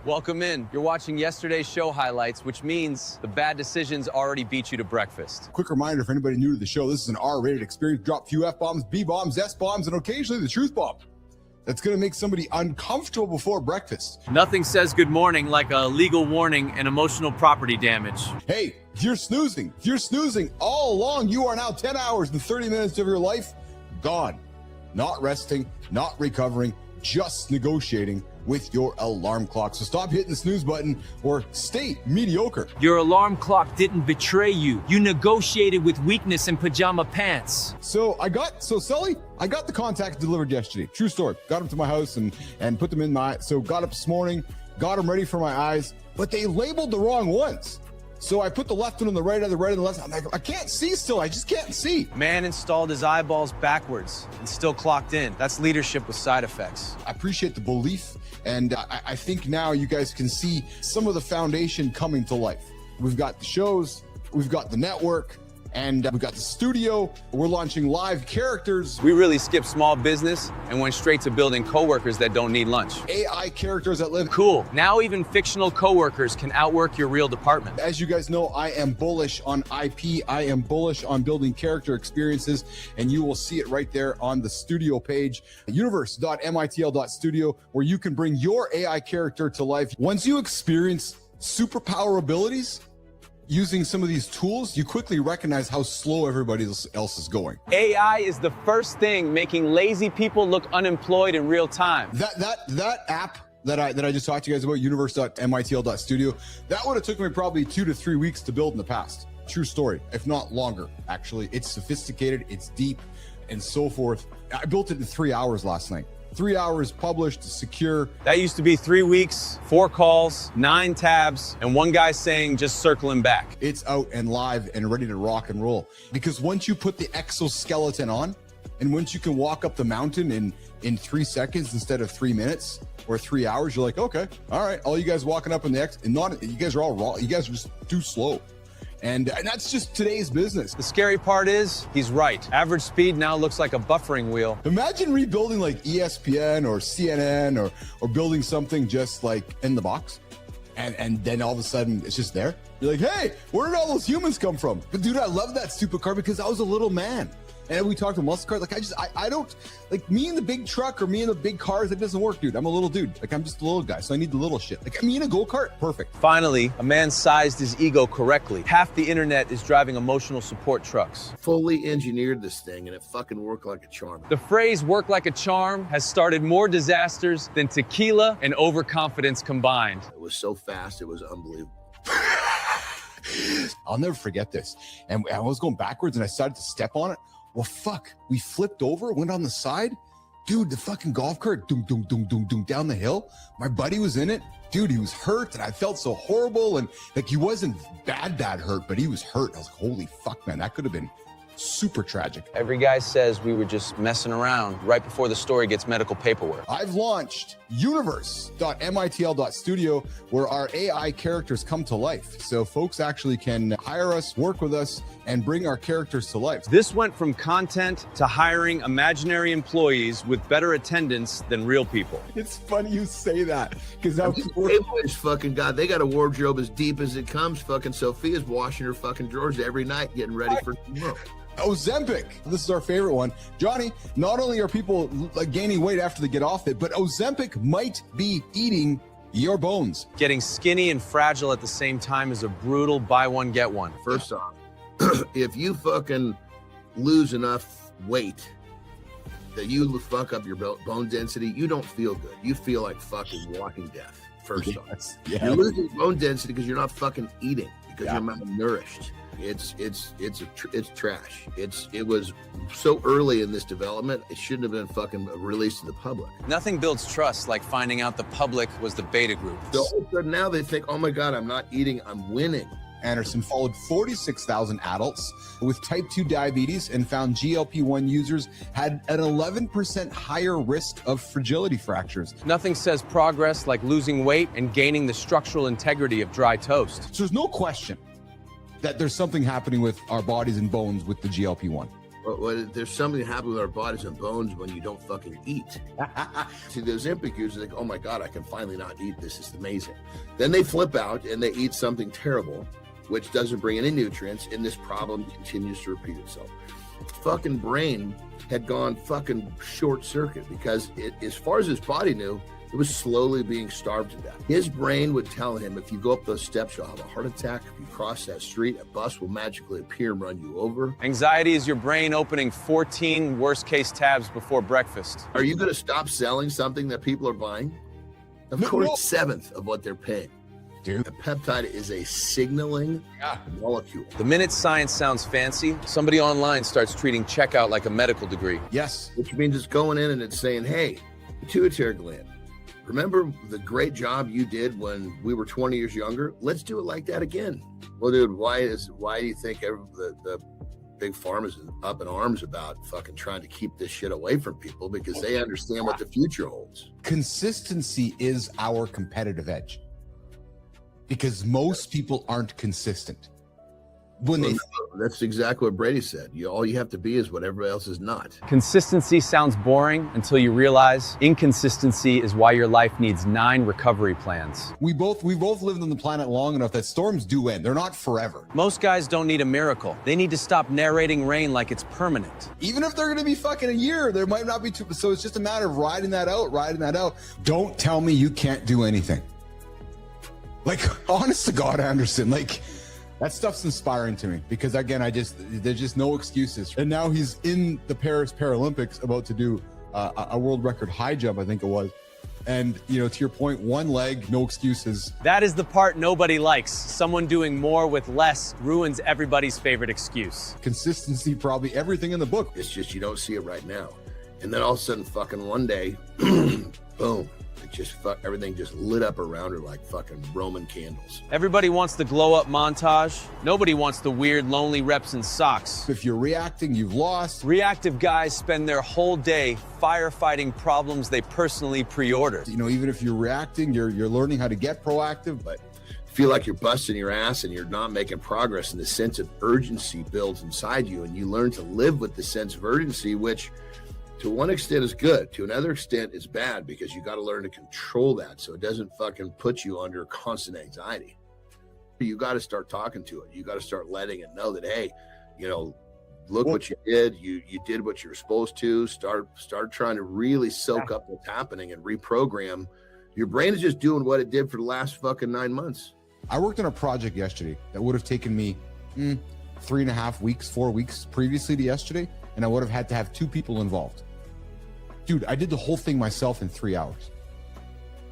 Welcome in. You're watching yesterday's show highlights, which means the bad decisions already beat you to breakfast. Quick reminder for anybody new to the show, this is an R-rated experience. Drop a few F-bombs, B-bombs, S-bombs, and occasionally the truth bomb. That's going to make somebody uncomfortable before breakfast. Nothing says good morning like a legal warning and emotional property damage. Hey, if you're snoozing all along, you are now 10 hours and 30 minutes of your life gone. Not resting, not recovering, just negotiating with your alarm clock. So stop hitting the snooze button or stay mediocre. Your alarm clock didn't betray you. You negotiated with weakness in pajama pants. So Sully, I got the contacts delivered yesterday. True story. Got them to my house and put them in so got up this morning, got them ready for my eyes, but they labeled the wrong ones. So I put the left one on the right, the right on the left. I'm like, I can't see still. I just can't see. Man installed his eyeballs backwards and still clocked in. That's leadership with side effects. I appreciate the belief, and I think now you guys can see some of the foundation coming to life. We've got the shows, we've got the network, and we've got the studio. We're launching live characters. We really skipped small business and went straight to building coworkers that don't need lunch. AI characters that live. Cool. Now even fictional coworkers can outwork your real department. As you guys know, I am bullish on IP. I am bullish on building character experiences, and you will see it right there on the studio page, universe.mitl.studio, where you can bring your AI character to life. Once you experience superpower abilities, using some of these tools, you quickly recognize how slow everybody else is going. AI is the first thing making lazy people look unemployed in real time. That app that I just talked to you guys about, universe.mitl.studio, that would have took me probably 2 to 3 weeks to build in the past. True story, if not longer, actually. It's sophisticated, it's deep, and so forth. I built it in 3 hours last night. 3 hours published, secure. That used to be 3 weeks, 4 calls, 9 tabs, and one guy saying, just circling back. It's out and live and ready to rock and roll. Because once you put the exoskeleton on, and once you can walk up the mountain in 3 seconds instead of 3 minutes or 3 hours, you're like, okay, all right, all you guys walking up in the you guys are all raw. You guys are just too slow. And that's just today's business. The scary part is, he's right. Average speed now looks like a buffering wheel. Imagine rebuilding like ESPN or CNN or building something just like in the box. And then all of a sudden it's just there. You're like, hey, where did all those humans come from? But dude, I love that stupid car because I was a little man. And we talked to muscle cars. Like, I don't, like me in the big truck or me in the big cars, it doesn't work, dude. I'm a little dude. Like, I'm just a little guy, so I need the little shit. Like, me in a go-kart, perfect. Finally, a man sized his ego correctly. Half the internet is driving emotional support trucks. Fully engineered this thing, and it fucking worked like a charm. The phrase work like a charm has started more disasters than tequila and overconfidence combined. It was so fast, it was unbelievable. I'll never forget this. And I was going backwards and I started to step on it. Well, fuck, we flipped over, went on the side. Dude, the fucking golf cart, doom, doom, doom, doom, doom, down the hill. My buddy was in it. Dude, he was hurt, and I felt so horrible. And like, he wasn't bad hurt, but he was hurt. I was like, holy fuck, man, that could have been super tragic. Every guy says we were just messing around right before the story gets medical paperwork. I've launched universe.mitl.studio, where our AI characters come to life. So folks actually can hire us, work with us, and bring our characters to life. This went from content to hiring imaginary employees with better attendance than real people. It's funny you say that, because now Boys, fucking God, they got a wardrobe as deep as it comes. Fucking Sophia's washing her fucking drawers every night, getting ready for tomorrow. Ozempic. This is our favorite one. Johnny, not only are people like gaining weight after they get off it, but Ozempic might be eating your bones. Getting skinny and fragile at the same time is a brutal buy one, get one. First off, if you fucking lose enough weight that you fuck up your bone density, you don't feel good. You feel like fucking walking death. First off, you're losing bone density because you're not fucking eating, because you're malnourished. It's trash. It was so early in this development, it shouldn't have been fucking released to the public. Nothing builds trust like finding out the public was the beta group. So all of a sudden now they think, oh my God, I'm not eating, I'm winning. Anderson followed 46,000 adults with type 2 diabetes and found GLP-1 users had an 11% higher risk of fragility fractures. Nothing says progress like losing weight and gaining the structural integrity of dry toast. So there's no question that there's something happening with our bodies and bones with the GLP-1. Well, there's something that happens with our bodies and bones when you don't fucking eat. See, those Olympic users think, oh my God, I can finally not eat. This is amazing. Then they flip out and they eat something terrible, which doesn't bring any nutrients, and this problem continues to repeat itself. Fucking brain had gone fucking short circuit because as far as his body knew, it was slowly being starved to death. His brain would tell him, if you go up those steps, you'll have a heart attack. If you cross that street, a bus will magically appear and run you over. Anxiety is your brain opening 14 worst-case tabs before breakfast. Are you going to stop selling something that people are buying? Of course, 1/7 of what they're paying. Dude. A peptide is a signaling molecule. The minute science sounds fancy, somebody online starts treating checkout like a medical degree. Yes. Which means it's going in and it's saying, hey, pituitary gland, remember the great job you did when we were 20 years younger? Let's do it like that again. Well, dude, why do you think the big pharma is up in arms about fucking trying to keep this shit away from people? Because they understand what the future holds. Consistency is our competitive edge. Because most people aren't consistent. That's exactly what Brady said. All you have to be is what everybody else is not. Consistency sounds boring until you realize inconsistency is why your life needs 9 recovery plans. We both lived on the planet long enough that storms do end. They're not forever. Most guys don't need a miracle. They need to stop narrating rain like it's permanent. Even if they're going to be fucking a year, there might not be too. So it's just a matter of riding that out. Don't tell me you can't do anything. Like, honest to God, Anderson, like, that stuff's inspiring to me because, again, there's just no excuses. And now he's in the Paris Paralympics about to do a world record high jump, I think it was. And, to your point, one leg, no excuses. That is the part nobody likes. Someone doing more with less ruins everybody's favorite excuse. Consistency, probably everything in the book. It's just you don't see it right now. And then all of a sudden, fucking one day, boom. Everything just lit up around her like fucking Roman candles. Everybody wants the glow up montage. Nobody wants the weird, lonely reps in socks. If you're reacting, you've lost. Reactive guys spend their whole day firefighting problems they personally pre-ordered. Even if you're reacting, you're learning how to get proactive, but feel like you're busting your ass and you're not making progress, and the sense of urgency builds inside you, and you learn to live with the sense of urgency, which to one extent is good, to another extent is bad, because you got to learn to control that so it doesn't fucking put you under constant anxiety. You got to start talking to it. You got to start letting it know that, hey, look what you did. You did what you were supposed to. Start trying to really soak up what's happening and reprogram. Your brain is just doing what it did for the last fucking 9 months. I worked on a project yesterday that would have taken me 3.5 weeks, 4 weeks previously to yesterday, and I would have had to have 2 people involved. Dude, I did the whole thing myself in 3 hours.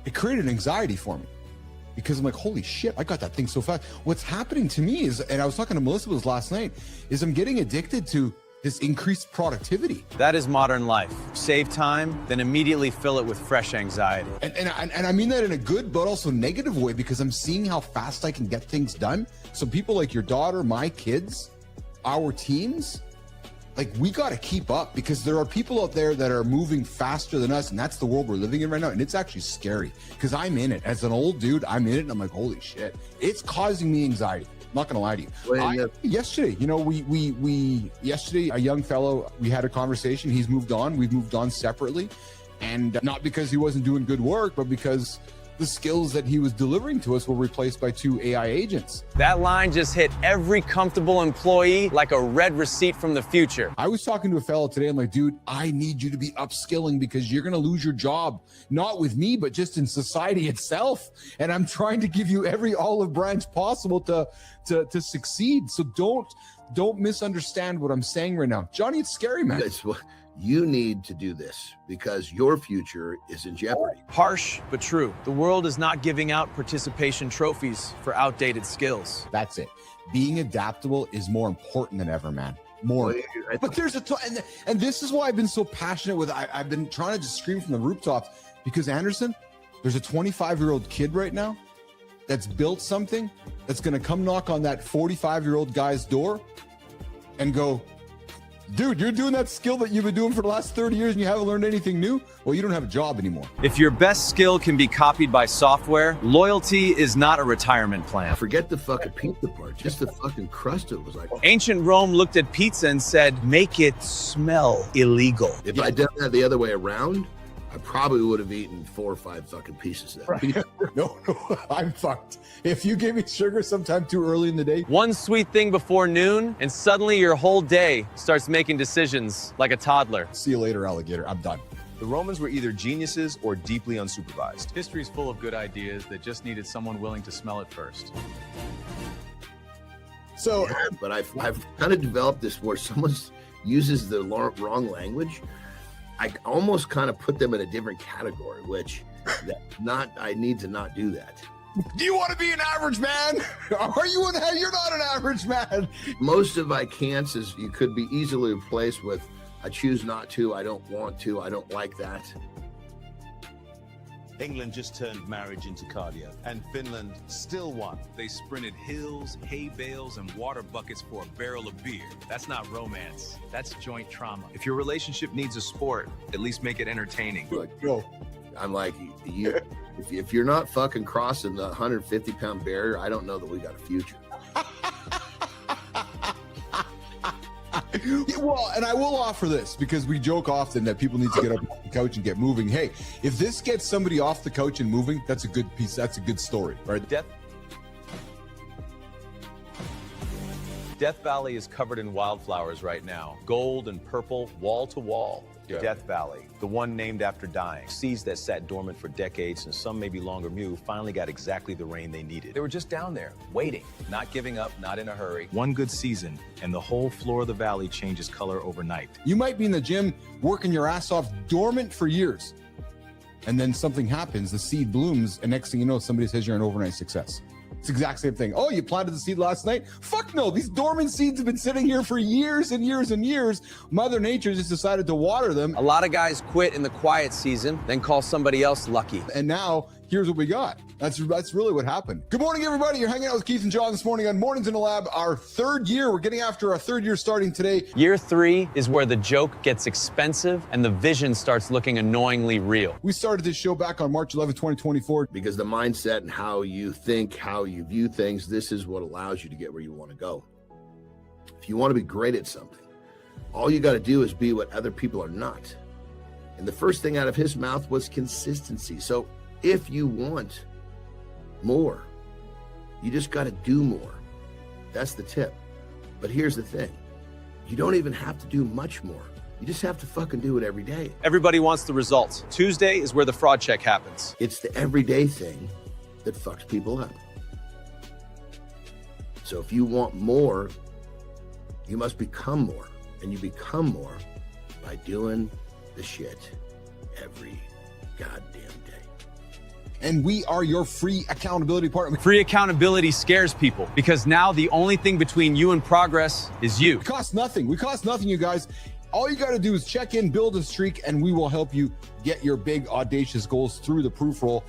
It created anxiety for me because I'm like, holy shit, I got that thing so fast. What's happening to me is, and I was talking to Melissa last night, is I'm getting addicted to this increased productivity. That is modern life. Save time, then immediately fill it with fresh anxiety. And I mean that in a good but also negative way, because I'm seeing how fast I can get things done. So people like your daughter, my kids, our teams, like, we got to keep up, because there are people out there that are moving faster than us, and that's the world we're living in right now. And it's actually scary because I'm in it. As an old dude, I'm in it, and I'm like, holy shit, it's causing me anxiety. I'm not gonna lie to you. Yesterday, yesterday, a young fellow, we had a conversation. He's moved on. We've moved on separately, and not because he wasn't doing good work, but because the skills that he was delivering to us were replaced by 2 AI agents. That line just hit every comfortable employee like a red receipt from the future. I was talking to a fellow today. I'm like, dude, I need you to be upskilling because you're going to lose your job, not with me, but just in society itself. And I'm trying to give you every olive branch possible to succeed. So don't misunderstand what I'm saying right now. Johnny, it's scary, man. You need to do this because your future is in jeopardy. Harsh, but true. The world is not giving out participation trophies for outdated skills. That's it. Being adaptable is more important than ever, man. More. But there's and this is why I've been so passionate with, I've been trying to just scream from the rooftops, because Anderson, there's a 25-year-old kid right now that's built something that's going to come knock on that 45-year-old guy's door and go, Dude, you're doing that skill that you've been doing for the last 30 years and you haven't learned anything new? Well, you don't have a job anymore. If your best skill can be copied by software, loyalty is not a retirement plan. Forget the fucking pizza part. Just the fucking crust of it was like. Ancient Rome looked at pizza and said, make it smell illegal. If I'd done that the other way around, I probably would have eaten 4 or 5 fucking pieces of that pizza. No, I'm fucked. If you gave me sugar sometime too early in the day, One sweet thing before noon, and suddenly your whole day starts making decisions like a toddler. see you later, alligator. I'm done. The Romans were either geniuses or deeply unsupervised. History's full of good ideas that just needed someone willing to smell it first. So, But I've kind of developed this where someone uses the wrong language. I almost kind of put them in a different category, which I need to not do that. do you want to be an average man? Are you you're not an average man. Most of I can'ts is you could be easily replaced with I choose not to, I don't want to, I don't like that. England just turned marriage into cardio, and Finland still won. They sprinted hills, hay bales, and water buckets for a barrel of beer. That's not romance. That's joint trauma. If your relationship needs a sport, at least make it entertaining. Like, Go. I'm like, if you're not fucking crossing the 150-pound barrier, I don't know that we got a future. Well, and I will offer this because we joke often that people need to get up off the couch and get moving. Hey, if this gets somebody off the couch and moving, that's a good piece. That's a good story, right? Death Valley is covered in wildflowers right now. Gold and purple, wall to wall. Yeah. Death Valley, the one named after dying. Seas that sat dormant for decades and some maybe longer finally got exactly the rain they needed. They were just down there, waiting, not giving up, not in a hurry. One good season, and the whole floor of the valley changes color overnight. You might be in the gym working your ass off dormant for years. And then something happens, the seed blooms, and next thing you know, somebody says you're an overnight success. It's the exact same thing. Oh, you planted the seed last night? Fuck no. These dormant seeds have been sitting here for years and years and years. Mother Nature just decided to water them. A lot of guys quit in the quiet season, then call somebody else lucky. And now here's what we got. That's really what happened. Good morning, everybody. You're hanging out with Keith and John this morning on Mornings in the Lab. Our third year. We're getting after our third year starting today. Year 3 is where the joke gets expensive and the vision starts looking annoyingly real. We started this show back on March 11, 2024. Because the mindset and how you think, how you view things, this is what allows you to get where you want to go. If you want to be great at something, all you got to do is be what other people are not. And the first thing out of his mouth was consistency. So if you want more, you just got to do more. That's the tip. But here's the thing. You don't even have to do much more. You just have to fucking do it every day. Everybody wants the results. Tuesday is where the fraud check happens. It's the everyday thing that fucks people up. So if you want more, you must become more. And you become more by doing the shit every goddamn day. And we are your free accountability partner. Free accountability scares people because now the only thing between you and progress is you. It costs nothing. We cost nothing, you guys. All you got to do is check in, build a streak, and we will help you get your big, audacious goals through the proof roll.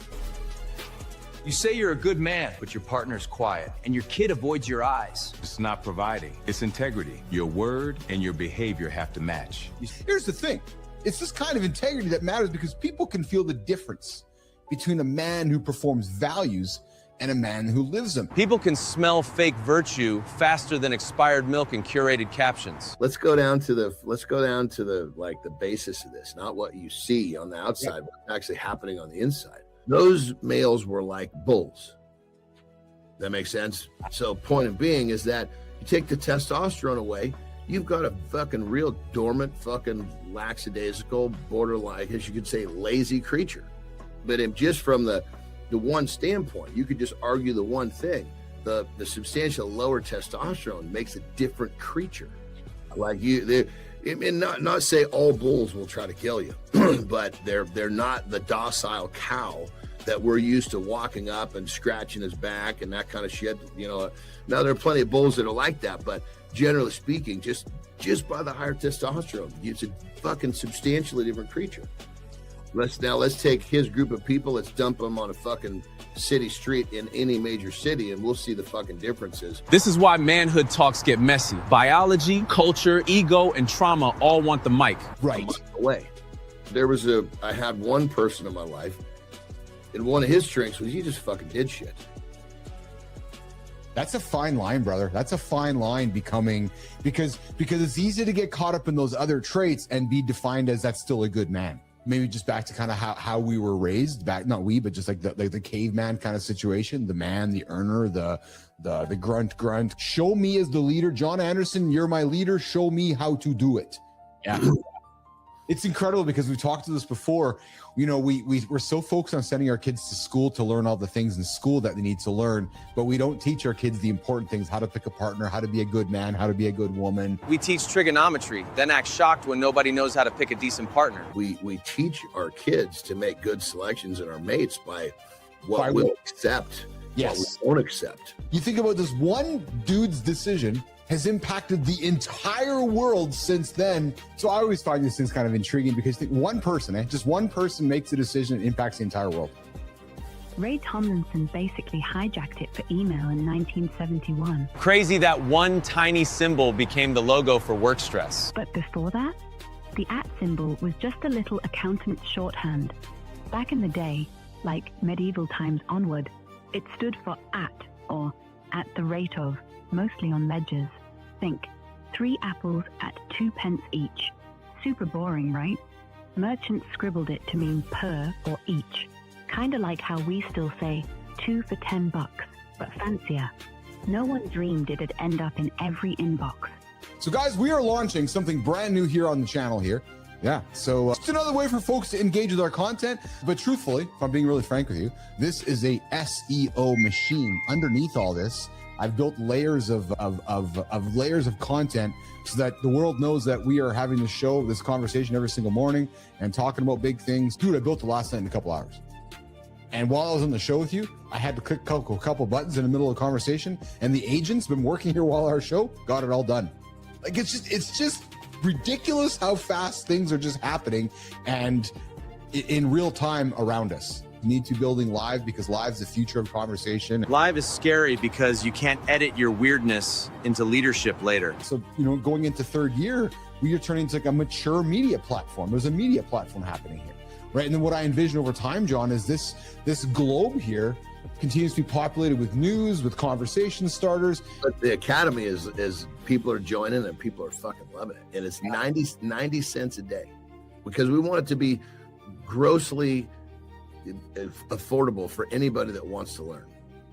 You say you're a good man, but your partner's quiet, and your kid avoids your eyes. It's not providing, it's integrity. Your word and your behavior have to match. Here's the thing. It's this kind of integrity that matters because people can feel the difference between a man who performs values and a man who lives them. People can smell fake virtue faster than expired milk and curated captions. Let's go down to the like the basis of this, not what you see on the outside, what's actually happening on the inside. Those males were like bulls. That makes sense? So point being is that you take the testosterone away, you've got a fucking real dormant, fucking lackadaisical, borderline, I guess you could say lazy creature. But if just from the one standpoint, you could just argue the one thing, the substantial lower testosterone makes a different creature. Like and not say all bulls will try to kill you, but they're not the docile cow that we're used to walking up and scratching his back and that kind of shit. You know, now there are plenty of bulls that are like that, but generally speaking, just by the higher testosterone, it's a fucking substantially different creature. Let's take his group of people. Let's dump them on a fucking city street in any major city, and we'll see the fucking differences. This is why manhood talks get messy. Biology, culture, ego, and trauma all want the mic. Right. Away. I had one person in my life, and one of his strengths was he just fucking did shit. That's a fine line, brother. That's a fine line becoming, because it's easy to get caught up in those other traits and be defined as that's still a good man. Maybe just back to kind of how we were raised back, not we, but just like the caveman kind of situation, the man, the earner, the grunt. Show me as the leader. John Anderson, you're my leader. Show me how to do it. Yeah. It's incredible because we've talked to this before. You know, we're so focused on sending our kids to school to learn all the things in school that they need to learn, but we don't teach our kids the important things: how to pick a partner, how to be a good man, how to be a good woman. We teach trigonometry, then act shocked when nobody knows how to pick a decent partner. We teach our kids to make good selections in our mates by what we'll accept, yes, what we won't accept. You think about this one dude's decision has impacted the entire world since then. So I always find these things kind of intriguing because one person, just one person makes a decision and impacts the entire world. Ray Tomlinson basically hijacked it for email in 1971. Crazy that one tiny symbol became the logo for work stress. But before that, the @ symbol was just a little accountant shorthand. Back in the day, like medieval times onward, it stood for at, or at the rate of, mostly on ledgers. Think 3 apples at 2 pence each. Super boring, right? Merchants scribbled it to mean per or each. Kinda like how we still say 2 for $10, but fancier. No one dreamed it'd end up in every inbox. So guys, we are launching something brand new here on the channel here. Yeah, so it's another way for folks to engage with our content. But truthfully, if I'm being really frank with you, this is a SEO machine. Underneath all this, I've built layers of layers of content so that the world knows that we are having this conversation every single morning and talking about big things. Dude, I built it last night in a couple hours. And while I was on the show with you, I had to click a couple buttons in the middle of the conversation, and the agent's been working here while our show got it all done. Like it's just ridiculous how fast things are just happening and in real time around us. You need to be building live because live's the future of conversation. Live is scary because you can't edit your weirdness into leadership later. So, going into third year, we are turning into like a mature media platform. There's a media platform happening here, right? And then what I envision over time, John, is this globe here continues to be populated with news, with conversation starters. But the academy is people are joining and people are fucking loving it. And it's 90 cents a day because we want it to be grossly affordable for anybody that wants to learn.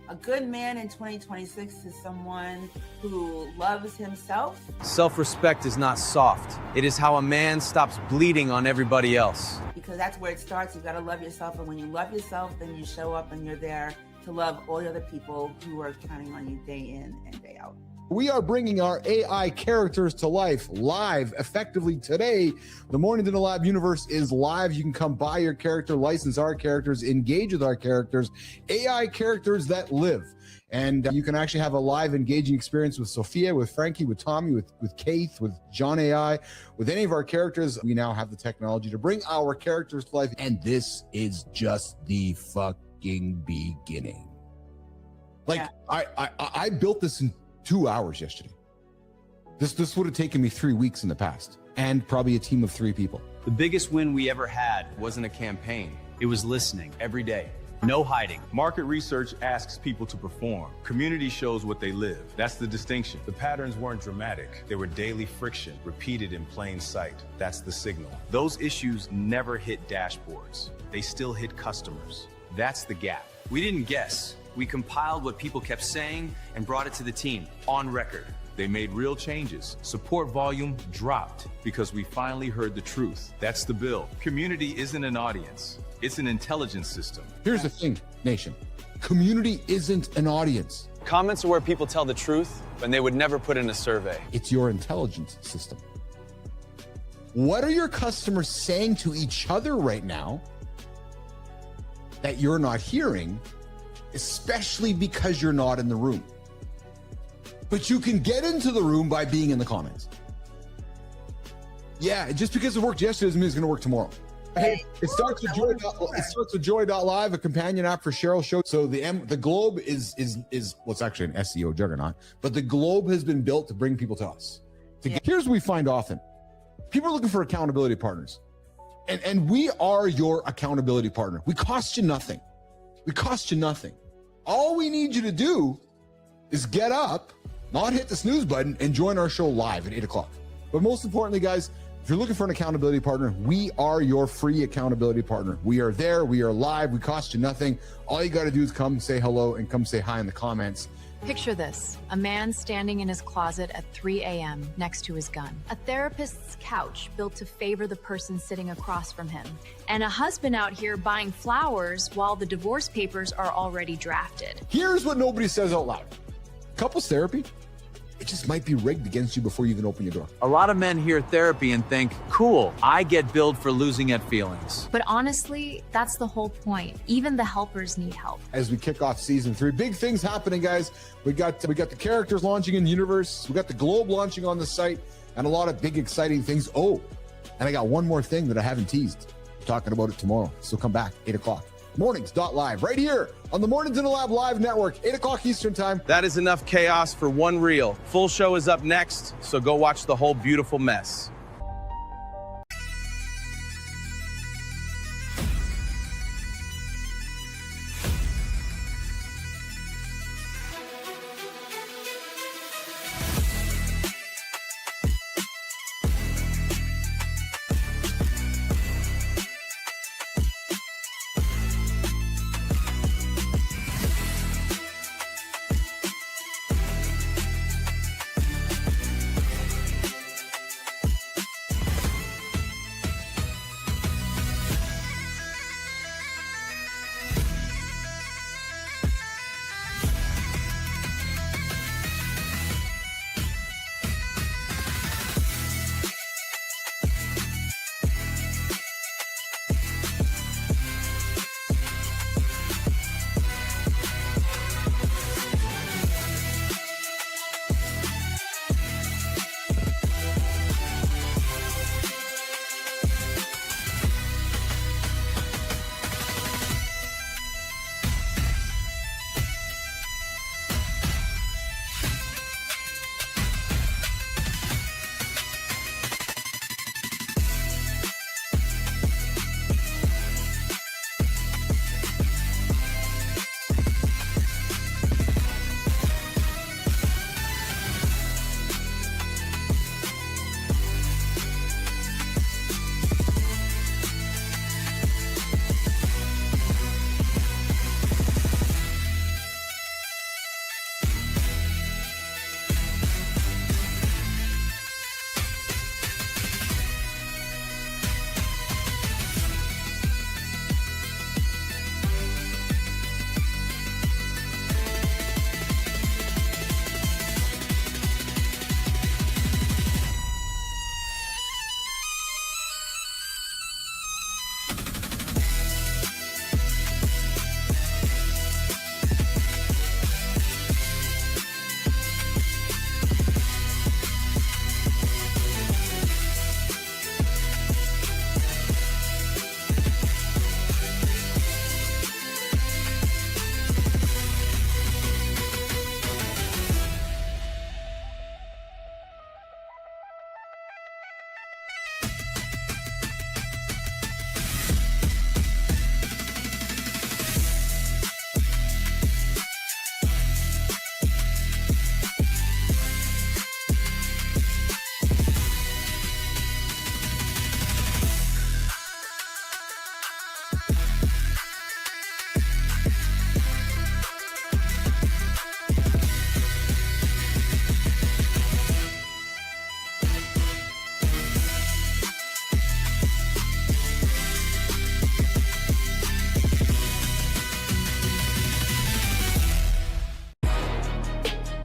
A good man in 2026 is someone who loves himself. Self-respect is not soft. It is how a man stops bleeding on everybody else. Because that's where it starts. You gotta love yourself. And when you love yourself, then you show up and you're there to love all the other people who are counting on you day in and day out. We are bringing our AI characters to life live effectively today. The Morning in the Lab universe is live. You can come buy your character, license our characters, engage with our characters, AI characters that live. And you can actually have a live engaging experience with Sophia, with Frankie, with Tommy, with Keith, with John AI, with any of our characters. We now have the technology to bring our characters to life. And this is just the fucking beginning. Like, yeah. I built this in 2 hours yesterday. This would have taken me 3 weeks in the past, and probably a team of 3 people. The biggest win we ever had wasn't a campaign. It was listening every day. No hiding. Market research asks people to perform. Community shows what they live. That's the distinction. The patterns weren't dramatic. They were daily friction, repeated in plain sight. That's the signal. Those issues never hit dashboards. They still hit customers. That's the gap. We didn't guess. We compiled what people kept saying and brought it to the team on record. They made real changes. Support volume dropped because we finally heard the truth. That's the bill. Community isn't an audience. It's an intelligence system. Here's the thing, nation. Community isn't an audience. Comments are where people tell the truth, and they would never put in a survey. It's your intelligence system. What are your customers saying to each other right now that you're not hearing, especially because you're not in the room? But you can get into the room by being in the comments. Yeah, just because it worked yesterday doesn't mean it's going to work tomorrow. Hey, it starts with Joy. It starts with Joy.live, a companion app for Cheryl's show. So the Globe is well, it's actually an SEO juggernaut, but the Globe has been built to bring people to us. Here's what we find often: people are looking for accountability partners, and we are your accountability partner. We cost you nothing. We cost you nothing. All we need you to do is get up, not hit the snooze button, and join our show live at 8:00. But most importantly, guys, if you're looking for an accountability partner, we are your free accountability partner. We are there. We are live. We cost you nothing. All you got to do is come say hello and come say hi in the comments. Picture this, a man standing in his closet at 3 a.m. next to his gun, a therapist's couch built to favor the person sitting across from him, and a husband out here buying flowers while the divorce papers are already drafted. Here's what nobody says out loud. Couples therapy, it just might be rigged against you before you even open your door. A lot of men hear therapy and think, cool, I get billed for losing at feelings. But honestly, that's the whole point. Even the helpers need help. As we kick off season 3, big things happening, guys. We got the characters launching in the universe. We got the Globe launching on the site, and a lot of big exciting things. Oh, and I got one more thing that I haven't teased. I'm talking about it tomorrow. So come back 8:00. Mornings.live right here on the Mornings in the Lab Live Network, 8:00 Eastern Time. That is enough chaos for one reel. Full show is up next, so go watch the whole beautiful mess.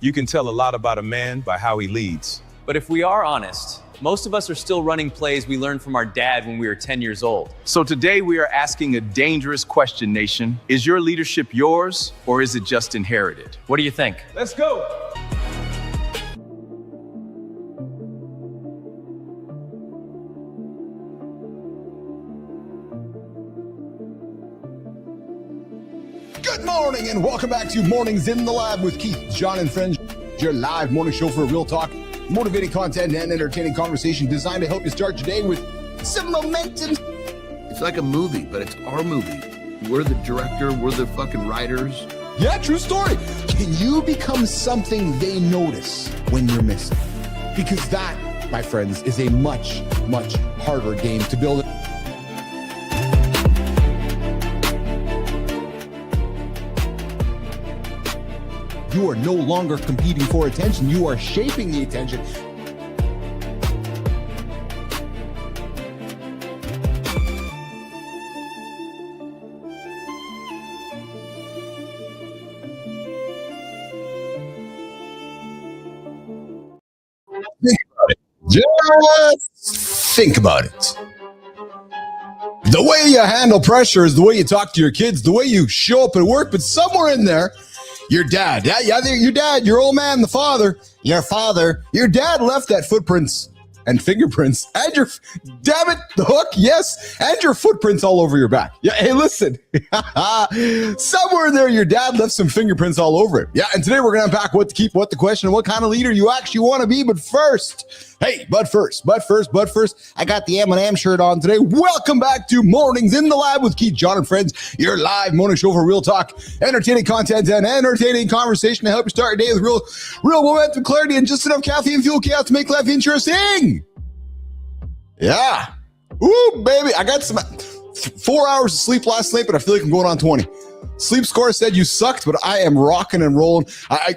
You can tell a lot about a man by how he leads. But if we are honest, most of us are still running plays we learned from our dad when we were 10 years old. So today we are asking a dangerous question, nation. Is your leadership yours, or is it just inherited? What do you think? Let's go. Good morning and welcome back to Mornings in the Lab with Keith, John, and friends. Your live morning show for real talk, motivating content, and entertaining conversation designed to help you start your day with some momentum. It's like a movie, but it's our movie. We're the director, we're the fucking writers. Yeah, true story. Can you become something they notice when you're missing? Because that, my friends, is a much, much harder game to build. You are no longer competing for attention. You are shaping the attention. Think about it. Just think about it. The way you handle pressure is the way you talk to your kids, the way you show up at work, but somewhere in there, your dad, your dad, your old man, your dad left that footprints and fingerprints and the hook, yes, and your footprints all over your back. Yeah, hey, listen, somewhere in there, your dad left some fingerprints all over it. Yeah, and today we're going to unpack what to keep, what to question, and what kind of leader you actually want to be. But first, I got the M&M shirt on today. Welcome back to Mornings in the Lab with Keith, John, and friends, your live morning show for real talk, entertaining content, and entertaining conversation to help you start your day with real momentum, clarity, and just enough caffeine fuel chaos to make life interesting. Yeah. Ooh, baby. I got some 4 hours of sleep last night, but I feel like I'm going on 20. Sleep score said you sucked, but I am rocking and rolling. I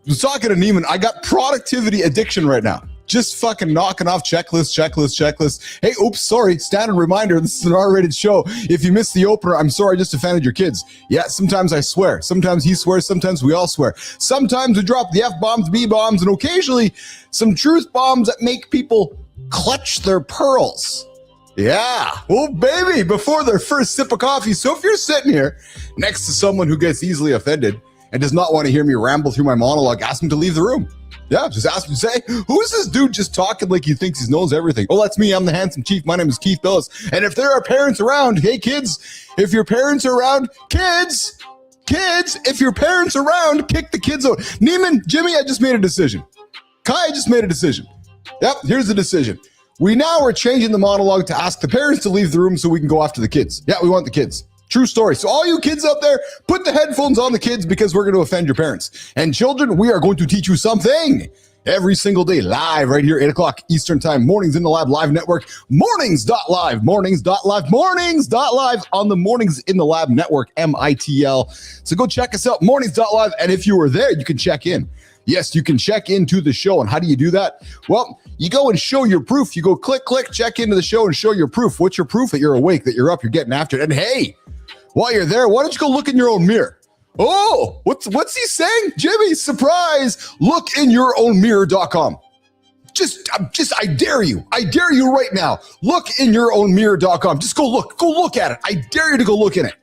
was talking to Neiman. I got productivity addiction right now. Just fucking knocking off checklist. Hey, oops, sorry. Standard reminder, this is an R-rated show. If you missed the opener, I'm sorry, I just offended your kids. Yeah, sometimes I swear. Sometimes he swears. Sometimes we all swear. Sometimes we drop the F-bombs, B-bombs, and occasionally some truth bombs that make people clutch their pearls. Yeah. Well, baby, before their first sip of coffee. So if you're sitting here next to someone who gets easily offended and does not want to hear me ramble through my monologue, ask them to leave the room. Yeah, just ask him to say, who is this dude just talking like he thinks he knows everything? Oh, that's me. I'm the handsome chief. My name is Keith Bilous. And if there are parents around, hey, kids, if your parents are around, kids, if your parents are around, kick the kids out. Neiman, Jimmy, I just made a decision. Kai, I just made a decision. Yep, here's the decision. We now are changing the monologue to ask the parents to leave the room so we can go after the kids. Yeah, we want the kids. True story. So all you kids out there, put the headphones on the kids because we're going to offend your parents. And children, we are going to teach you something every single day, live right here, 8 o'clock Eastern time, Mornings in the Lab live network, mornings.live on the Mornings in the Lab network, MITL. So go check us out, mornings.live. And if you were there, you can check in. Yes, you can check into the show. And how do you do that? Well, you go and show your proof. You go click, check into the show and show your proof. What's your proof? That you're awake, that you're up, you're getting after it. And hey, while you're there, why don't you go look in your own mirror? Oh, what's he saying? Jimmy, surprise. Look in your own mirror.com. I dare you right now. Look in your own mirror.com. Just go look at it. I dare you to go look in it.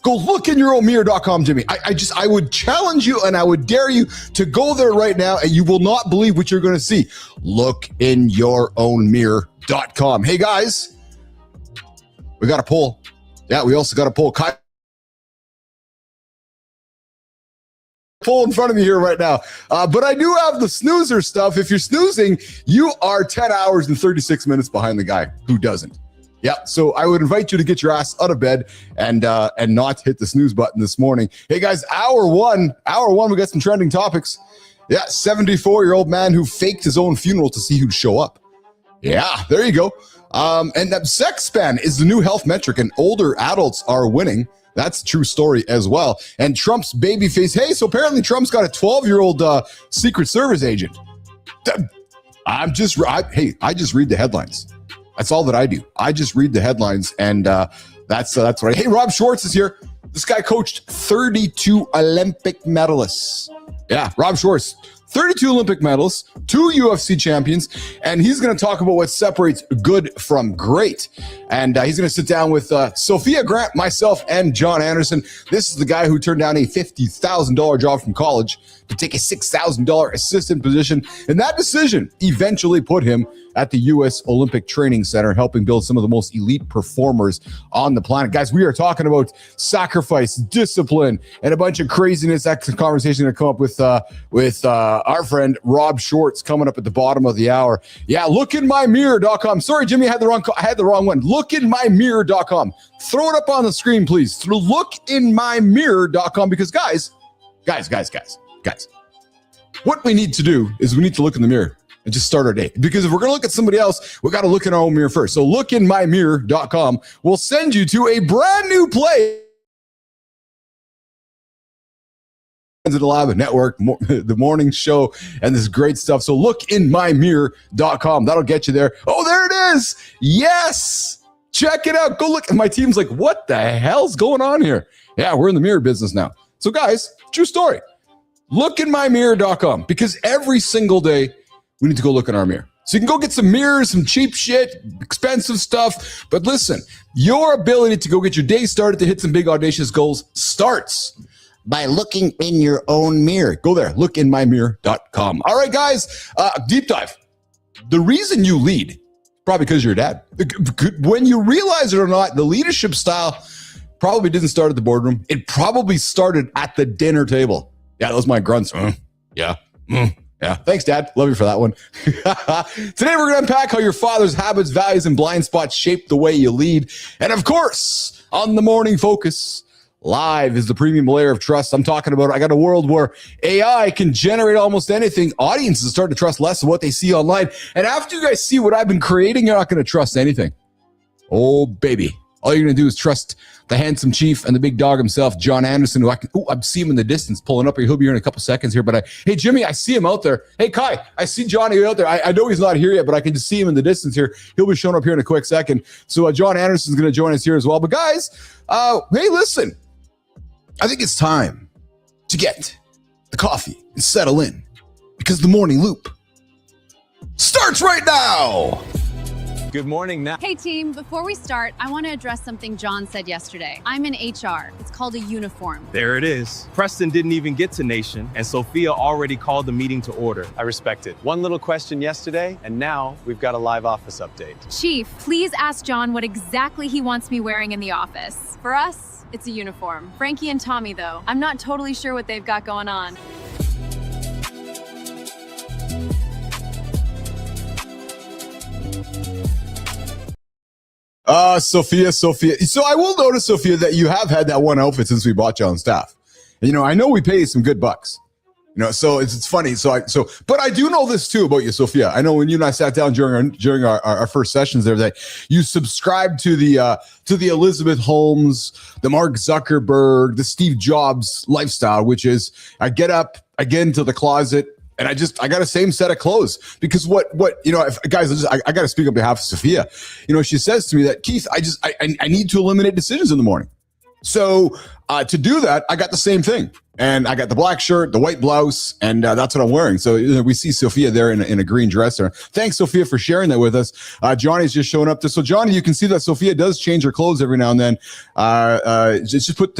Go look in your own mirror.com, Jimmy. I would challenge you and I would dare you to go there right now and you will not believe what you're going to see. Look in your own mirror.com. Hey guys, we got a poll. Yeah, we also got a poll. Poll in front of me here right now. But I do have the snoozer stuff. If you're snoozing, you are 10 hours and 36 minutes behind the guy who doesn't. Yeah, so I would invite you to get your ass out of bed and not hit the snooze button this morning. Hey guys, hour one, we got some trending topics. Yeah, 74-year-old man who faked his own funeral to see who'd show up. Yeah, there you go. And that sex span is the new health metric, and older adults are winning. That's a true story as well. And Trump's baby face. Hey, so apparently Trump's got a 12-year-old Secret Service agent. I just read the headlines. That's all that I do. I just read the headlines, and that's what I. Hey, Rob Schwartz is here. This guy coached 32 Olympic medalists. Yeah, Rob Schwartz. 32 Olympic medals, 2 UFC champions, and he's going to talk about what separates good from great. And he's going to sit down with Sophia Grant, myself, and John Anderson. This is the guy who turned down a $50,000 job from college to take a $6,000 assistant position. And that decision eventually put him at the U.S. Olympic Training Center, helping build some of the most elite performers on the planet. Guys, we are talking about sacrifice, discipline, and a bunch of craziness. That's the conversation going to come up with our friend Rob Shorts coming up at the bottom of the hour. Yeah, lookinmymirror.com. Sorry, Jimmy, I had the wrong one. Lookinmymirror.com. Throw it up on the screen, please. Lookinmymirror.com, because guys, what we need to do is we need to look in the mirror and just start our day. Because if we're going to look at somebody else, we got to look in our own mirror first. So lookinmymirror.com will send you to a brand new play. The Lab Network, the morning show, and this great stuff. So lookinmymirror.com. That'll get you there. Oh, there it is. Yes. Check it out. Go look. And my team's like, what the hell's going on here? Yeah, we're in the mirror business now. So guys, true story. Lookinmymirror.com, because every single day we need to go look in our mirror. So you can go get some mirrors, some cheap shit, expensive stuff. But listen, your ability to go get your day started to hit some big audacious goals starts by looking in your own mirror. Go there, lookinmymirror.com. All right, guys, deep dive. The reason you lead, probably because you're a dad. When you realize it or not, the leadership style probably didn't start at the boardroom. It probably started at the dinner table. Yeah, those my grunts. Yeah. Yeah. Thanks, Dad. Love you for that one. Today, we're going to unpack how your father's habits, values, and blind spots shape the way you lead. And of course, on the Morning Focus, live is the premium layer of trust. I'm talking about, I got a world where AI can generate almost anything. Audiences start to trust less of what they see online. And after you guys see what I've been creating, you're not going to trust anything. Oh, baby. All you're going to do is trust the handsome chief and the big dog himself, John Anderson, who I see him in the distance pulling up here. He'll be here in a couple seconds here. But hey, Jimmy, I see him out there. Hey, Kai, I see Johnny out there. I know he's not here yet, but I can just see him in the distance here. He'll be showing up here in a quick second. So John Anderson's going to join us here as well. But guys, hey, listen, I think it's time to get the coffee and settle in, because the morning loop starts right now. Good morning now. Hey team, before we start, I want to address something John said yesterday. I'm in HR. It's called a uniform. There it is. Preston didn't even get to Nation, and Sophia already called the meeting to order. I respect it. One little question yesterday, and now we've got a live office update. Chief, please ask John what exactly he wants me wearing in the office. For us, it's a uniform. Frankie and Tommy, though, I'm not totally sure what they've got going on. Sophia. So I will notice, Sophia, that you have had that one outfit since we brought you on staff. And, I know we pay you some good bucks. So it's funny. But I do know this too about you, Sophia. I know when you and I sat down during our first sessions there, that you subscribed to the Elizabeth Holmes, the Mark Zuckerberg, the Steve Jobs lifestyle, which is I get up, I get into the closet, and I got a same set of clothes. Because guys, I got to speak on behalf of Sophia. She says to me that, Keith, I need to eliminate decisions in the morning. So to do that, I got the same thing. And I got the black shirt, the white blouse, and that's what I'm wearing. So we see Sophia there in a green dress. Thanks, Sophia, for sharing that with us. Johnny's just showing up. So Johnny, you can see that Sophia does change her clothes every now and then. Just put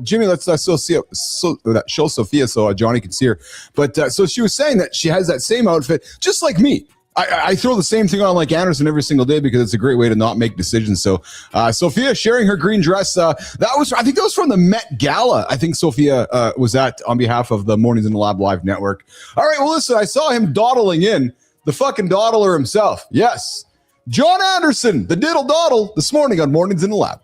Jimmy, let's show Sophia so Johnny can see her. But so she was saying that she has that same outfit, just like me. I throw the same thing on like Anderson every single day because it's a great way to not make decisions. So Sophia sharing her green dress. I think that was from the Met Gala. I think Sophia was at on behalf of the Mornings in the Lab Live Network. All right, well, listen, I saw him dawdling in, the fucking dawdler himself. Yes, John Anderson, the diddle dawdle, this morning on Mornings in the Lab.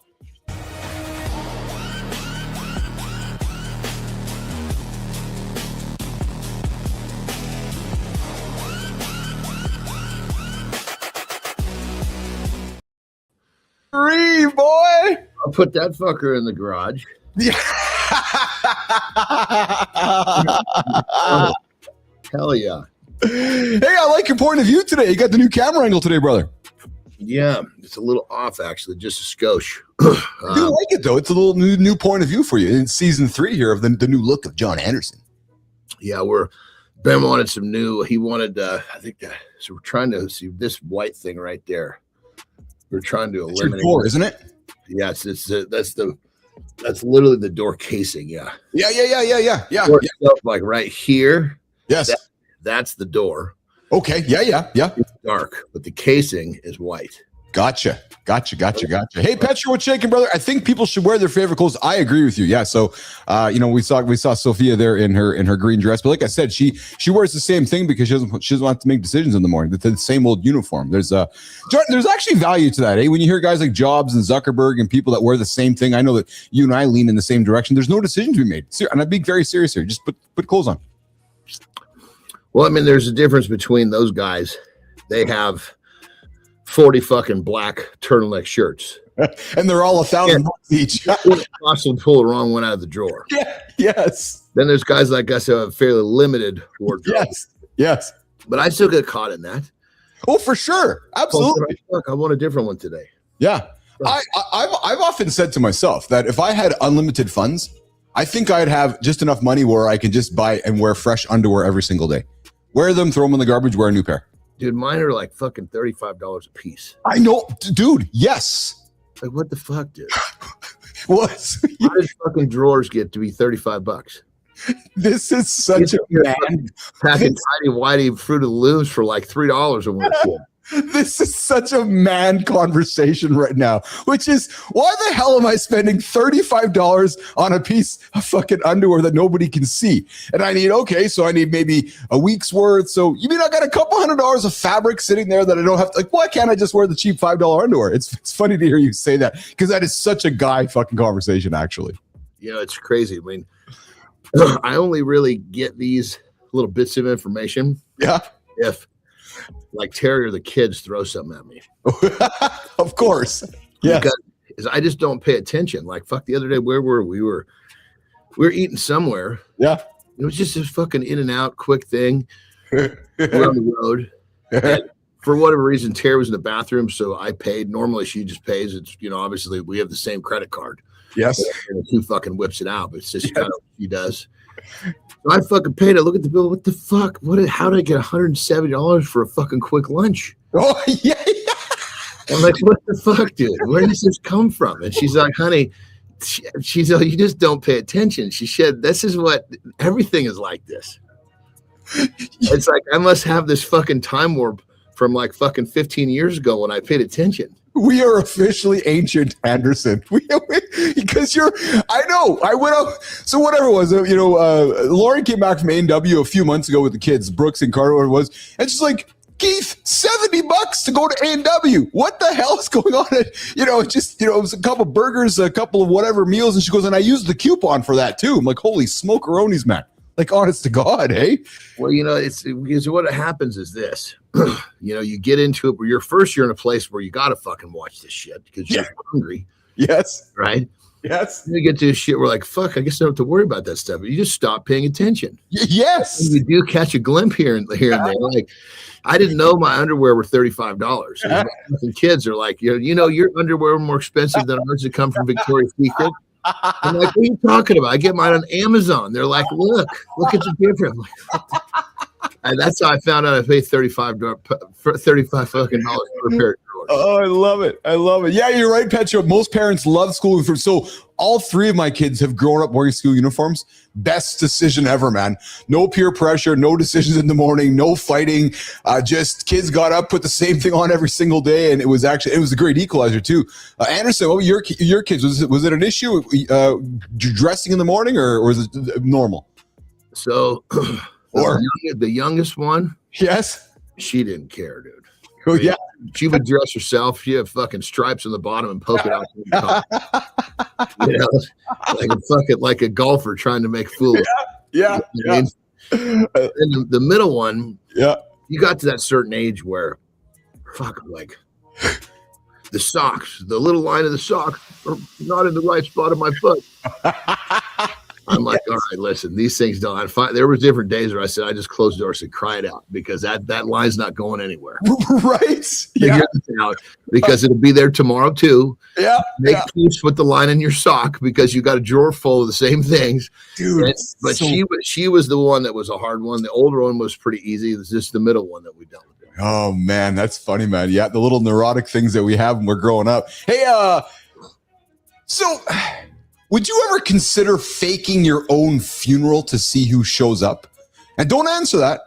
Boy, I'll put that fucker in the garage. Yeah. Hell yeah. Hey, I like your point of view today. You got the new camera angle today, brother. Yeah, it's a little off, actually, just a skosh. I do like it, though. It's a little new point of view for you in season 3 here of the new look of John Anderson. Yeah, Ben wanted some new. He wanted, so we're trying to see this white thing right there. We're trying to eliminate. It's your door, isn't it? Yes, that's literally the door casing. Yeah. Yeah. Door itself, like right here. Yes. That's the door. Okay. Yeah. It's dark, but the casing is white. Gotcha. Hey, Petra, what's shaking, brother? I think people should wear their favorite clothes. I agree with you. Yeah. So, we saw Sophia there in her green dress, but like I said, she wears the same thing because she doesn't want to make decisions in the morning. The same old uniform. There's actually value to that, eh? When you hear guys like Jobs and Zuckerberg and people that wear the same thing, I know that you and I lean in the same direction. There's no decision to be made. And I'm being very serious here. Just put clothes on. Well, I mean, there's a difference between those guys. They have 40 fucking black turtleneck shirts. And they're all $1,000 each. Possibly pull the wrong one out of the drawer. Yeah, yes. Then there's guys like us who have a fairly limited wardrobe. Yes. But I still get caught in that. Oh, for sure. Absolutely. Look, I want a different one today. Yeah. I've often said to myself that if I had unlimited funds, I think I'd have just enough money where I can just buy and wear fresh underwear every single day. Wear them, throw them in the garbage, wear a new pair. Dude, mine are like fucking $35 a piece. I know, dude. Yes. Like, what the fuck, dude? What? How did fucking drawers get to be $35? This is such a man. Packing Tidy Whitey Fruit of the Looms for like $3 or whatever. This is such a man conversation right now, which is why the hell am I spending $35 on a piece of fucking underwear that nobody can see? And I need maybe a week's worth. So you mean I got a couple $100 of fabric sitting there that I don't have to, like, why can't I just wear the cheap $5 underwear? It's funny to hear you say that because that is such a guy fucking conversation, actually. You know, it's crazy. I mean, I only really get these little bits of information. Yeah. If like Terry or the kids throw something at me. Of course. Yeah. Because I just don't pay attention. Like, fuck, the other day, where were we? We were eating somewhere. Yeah. It was just this fucking in and out quick thing. We're on the road. And for whatever reason, Terry was in the bathroom, so I paid. Normally she just pays. It's, obviously we have the same credit card. Yes. And she fucking whips it out, but it's just kind of what she does. So I fucking paid it. Look at the bill. What the fuck? How did I get $170 for a fucking quick lunch? Oh, yeah. I'm like, what the fuck, dude? Where does this come from? And she's like, honey, she's like, you just don't pay attention. She said, this is what everything is like this. It's like, I must have this fucking time warp from like fucking 15 years ago when I paid attention. We are officially ancient, Anderson. Because I know, I went out. So whatever it was, Lauren came back from A&W a few months ago with the kids, Brooks and Carter, whatever it was. And she's like, Keith, $70 to go to A&W. What the hell is going on? It was a couple burgers, a couple of whatever meals. And she goes, and I used the coupon for that too. I'm like, holy smokeronies, man. Like, honest to God, hey? Well, it's because what happens is this. You get into it where you're in a place where you got to fucking watch this shit because you're hungry. Yes. Right? Yes. You get to this shit where like, fuck, I guess I don't have to worry about that stuff. You just stop paying attention. Yes. And you do catch a glimpse here and there. Like, I didn't know my underwear were $35. The kids are like, your underwear are more expensive than ours that come from Victoria's Secret. I'm like, what are you talking about? I get mine on Amazon. They're like, look at the difference. And that's how I found out I paid $35 fucking dollars per pair of drawers. Oh, I love it. Yeah, you're right, Petro. Most parents love school uniforms. So all three of my kids have grown up wearing school uniforms. Best decision ever, man. No peer pressure, no decisions in the morning, no fighting. Just kids got up, put the same thing on every single day, and it was a great equalizer too. Anderson, what were your kids? Was it an issue dressing in the morning, or was it normal? So, the youngest one, yes, she didn't care, dude. Oh yeah, she would dress herself. She had fucking stripes on the bottom and poke it out. Like a golfer trying to make fool. Yeah. And the middle one, you got to that certain age where, like the socks, the little line of the sock are not in the right spot of my foot. I'm like, all right, listen, these things don't. There was different days where I said, I just closed the door and said, cry it out, because that line's not going anywhere. Right? Yeah. Out because it'll be there tomorrow too. Yeah. Make peace with the line in your sock because you got a drawer full of the same things. Dude. But she was the one that was a hard one. The older one was pretty easy. It was just the middle one that we dealt with. Oh man, that's funny, man. Yeah, the little neurotic things that we have when we're growing up. Hey, so would you ever consider faking your own funeral to see who shows up? And don't answer that.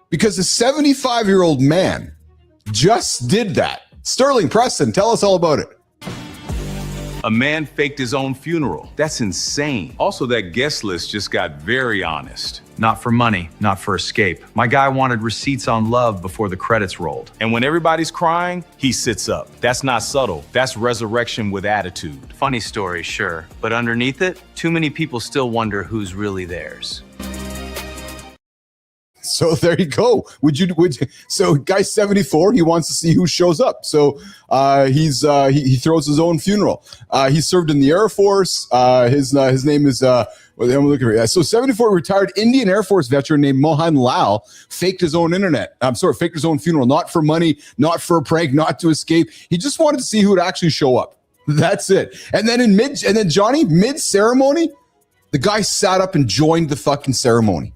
because a 75-year-old man just did that. Sterling, Preston, tell us all about it. A man faked his own funeral. That's insane. Also, that guest list just got very honest. Not for money, not for escape. My guy wanted receipts on love before the credits rolled. And when everybody's crying, he sits up. That's not subtle. That's resurrection with attitude. Funny story, sure. But underneath it, too many people still wonder who's really theirs. So there you go. So guy's 74. He wants to see who shows up. So he throws his own funeral. He served in the Air Force. His name is I'm looking at it. So 74 retired Indian Air Force veteran named Mohan Lal faked his own faked his own funeral, not for money, not for a prank, not to escape. He just wanted to see who would actually show up. That's it. And then Johnny, mid ceremony, the guy sat up and joined the fucking ceremony.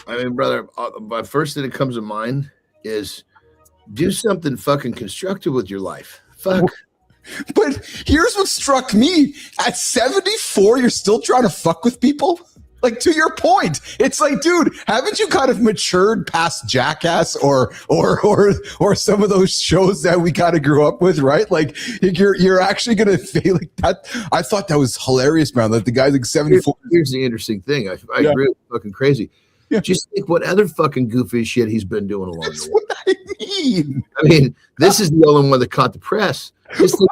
I mean, brother, my first thing that comes to mind is do something fucking constructive with your life. Fuck. But here's what struck me. At 74, you're still trying to fuck with people? Like, to your point, it's like, dude, haven't you kind of matured past Jackass or some of those shows that we kind of grew up with, right? Like, you're actually gonna fail like that. I thought that was hilarious, man. That the guy's like 74. Here's the interesting thing. I agree with fucking crazy. Yeah. Just think what other fucking goofy shit he's been doing along the way. What I mean. I mean, this is the only one that caught the press. Just think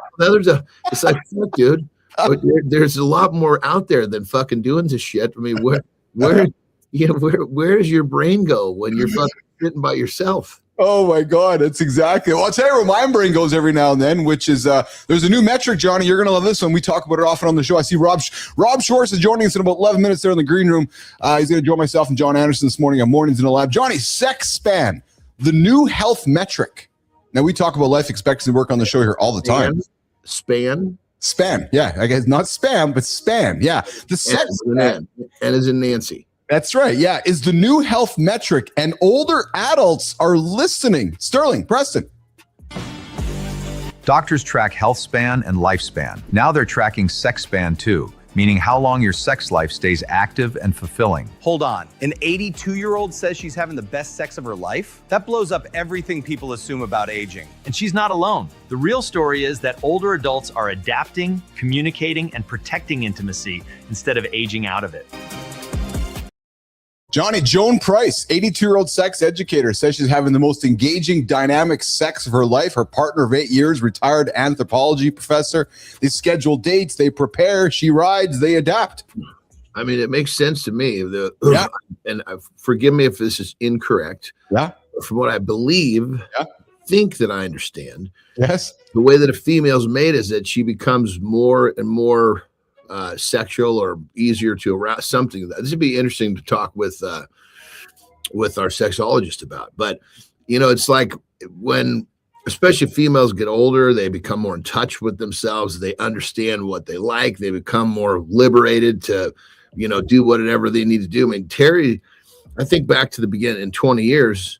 it's like, fuck, dude. There's a lot more out there than fucking doing this shit. I mean, where's your brain go when you're fucking sitting by yourself? Oh my God, that's exactly. Well, I'll tell you where my brain goes every now and then, which is there's a new metric, Johnny. You're gonna love this one. We talk about it often on the show. I see Rob Schwartz is joining us in about 11 minutes there in the green room. He's gonna join myself and John Anderson this morning on Mornings in the Lab. Johnny, sex span, the new health metric. Now we talk about life expectancy work on the show here all the time. Span. Yeah, I guess not spam, but span. Yeah, the sex span. And as in Nancy. That's right. Yeah, is the new health metric, and older adults are listening. Sterling, Preston. Doctors track health span and lifespan. Now they're tracking sex span too, meaning how long your sex life stays active and fulfilling. Hold on, an 82-year-old says she's having the best sex of her life? That blows up everything people assume about aging. And she's not alone. The real story is that older adults are adapting, communicating, and protecting intimacy instead of aging out of it. Johnny, Joan Price, 82-year-old sex educator, says she's having the most engaging, dynamic sex of her life. Her partner of 8 years, retired anthropology professor. They schedule dates, they prepare, she rides, they adapt. I mean, it makes sense to me. Yeah. And forgive me if this is incorrect. Yeah. From what I believe, think that I understand. Yes. The way that a female's made is that she becomes more and more sexual or easier to arouse something. This would be interesting to talk with our sexologist about. But, it's like when, especially females get older, they become more in touch with themselves. They understand what they like. They become more liberated to, do whatever they need to do. I mean, Terry, I think back to the beginning in 20 years,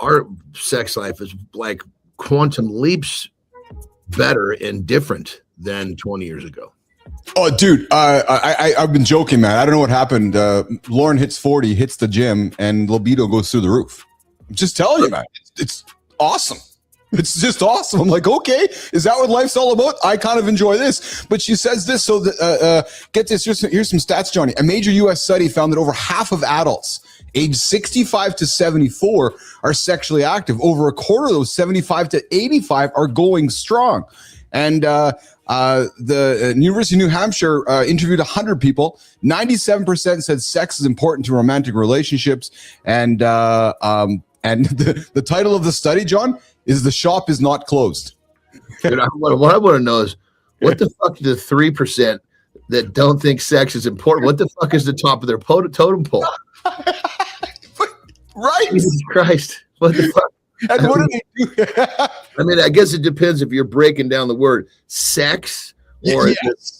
our sex life is like quantum leaps better and different than 20 years ago. Oh, dude, I've been joking, man. I don't know what happened. Lauren hits 40, hits the gym, and libido goes through the roof. I'm just telling you, man. It's awesome. It's just awesome. I'm like, okay, is that what life's all about? I kind of enjoy this. But she says this, so get this. Here's some stats, Johnny. A major U.S. study found that over half of adults aged 65 to 74 are sexually active. Over a quarter of those, 75 to 85, are going strong. And the University of New Hampshire interviewed 100 people. 97% said sex is important to romantic relationships. And the title of the study, John, is "The Shop is Not Closed." Dude, what I want to know is what the fuck is the 3% that don't think sex is important? What the fuck is the top of their totem pole? Right? Jesus Christ! What the fuck? And what do they do? I mean, I guess it depends if you're breaking down the word sex or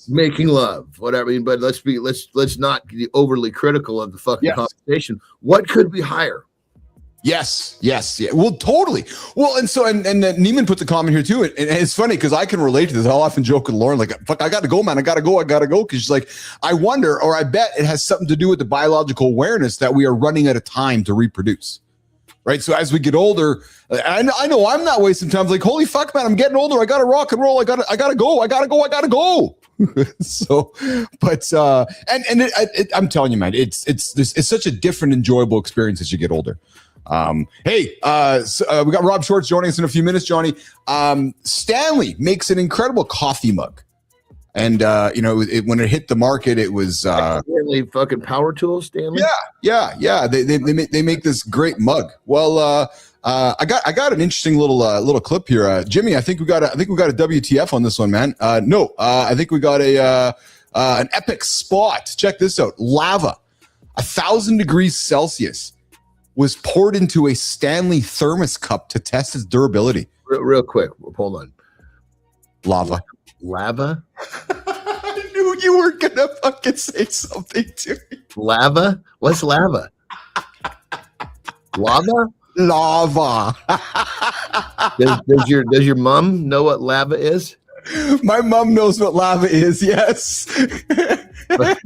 making love, whatever. I mean, but let's not be overly critical of the fucking conversation. What could be higher? Yes. Yeah. Well, totally. Well, and so, and Neiman put the comment here too. And it's funny because I can relate to this. I'll often joke with Lauren, like, fuck, I got to go, man. I got to go. Cause she's like, I wonder, or I bet it has something to do with the biological awareness that we are running out of time to reproduce. Right. So as we get older, I know I'm not wasting time. Like, holy fuck, man, I'm getting older. I got to rock and roll. I got to go. So, but, I'm telling you, man, it's such a different, enjoyable experience as you get older. We got Rob Schwartz joining us in a few minutes, Johnny. Stanley makes an incredible coffee mug. And, when it hit the market, it was Stanley fucking power tools, Stanley. Yeah. They make this great mug. Well, I got an interesting little clip here. Jimmy, I think we got a WTF on this one, man. No, I think we got an epic spot. Check this out. Lava, 1,000 degrees Celsius, was poured into a Stanley thermos cup to test its durability. Real quick, hold on. Lava. I knew you were gonna fucking say something to me. Lava? What's lava? Lava. Does your mom know what lava is? My mom knows what lava is. Yes. Up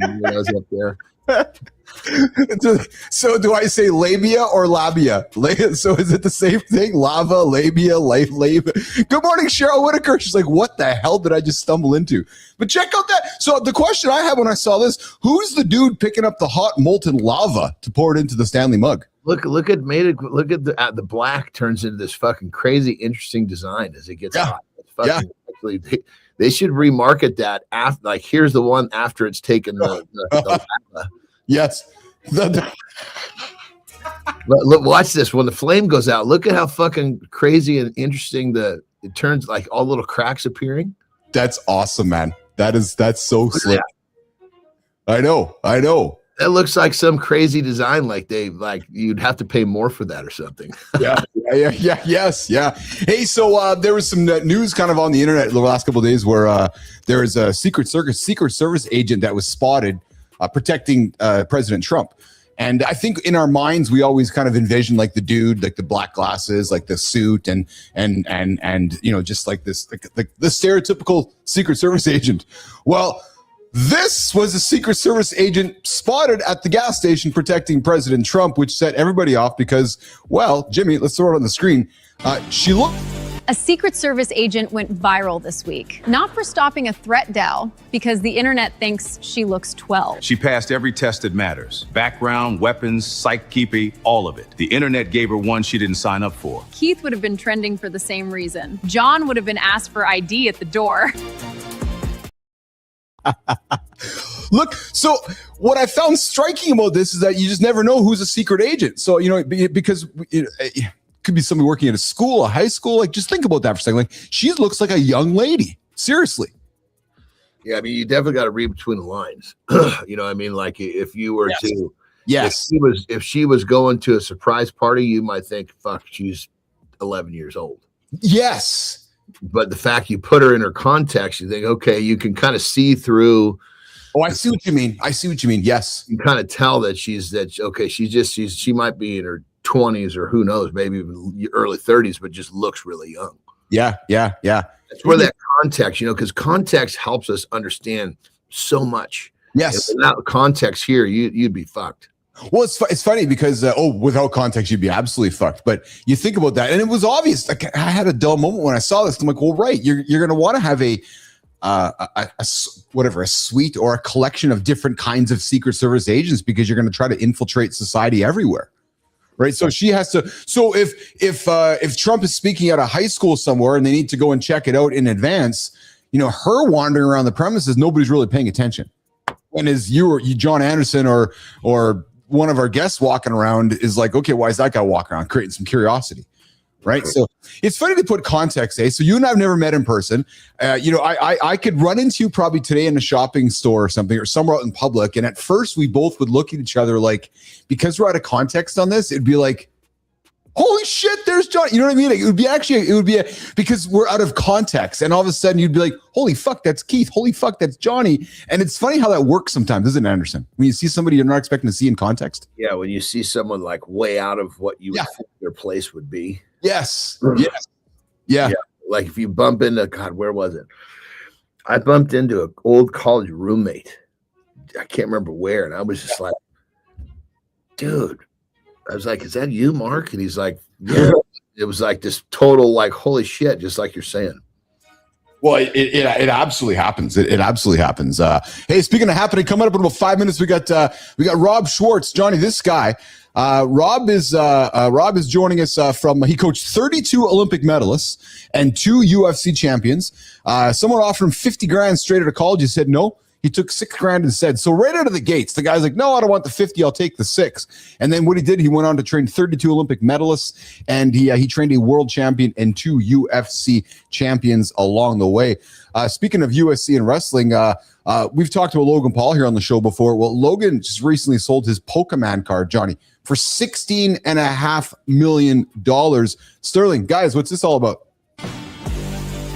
there. So do I say labia or labia? So is it the same thing? Lava, labia, labia. Good morning, Cheryl Whitaker. She's like, what the hell did I just stumble into? But check out that. So the question I had when I saw this, who's the dude picking up the hot molten lava to pour it into the Stanley mug? Look at the black turns into this fucking crazy interesting design as it gets hot. Actually, they should remarket that after, like, here's the one after it's taken the lava. Yes. Look, watch this. When the flame goes out, look at how fucking crazy and interesting it turns, like all little cracks appearing. That's awesome, man. That's so slick. I know. That looks like some crazy design. Like you'd have to pay more for that or something. Yes. Hey, so there was some news kind of on the internet the last couple of days where there is a Secret Service agent that was spotted protecting President Trump. And I think in our minds, we always kind of envision like the dude, like the black glasses, like the suit and just like this, like the stereotypical Secret Service agent. Well, this was a Secret Service agent spotted at the gas station protecting President Trump, which set everybody off because, well, Jimmy, let's throw it on the screen. She looked. A Secret Service agent went viral this week, not for stopping a threat, Dell, because the internet thinks she looks 12. She passed every test that matters. Background, weapons, psych keeping, all of it. The internet gave her one she didn't sign up for. Keith would have been trending for the same reason. John would have been asked for ID at the door. Look, so what I found striking about this is that you just never know who's a secret agent. So, because it could be somebody working at a school, a high school. Like, just think about that for a second. Like, she looks like a young lady. Seriously. Yeah, I mean, you definitely got to read between the lines. You know what I mean? Like, if you were to, if she was going to a surprise party, you might think, fuck, she's 11 years old. Yes. But the fact you put her in her context, you think, okay, you can kind of see through. Oh, I see what you mean. Yes. You kind of tell that she might be in her 20s or who knows, maybe even early 30s, but just looks really young. Yeah. That's where that context, because context helps us understand so much. Yes. Without context here, you'd be fucked. Well, it's funny because, without context, you'd be absolutely fucked. But you think about that, and it was obvious. Like, I had a dull moment when I saw this. I'm like, well, right, you're going to want to have a suite or a collection of different kinds of Secret Service agents because you're going to try to infiltrate society everywhere. Right. So she has to. So if Trump is speaking at a high school somewhere and they need to go and check it out in advance, her wandering around the premises, nobody's really paying attention. And as you John Anderson or one of our guests walking around is like, okay, why is that guy walking around, creating some curiosity? Right. So it's funny to put context, So you and I have never met in person. I could run into you probably today in a shopping store or something or somewhere out in public. And at first we both would look at each other like, because we're out of context on this, it'd be like, holy shit, there's Johnny. You know what I mean? It would be because we're out of context, and all of a sudden you'd be like, holy fuck, that's Keith. Holy fuck, that's Johnny. And it's funny how that works sometimes, isn't it, Anderson? When you see somebody you're not expecting to see in context. Yeah, when you see someone like way out of what you would think their place would be. Yes. Yes. Yeah. Like if you bump into, God, where was it? I bumped into an old college roommate. I can't remember where. And I was just like, dude, I was like, is that you, Mark? And he's like, yeah. It was like this total, like, holy shit, just like you're saying. Well, it absolutely happens. It absolutely happens. Hey, speaking of happening, coming up in about 5 minutes, we got Rob Schwartz, Johnny. This guy, Rob is joining us from. He coached 32 Olympic medalists and 2 UFC champions. Someone offered him 50 grand straight out of college. He said no. He took 6 grand instead. So right out of the gates, the guy's like, no, I don't want the 50. I'll take the 6. And then what he did, he went on to train 32 Olympic medalists, and he trained a world champion and 2 UFC champions along the way. Speaking of UFC and wrestling, we've talked about Logan Paul here on the show before. Well, Logan just recently sold his Pokemon card, Johnny, for $16.5 million sterling. Guys, what's this all about?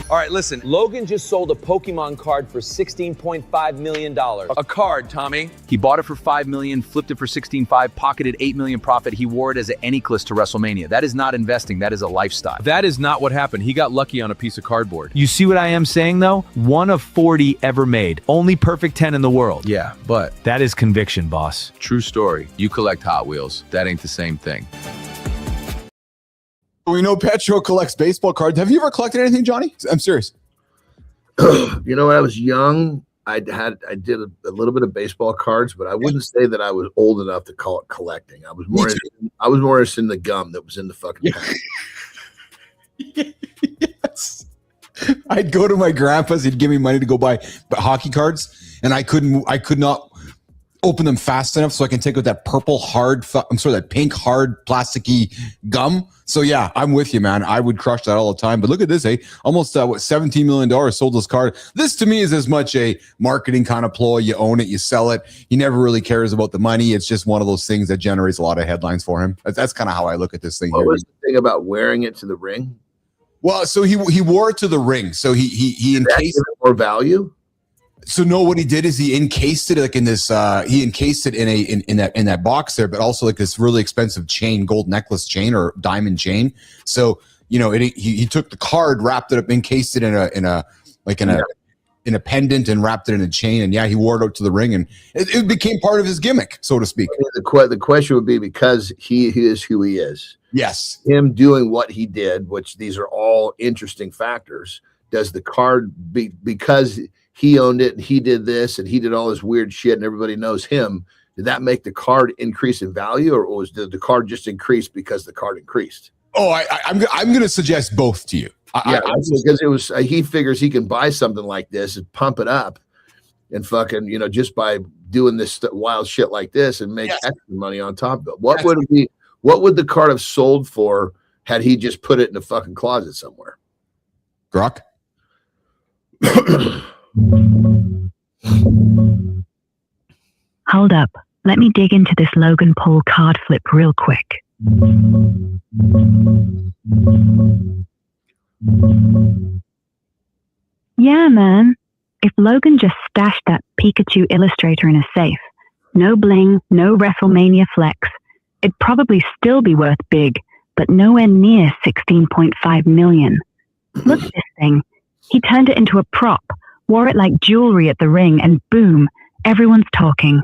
All right, listen, Logan just sold a Pokemon card for $16.5 million. A card, Tommy. He bought it for $5 million, flipped it for $16.5, pocketed $8 million profit. He wore it as an Anyclus to WrestleMania. That is not investing. That is a lifestyle. That is not what happened. He got lucky on a piece of cardboard. You see what I am saying, though? 1 of 40 ever made. Only perfect 10 in the world. Yeah, but that is conviction, boss. True story. You collect Hot Wheels. That ain't the same thing. We know Petro collects baseball cards. Have you ever collected anything, Johnny? I'm serious. You know, when I was young, I did a little bit of baseball cards, but I wouldn't say that I was old enough to call it collecting. I was more interested in the gum that was in the fucking pack. Yes. I'd go to my grandpa's. He'd give me money to go buy hockey cards, and I could not open them fast enough so I can take out that that pink hard plasticky gum. So yeah, I'm with you, man. I would crush that all the time. But look at this, almost $17 million sold this card. This to me is as much a marketing kind of ploy. You own it, you sell it. He never really cares about the money. It's just one of those things that generates a lot of headlines for him. That's kind of how I look at this thing. What was the thing about wearing it to the ring? Well, so he wore it to the ring. So he encased it more value. So no, what he did is he encased it like in this. He encased it in that box there, but also like this really expensive chain, gold necklace chain or diamond chain. So he took the card, wrapped it up, encased it in a pendant, and wrapped it in a chain. And yeah, he wore it out to the ring, and it became part of his gimmick, so to speak. The question would be, because he is who he is. Yes, him doing what he did, which these are all interesting factors. Does the card because he owned it and he did this and he did all this weird shit and everybody knows him, did that make the did increase in value, or did the card just increase because the card increased? Oh, I'm going to suggest both to you. Because he figures he can buy something like this and pump it up and fucking, just by doing this wild shit like this and make extra money on top of it. What would the card have sold for had he just put it in a fucking closet somewhere? Grok? Hold up. Let me dig into this Logan Paul card flip real quick. Yeah, man. If Logan just stashed that Pikachu illustrator in a safe, no bling, no WrestleMania flex, it'd probably still be worth big, but nowhere near 16.5 million. Look at this thing. He turned it into a prop, wore it like jewelry at the ring, and boom, everyone's talking.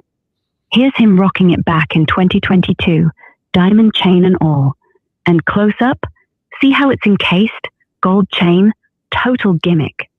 Here's him rocking it back in 2022, diamond chain and all. And close up, see how it's encased? Gold chain, total gimmick.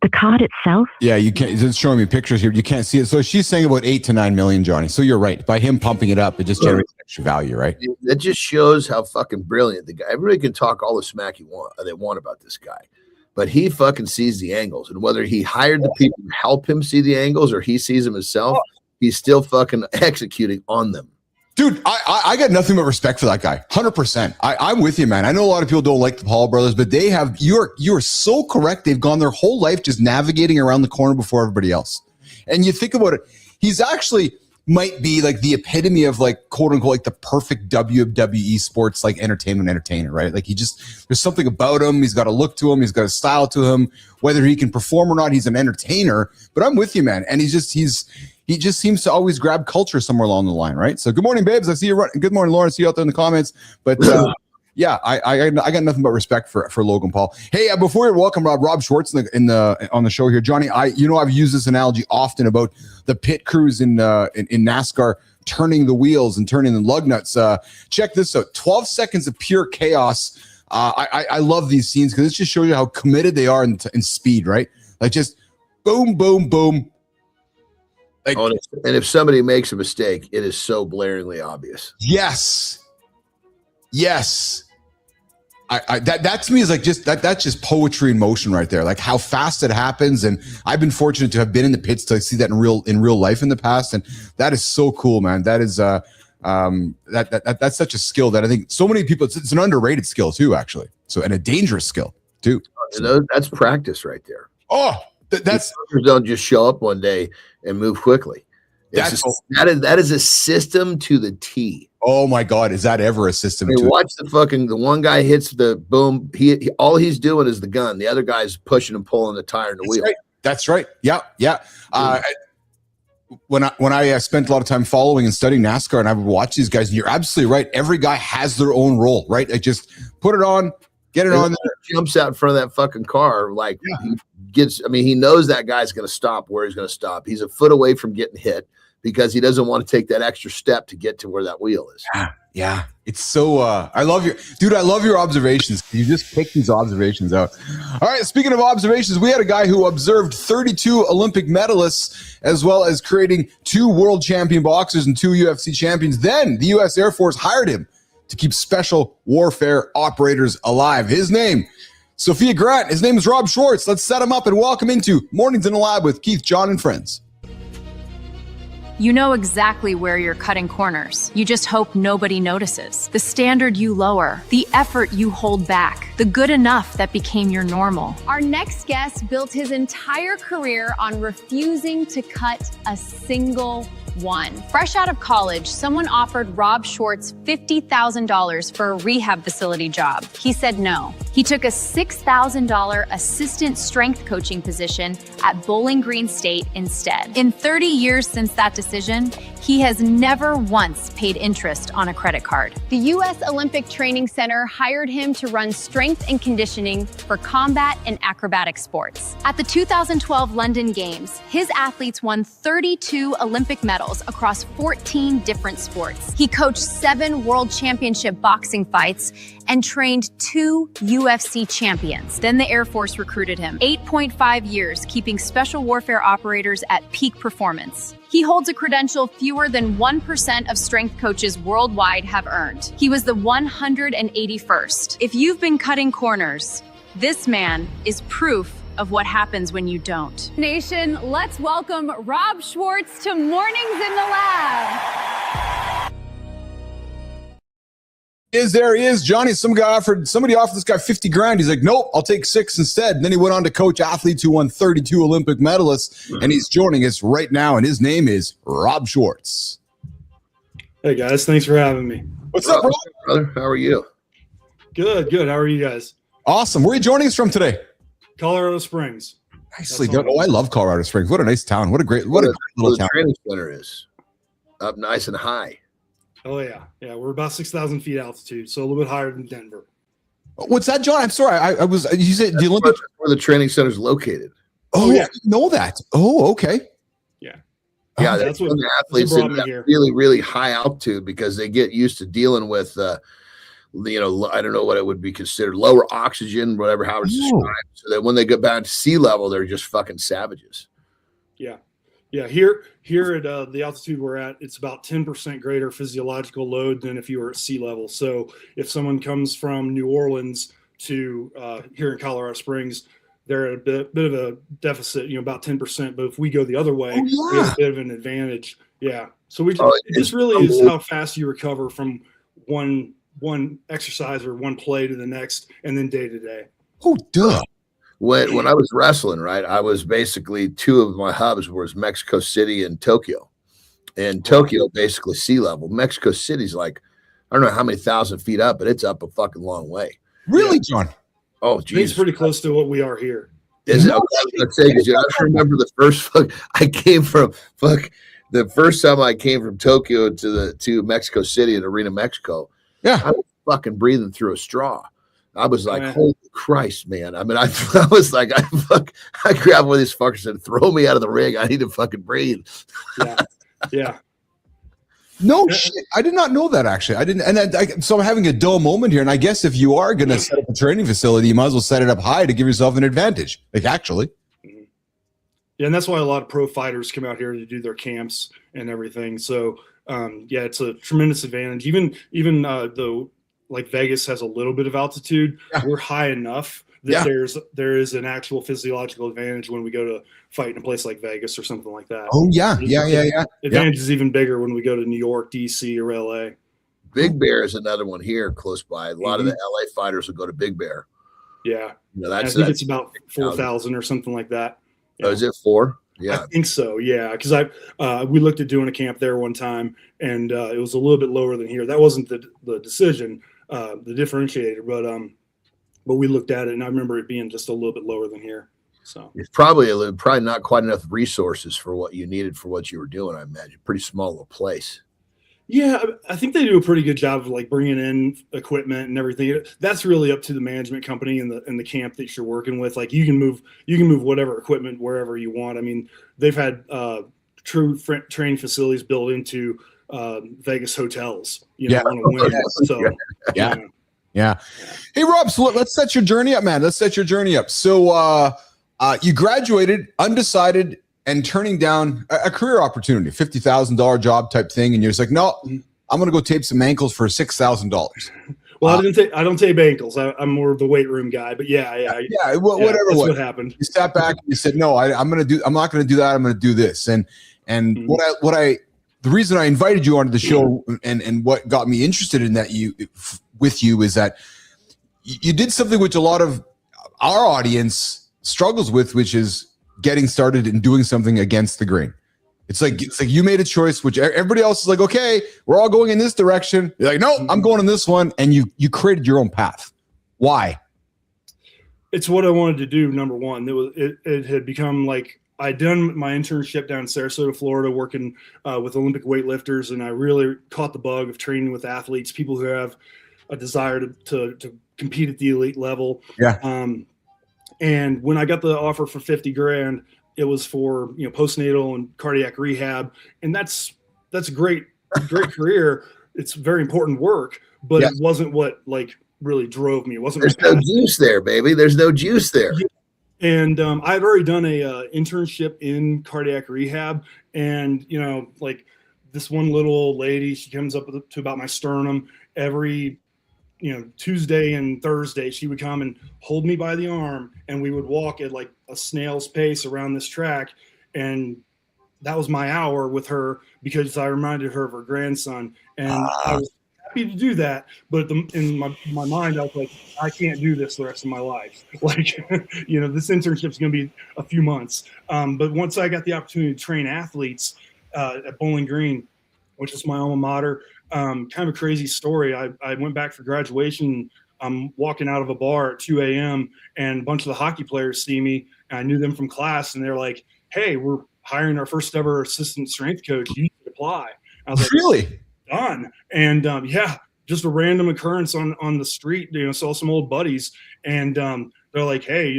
The card itself? Yeah, you can't. It's showing me pictures here. You can't see it. So she's saying about 8 to 9 million, Johnny. So you're right. By him pumping it up, it just generates extra value, right? That just shows how fucking brilliant the guy. Everybody can talk all the smack they want about this guy, but he fucking sees the angles. And whether he hired the people to help him see the angles or he sees them himself, he's still fucking executing on them. Dude, I got nothing but respect for that guy. 100%. I'm with you, man. I know a lot of people don't like the Paul brothers, but they have, you're so correct. They've gone their whole life just navigating around the corner before everybody else. And you think about it, he's actually, might be like the epitome of like quote unquote like the perfect WWE sports like entertainer, right? Like there's something about him. He's got a look to him. He's got a style to him. Whether he can perform or not, he's an entertainer. But I'm with you, man. And he just seems to always grab culture somewhere along the line, right? So good morning, babes. I see you. Good morning, Lauren. I see you out there in the comments. But yeah, I got nothing but respect for Logan Paul. Hey, before we welcome Rob Schwartz on the show here, Johnny. I've used this analogy often about the pit crews in NASCAR turning the wheels and turning the lug nuts. Check this out: 12 seconds of pure chaos. I love these scenes because it just shows you how committed they are in speed, right? Like just boom, boom, boom. Like, and if somebody makes a mistake, it is so blaringly obvious. Yes. That to me is like that's just poetry in motion right there. Like how fast it happens, and I've been fortunate to have been in the pits to see that in real life in the past, and that is so cool, man. That is that's such a skill that I think so many people. It's an underrated skill too, actually. So and a dangerous skill too. That's practice right there. Oh, that's don't just show up one day and move quickly. That is a system to the T. Oh my God, is that ever a system? Watch the one guy hits the boom. He all he's doing is the gun. The other guy's pushing and pulling the tire and the wheel. Right. That's right. Yeah. When I spent a lot of time following and studying NASCAR, and I would watch these guys, and you're absolutely right. Every guy has their own role, right? Like just put it on, get it on. Jumps out in front of that fucking car, like he knows that guy's going to stop where he's going to stop. He's a foot away from getting hit because he doesn't want to take that extra step to get to where that wheel is. Yeah. It's so, I love your observations. You just pick these observations out. All right. Speaking of observations, we had a guy who observed 32 Olympic medalists, as well as creating 2 world champion boxers and 2 UFC champions. Then the U.S. Air Force hired him to keep special warfare operators alive. His name, Sophia Grant. His name is Rob Schwartz. Let's set him up and welcome into Mornings in the Lab with Keith, John, and friends. You know exactly where you're cutting corners. You just hope nobody notices. The standard you lower, the effort you hold back, the good enough that became your normal. Our next guest built his entire career on refusing to cut a single one. Fresh out of college, someone offered Rob Schwartz $50,000 for a rehab facility job. He said no. He took a $6,000 assistant strength coaching position at Bowling Green State instead. In 30 years since that decision, he has never once paid interest on a credit card. The U.S. Olympic Training Center hired him to run strength and conditioning for combat and acrobatic sports. At the 2012 London Games, his athletes won 32 Olympic medals across 14 different sports. He coached 7 world championship boxing fights and trained 2 UFC champions. Then the Air Force recruited him. 8.5 years keeping special warfare operators at peak performance. He holds a credential fewer than 1% of strength coaches worldwide have earned. He was the 181st. If you've been cutting corners, this man is proof of what happens when you don't. Nation, let's welcome Rob Schwartz to Mornings in the Lab. He is Johnny. Somebody offered this guy 50 grand. He's like, nope, I'll take 6 instead. And then he went on to coach athletes who won 32 Olympic medalists, and he's joining us right now. And his name is Rob Schwartz. Hey guys, thanks for having me. What's up, brother? How are you? Good. How are you guys? Awesome. Where are you joining us from today? Colorado Springs. Nicely done. Oh, I love Colorado Springs. What a nice town. What a great little town. The training center is up nice and high. Oh yeah. We're about 6,000 feet altitude, so a little bit higher than Denver. What's that, John? I'm sorry. You said the Olympic where the training center is located. Oh yeah, I didn't know that. Oh, okay. Yeah. Yeah, that's what the athletes in that really, really high altitude because they get used to dealing with I don't know what it would be considered, lower oxygen, whatever, how it's described. So that when they get back to sea level, they're just fucking savages. Yeah. Here at the altitude we're at, it's about 10% greater physiological load than if you were at sea level. So if someone comes from New Orleans to here in Colorado Springs, they're at a bit of a deficit, about 10%. But if we go the other way, we have a bit of an advantage. Yeah. So this really is how fast you recover from one exercise or one play to the next, and then day to day. Oh, duh. When I was wrestling, right, I was basically 2 of my hubs was Mexico City and Tokyo. And Tokyo, basically sea level. Mexico City's like, I don't know how many thousand feet up, but it's up a fucking long way. Really, John? Oh, I think Jesus. it's pretty close to what we are here. Is it? I was gonna say, 'cause I just remember the first I came from the first time I came from Tokyo to Mexico City in Arena, Mexico. Yeah, I was fucking breathing through a straw. I was like, Yeah. holy Christ, man. I mean, I was like, I grabbed one of these fuckers and throw me out of the ring. I need to fucking breathe. Yeah. Yeah. No shit. I did not know that, actually. I didn't. And so I'm having a dull moment here. And I guess if you are going to set up a training facility, you might as well set it up high to give yourself an advantage. Like, actually. Yeah, and that's why a lot of pro fighters come out here to do their camps and everything. So, yeah, it's a tremendous advantage. Even though like Vegas has a little bit of altitude, we're high enough that there is an actual physiological advantage when we go to fight in a place like Vegas or something like that. Oh yeah. Advantage is even bigger when we go to New York, DC, or LA. Big Bear is another one here close by. A lot of the LA fighters will go to Big Bear. Yeah, I think it's about 4,000 or something like that. Oh, is it 4? Yeah, I think so. Yeah, because we looked at doing a camp there one time, and it was a little bit lower than here. That wasn't the decision, the differentiator, but we looked at it, and I remember it being just a little bit lower than here. So it's probably not quite enough resources for what you needed for what you were doing. I imagine pretty small little place. Yeah, I think they do a pretty good job of like bringing in equipment and everything. That's really up to the management company and the camp that you're working with. Like you can move whatever equipment wherever you want. I mean, they've had true training facilities built into Vegas hotels. On a whim. So yeah. Hey Rob, so let's set your journey up, man. Let's set your journey up. So you graduated undecided and turning down a career opportunity, $50,000 job type thing, and you're just like, no, I'm gonna go tape some ankles for $6,000. Well, I don't tape ankles. I'm more of the weight room guy, but whatever. That's what happened. You sat back and you said, no, I'm not gonna do that. I'm gonna do this. And the reason I invited you onto the show and what got me interested in that with you is that you did something which a lot of our audience struggles with, which is getting started and doing something against the grain. It's like you made a choice, which everybody else is like, okay, we're all going in this direction. You're like, no, I'm going in this one. And you created your own path. Why? It's what I wanted to do. Number one, it had become like I'd done my internship down in Sarasota, Florida, working with Olympic weightlifters. And I really caught the bug of training with athletes, people who have a desire to compete at the elite level. Yeah. And when I got the offer for $50,000, it was for postnatal and cardiac rehab, and that's a great career. It's very important work, but it wasn't what like really drove me. It wasn't. There's no juice there, baby. There's no juice there. And I'd already done a internship in cardiac rehab, and like this one little old lady, she comes up to about my sternum every Tuesday and Thursday. She would come and hold me by the arm, and we would walk at like a snail's pace around this track. And that was my hour with her because I reminded her of her grandson. And I was happy to do that. But in my mind, I was like, I can't do this the rest of my life. Like, this internship is going to be a few months. But once I got the opportunity to train athletes at Bowling Green, which is my alma mater, kind of a crazy story. I went back for graduation. I'm walking out of a bar at 2 a.m. and a bunch of the hockey players see me. And I knew them from class, and they're like, "Hey, we're hiring our first ever assistant strength coach. You should apply." I was like, "Really? Done." And just a random occurrence on the street. Saw some old buddies, and they're like, "Hey,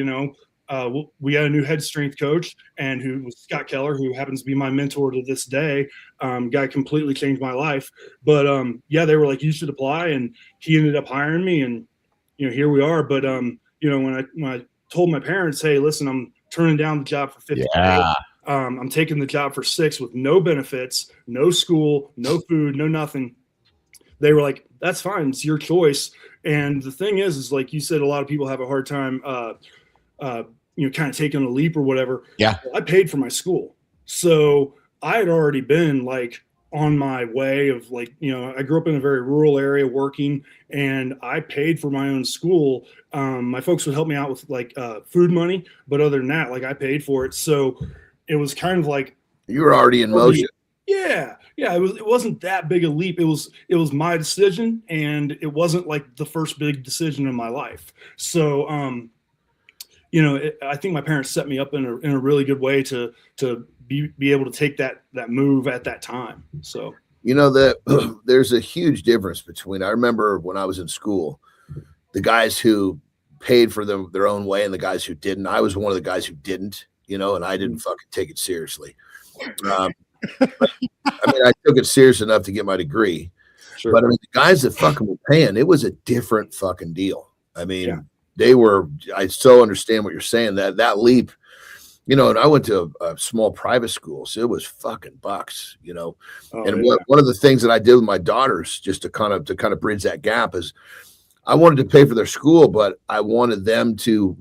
we got a new head strength coach, and who was Scott Keller, who happens to be my mentor to this day. Guy completely changed my life." But they were like, "You should apply," and he ended up hiring me, and here we are. But when I told my parents, "Hey, listen, I'm turning down the job for $50,000. I'm taking the job for $6,000 with no benefits, no school, no food, no nothing." They were like, "That's fine. It's your choice." And the thing is like you said, a lot of people have a hard time kind of taking a leap or whatever. Yeah. I paid for my school. So I had already been like on my way of like, I grew up in a very rural area working, and I paid for my own school. My folks would help me out with like food money, but other than that, like I paid for it. So it was kind of like you were already in motion. Yeah, it wasn't that big a leap. It was my decision, and it wasn't like the first big decision in my life. So, I think my parents set me up in a really good way to be able to take that move at that time. So, that there's a huge difference between. I remember when I was in school, the guys who paid for their own way and the guys who didn't. I was one of the guys who didn't, and I didn't fucking take it seriously. I took it serious enough to get my degree, sure. But the guys that fucking were paying, it was a different fucking deal. They were. I so understand what you're saying. That leap, and I went to a small private school, so it was fucking bucks, Oh, and one of the things that I did with my daughters, just to kind of bridge that gap, is I wanted to pay for their school, but I wanted them to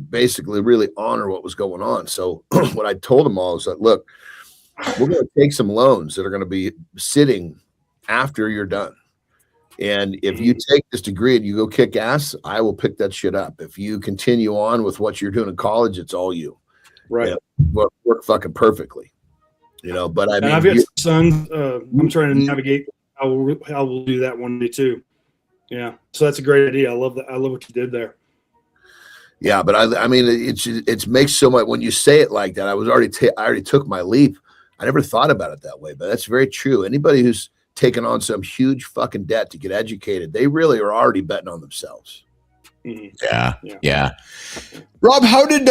basically really honor what was going on. So what I told them all is that, look, we're going to take some loans that are going to be sitting after you're done. And if you take this degree and you go kick ass, I will pick that shit up. If you continue on with what you're doing in college, it's all you. Right. Work fucking perfectly. But I mean, I've got sons. I'm trying to navigate how we'll do that one day too. Yeah. So that's a great idea. I love that. I love what you did there. Yeah, but I mean, it makes so much when you say it like that. I already took my leap. I never thought about it that way, but that's very true. Anybody who's taken on some huge fucking debt to get educated, they really are already betting on themselves. Mm-hmm. Yeah. Rob, how did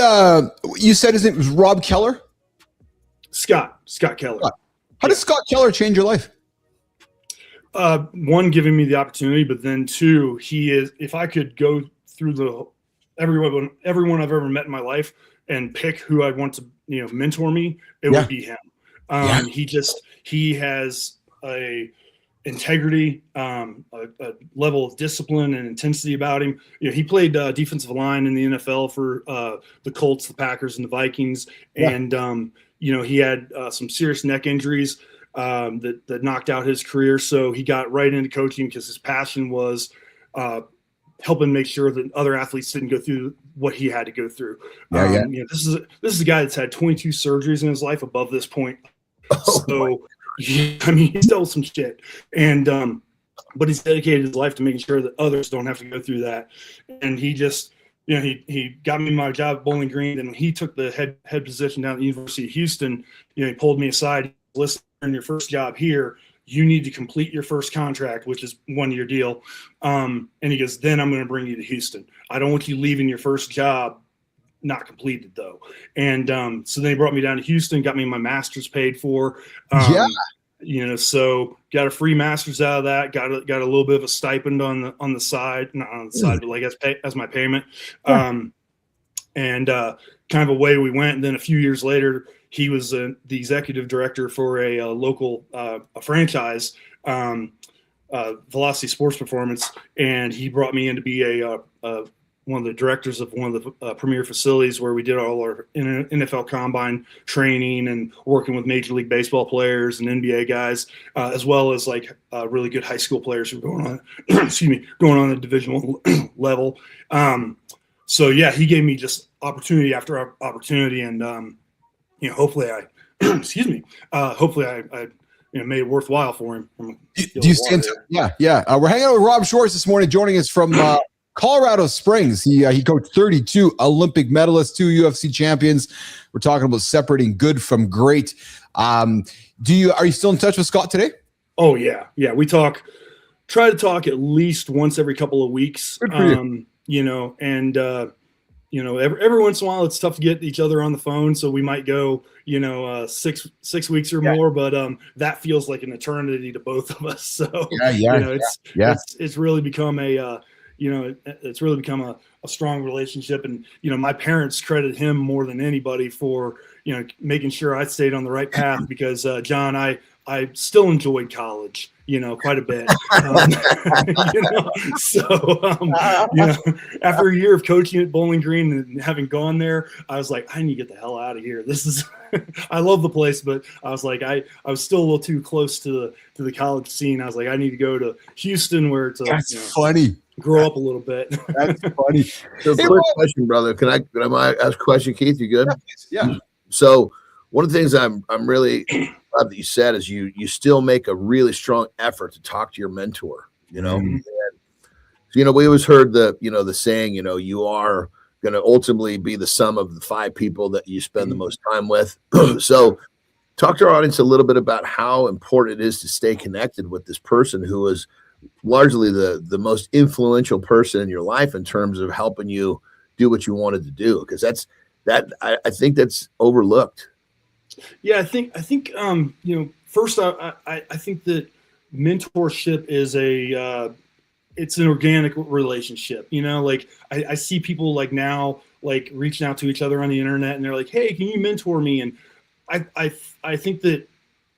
you said his name was Rob Keller? Scott Keller. How did Scott Keller change your life? One, giving me the opportunity, but then two, he is. If I could go through everyone I've ever met in my life and pick who I'd want to mentor me, it would be him. He has a integrity, a level of discipline and intensity about him. He played defensive line in the NFL for the Colts, the Packers, and the Vikings. Yeah. And, he had some serious neck injuries that knocked out his career. So he got right into coaching because his passion was helping make sure that other athletes didn't go through what he had to go through. This is a guy that's had 22 surgeries in his life above this point. He's dealt some shit, and but he's dedicated his life to making sure that others don't have to go through that. And he just, he got me my job at Bowling Green, and when he took the head position down at the University of Houston, he pulled me aside. Listen, in your first job here, you need to complete your first contract, which is 1-year deal. And he goes, then I'm going to bring you to Houston. I don't want you leaving your first job not completed though. And so then he brought me down to Houston, got me my master's paid for. So got a free master's out of that, got a little bit of a stipend on the side, not on the side, but like as my payment. And kind of away we went. And then a few years later, he was the executive director for a local a franchise, Velocity Sports Performance, and he brought me in to be one of the directors of one of the premier facilities where we did all our NFL combine training and working with Major League Baseball players and NBA guys, as well as like really good high school players who are going on, going on the divisional level. So yeah, he gave me just opportunity after opportunity, and hopefully I, hopefully I made it worthwhile for him. Do you stand? Yeah. We're hanging out with Rob Schwartz this morning, joining us from Colorado Springs. He coached 32 Olympic medalists, 2 UFC champions. We're talking about separating good from great. Are you still in touch with Scott today? Oh yeah. We try to talk at least once every couple of weeks. Good for you. Every once in a while it's tough to get each other on the phone, so we might go 6 weeks or more, but that feels like an eternity to both of us. So it's really become it's really become a strong relationship. And my parents credit him more than anybody for making sure I stayed on the right path, because John, I still enjoyed college quite a bit. After a year of coaching at Bowling Green and having gone there, I was like, I need to get the hell out of here. This is, I love the place, but I was like, I was still a little too close to the college scene. I was like, I need to go to Houston where it's funny. Grow up a little bit. That's funny. So quick question, brother. Can I ask a question, Keith? You good? Yeah. So one of the things I'm really glad that you said is you still make a really strong effort to talk to your mentor, you know. And, you know, we always heard the saying, you know, you are going to ultimately be the sum of the 5 people that you spend the most time with. So talk to our audience a little bit about how important it is to stay connected with this person who is largely the most influential person in your life in terms of helping you do what you wanted to do. Because I think that's overlooked. Yeah, I think you know, first I think that mentorship is it's an organic relationship. You know, like I see people like now like reaching out to each other on the internet and they're like, hey, can you mentor me? And I think that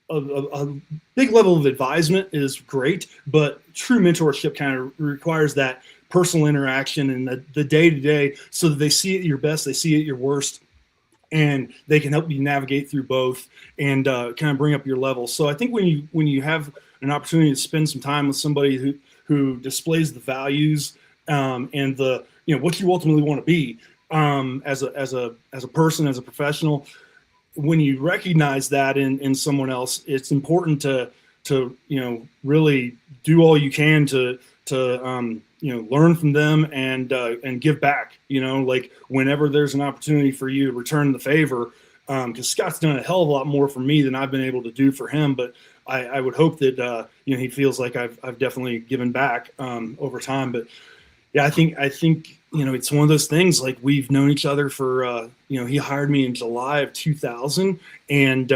a big level of advisement is great, but true mentorship kind of requires that personal interaction and the day-to-day, so that they see it at your best, they see it at your worst, and they can help you navigate through both and kind of bring up your level. So I think when you have an opportunity to spend some time with somebody who displays the values and the, you know, what you ultimately want to be as a person, as a professional, when you recognize that in someone else, it's important to you know, really do all you can to you know, learn from them and give back. You know, like whenever there's an opportunity for you to return the favor, because Scott's done a hell of a lot more for me than I've been able to do for him. But I would hope that you know, he feels like I've definitely given back over time. But yeah, I think you know, it's one of those things, like we've known each other for you know, he hired me in July of 2000, and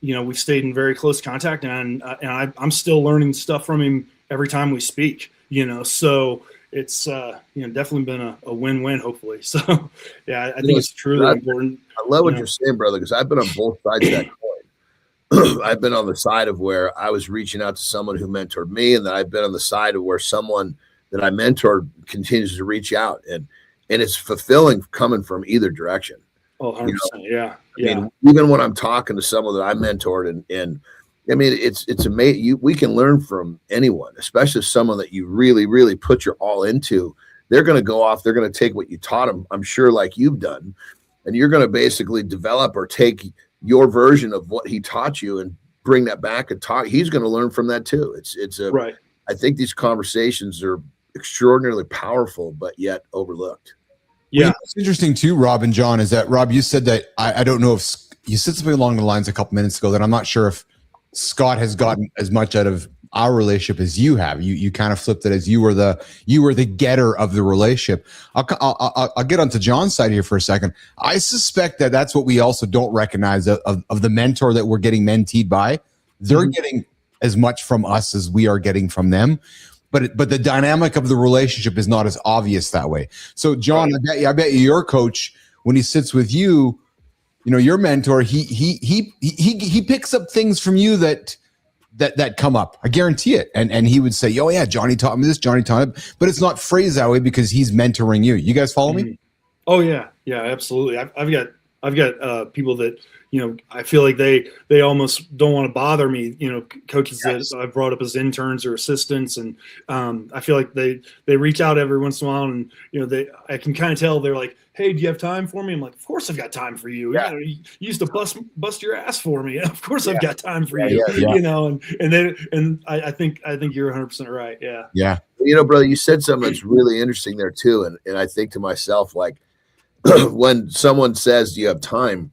you know, we've stayed in very close contact, and I'm still learning stuff from him every time we speak. You know, so it's you know, definitely been a win-win, hopefully. So yeah, I think it's truly important. I love what you're saying, brother, because I've been on both sides of that coin. I've been on the side of where I was reaching out to someone who mentored me, and then I've been on the side of where someone that I mentored continues to reach out, and it's fulfilling coming from either direction. Oh, 100%. You know? Yeah. I mean, even when I'm talking to someone that I mentored, and I mean, it's amazing. We can learn from anyone, especially someone that you really, really put your all into. They're going to go off. They're going to take what you taught them, I'm sure, like you've done, and you're going to basically develop or take your version of what he taught you and bring that back and talk. He's going to learn from that too. It's a right. I think these conversations are extraordinarily powerful, but yet overlooked. Yeah. What's interesting too, Rob and John, is that Rob, you said that I don't know if you said something along the lines a couple minutes ago that I'm not sure if Scott has gotten as much out of our relationship as you have. You kind of flipped it as you were the getter of the relationship. I'll get onto John's side here for a second. I suspect that that's what we also don't recognize of the mentor that we're getting menteed by. They're getting as much from us as we are getting from them. But the dynamic of the relationship is not as obvious that way. So, John, I bet you your coach, when he sits with you, you know, your mentor, he picks up things from you that come up. I guarantee it. And he would say, "Oh yeah, Johnny taught me this. Johnny taught me," but it's not phrased that way because he's mentoring you. You guys follow me? Oh yeah, absolutely. I've got people that, you know, I feel like they almost don't want to bother me, you know, coaches that I've brought up as interns or assistants. And I feel like they reach out every once in a while, and, you know, I can kind of tell they're like, "Hey, do you have time for me?" I'm like, "Of course I've got time for you. Yeah. You know, you used to bust your ass for me. Of course I've got time for you." You know, and I think you're 100% right. Yeah. Yeah. You know, brother, you said something that's really interesting there too. And I think to myself, like, when someone says, "Do you have time?"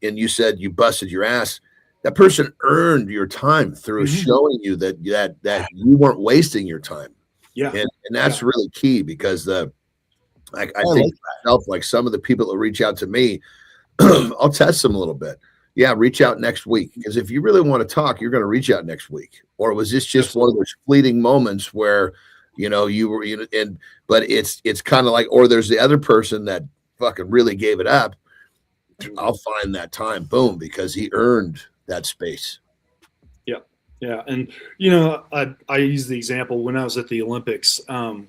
and you said you busted your ass, that person earned your time through showing you that you weren't wasting your time. Yeah. And that's really key, because I think myself, like some of the people that reach out to me, I'll test them a little bit. Yeah, reach out next week, because if you really want to talk, you're going to reach out next week. Or was this just one of those fleeting moments where, you know, you were, you know, but it's kind of like, or there's the other person that fucking really gave it up. I'll find that time, boom, because he earned that space. Yeah. And, you know, I use the example when I was at the Olympics,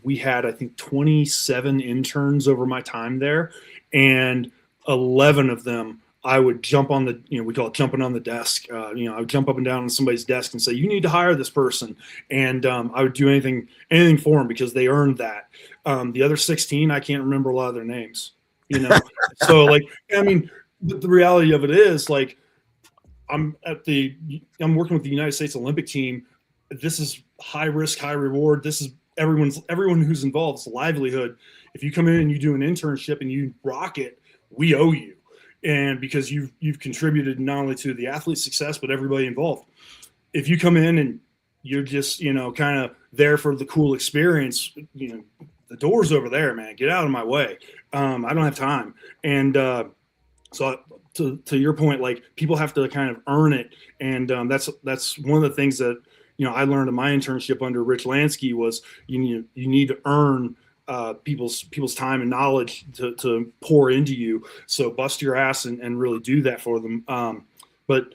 we had, I think, 27 interns over my time there, and 11 of them, I would jump on the, you know, we call it jumping on the desk. You know, I would jump up and down on somebody's desk and say, "You need to hire this person." And I would do anything for them because they earned that. The other 16, I can't remember a lot of their names, you know? So, like, I mean, But the reality of it is, like, I'm working with the United States Olympic team. This is high risk, high reward. This is everyone who's involved's livelihood. If you come in and you do an internship and you rock it, we owe you. And because you've contributed not only to the athlete's success, but everybody involved. If you come in and you're just, kind of there for the cool experience, the door's over there, man. Get out of my way. I don't have time. And so to your point, like, people have to kind of earn it. And that's one of the things that, I learned in my internship under Rich Lansky was you need to earn people's time and knowledge to pour into you. So bust your ass and really do that for them. But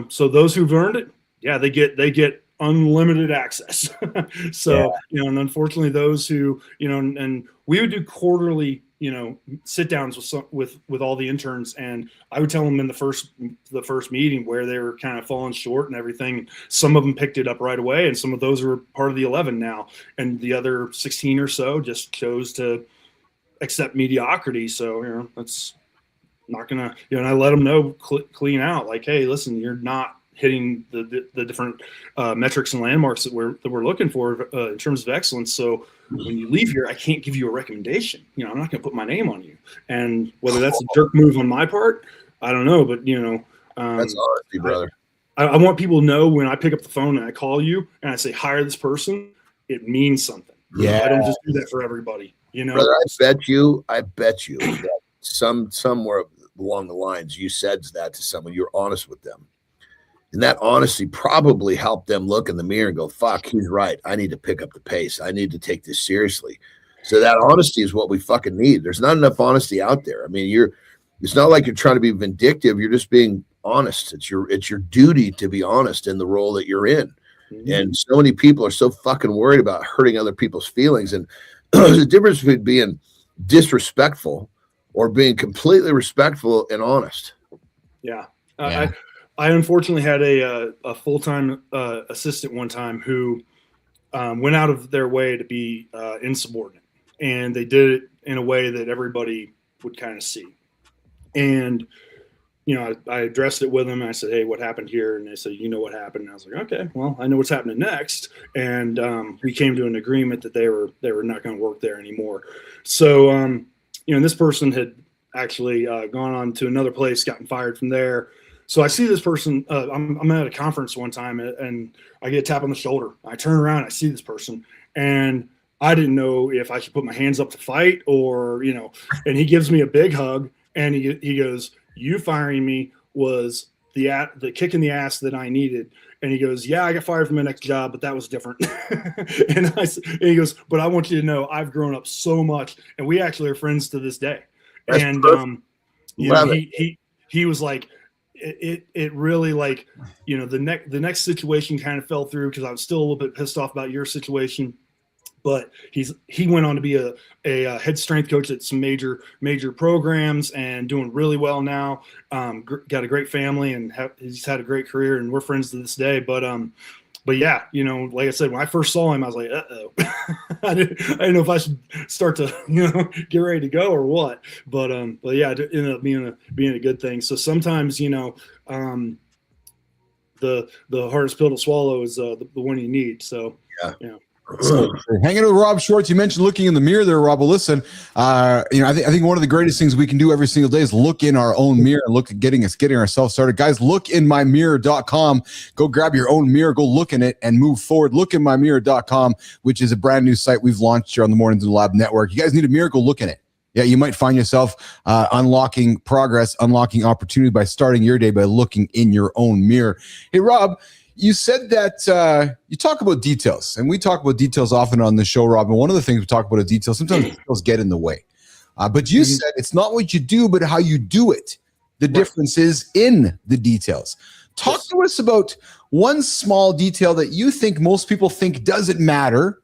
so those who've earned it, yeah, they get unlimited access. So, and unfortunately those who, and we would do quarterly, sit downs with all the interns, and I would tell them in the first meeting where they were kind of falling short and everything. Some of them picked it up right away, and some of those are part of the 11 now, and the other 16 or so just chose to accept mediocrity. So, that's not gonna, and I let them know clean out, like, hey, listen, you're not hitting the different metrics and landmarks that we're looking for in terms of excellence. So when you leave here, I can't give you a recommendation. I'm not going to put my name on you. And whether that's a jerk move on my part, I don't know. But that's honesty, brother. I want people to know when I pick up the phone and I call you and I say hire this person, it means something. Yeah, I don't just do that for everybody. Brother, I bet you that somewhere along the lines you said that to someone. You're honest with them. And that honesty probably helped them look in the mirror and go, fuck, he's right. I need to pick up the pace. I need to take this seriously. So that honesty is what we fucking need. There's not enough honesty out there. I mean, it's not like you're trying to be vindictive. You're just being honest. It's your duty to be honest in the role that you're in. Mm-hmm. And so many people are so fucking worried about hurting other people's feelings. And there's a difference between being disrespectful or being completely respectful and honest. Yeah. I unfortunately had a full-time assistant one time who went out of their way to be insubordinate, and they did it in a way that everybody would kind of see. And, I addressed it with them. And I said, hey, what happened here? And they said, what happened? And I was like, okay, well, I know what's happening next. And we came to an agreement that they were not going to work there anymore. So, this person had actually gone on to another place, gotten fired from there. So I see this person, I'm at a conference one time and I get a tap on the shoulder. I turn around, I see this person, and I didn't know if I should put my hands up to fight or, and he gives me a big hug and he goes, you firing me was the kick in the ass that I needed. And he goes, yeah, I got fired from my next job, but that was different. and he goes, but I want you to know I've grown up so much, and we actually are friends to this day. That's and he was like, it really, like, the next situation kind of fell through because I was still a little bit pissed off about your situation. But he went on to be a head strength coach at some major programs and doing really well now. Got a great family and he's had a great career, and we're friends to this day. But yeah, like I said, when I first saw him, I was like, uh-oh. I didn't know if I should start to, get ready to go or what. But yeah, it ended up being a good thing. So sometimes, the hardest pill to swallow is the one you need. So yeah. So, hanging with Rob Schwartz, you mentioned looking in the mirror there, Rob. Well, listen, I think one of the greatest things we can do every single day is look in our own mirror and look at getting ourselves started. Guys, lookinmymirror.com. Go grab your own mirror, go look in it and move forward. Lookinmymirror.com, which is a brand new site we've launched here on the Mornings in the Lab Network. You guys need a mirror, go look in it. Yeah, you might find yourself unlocking progress, unlocking opportunity by starting your day by looking in your own mirror. Hey, Rob, you said that you talk about details, and we talk about details often on the show, Rob. And one of the things we talk about is details. Sometimes details get in the way. But you said it's not what you do, but how you do it. The difference is in the details. Talk to us about one small detail that you think most people think doesn't matter,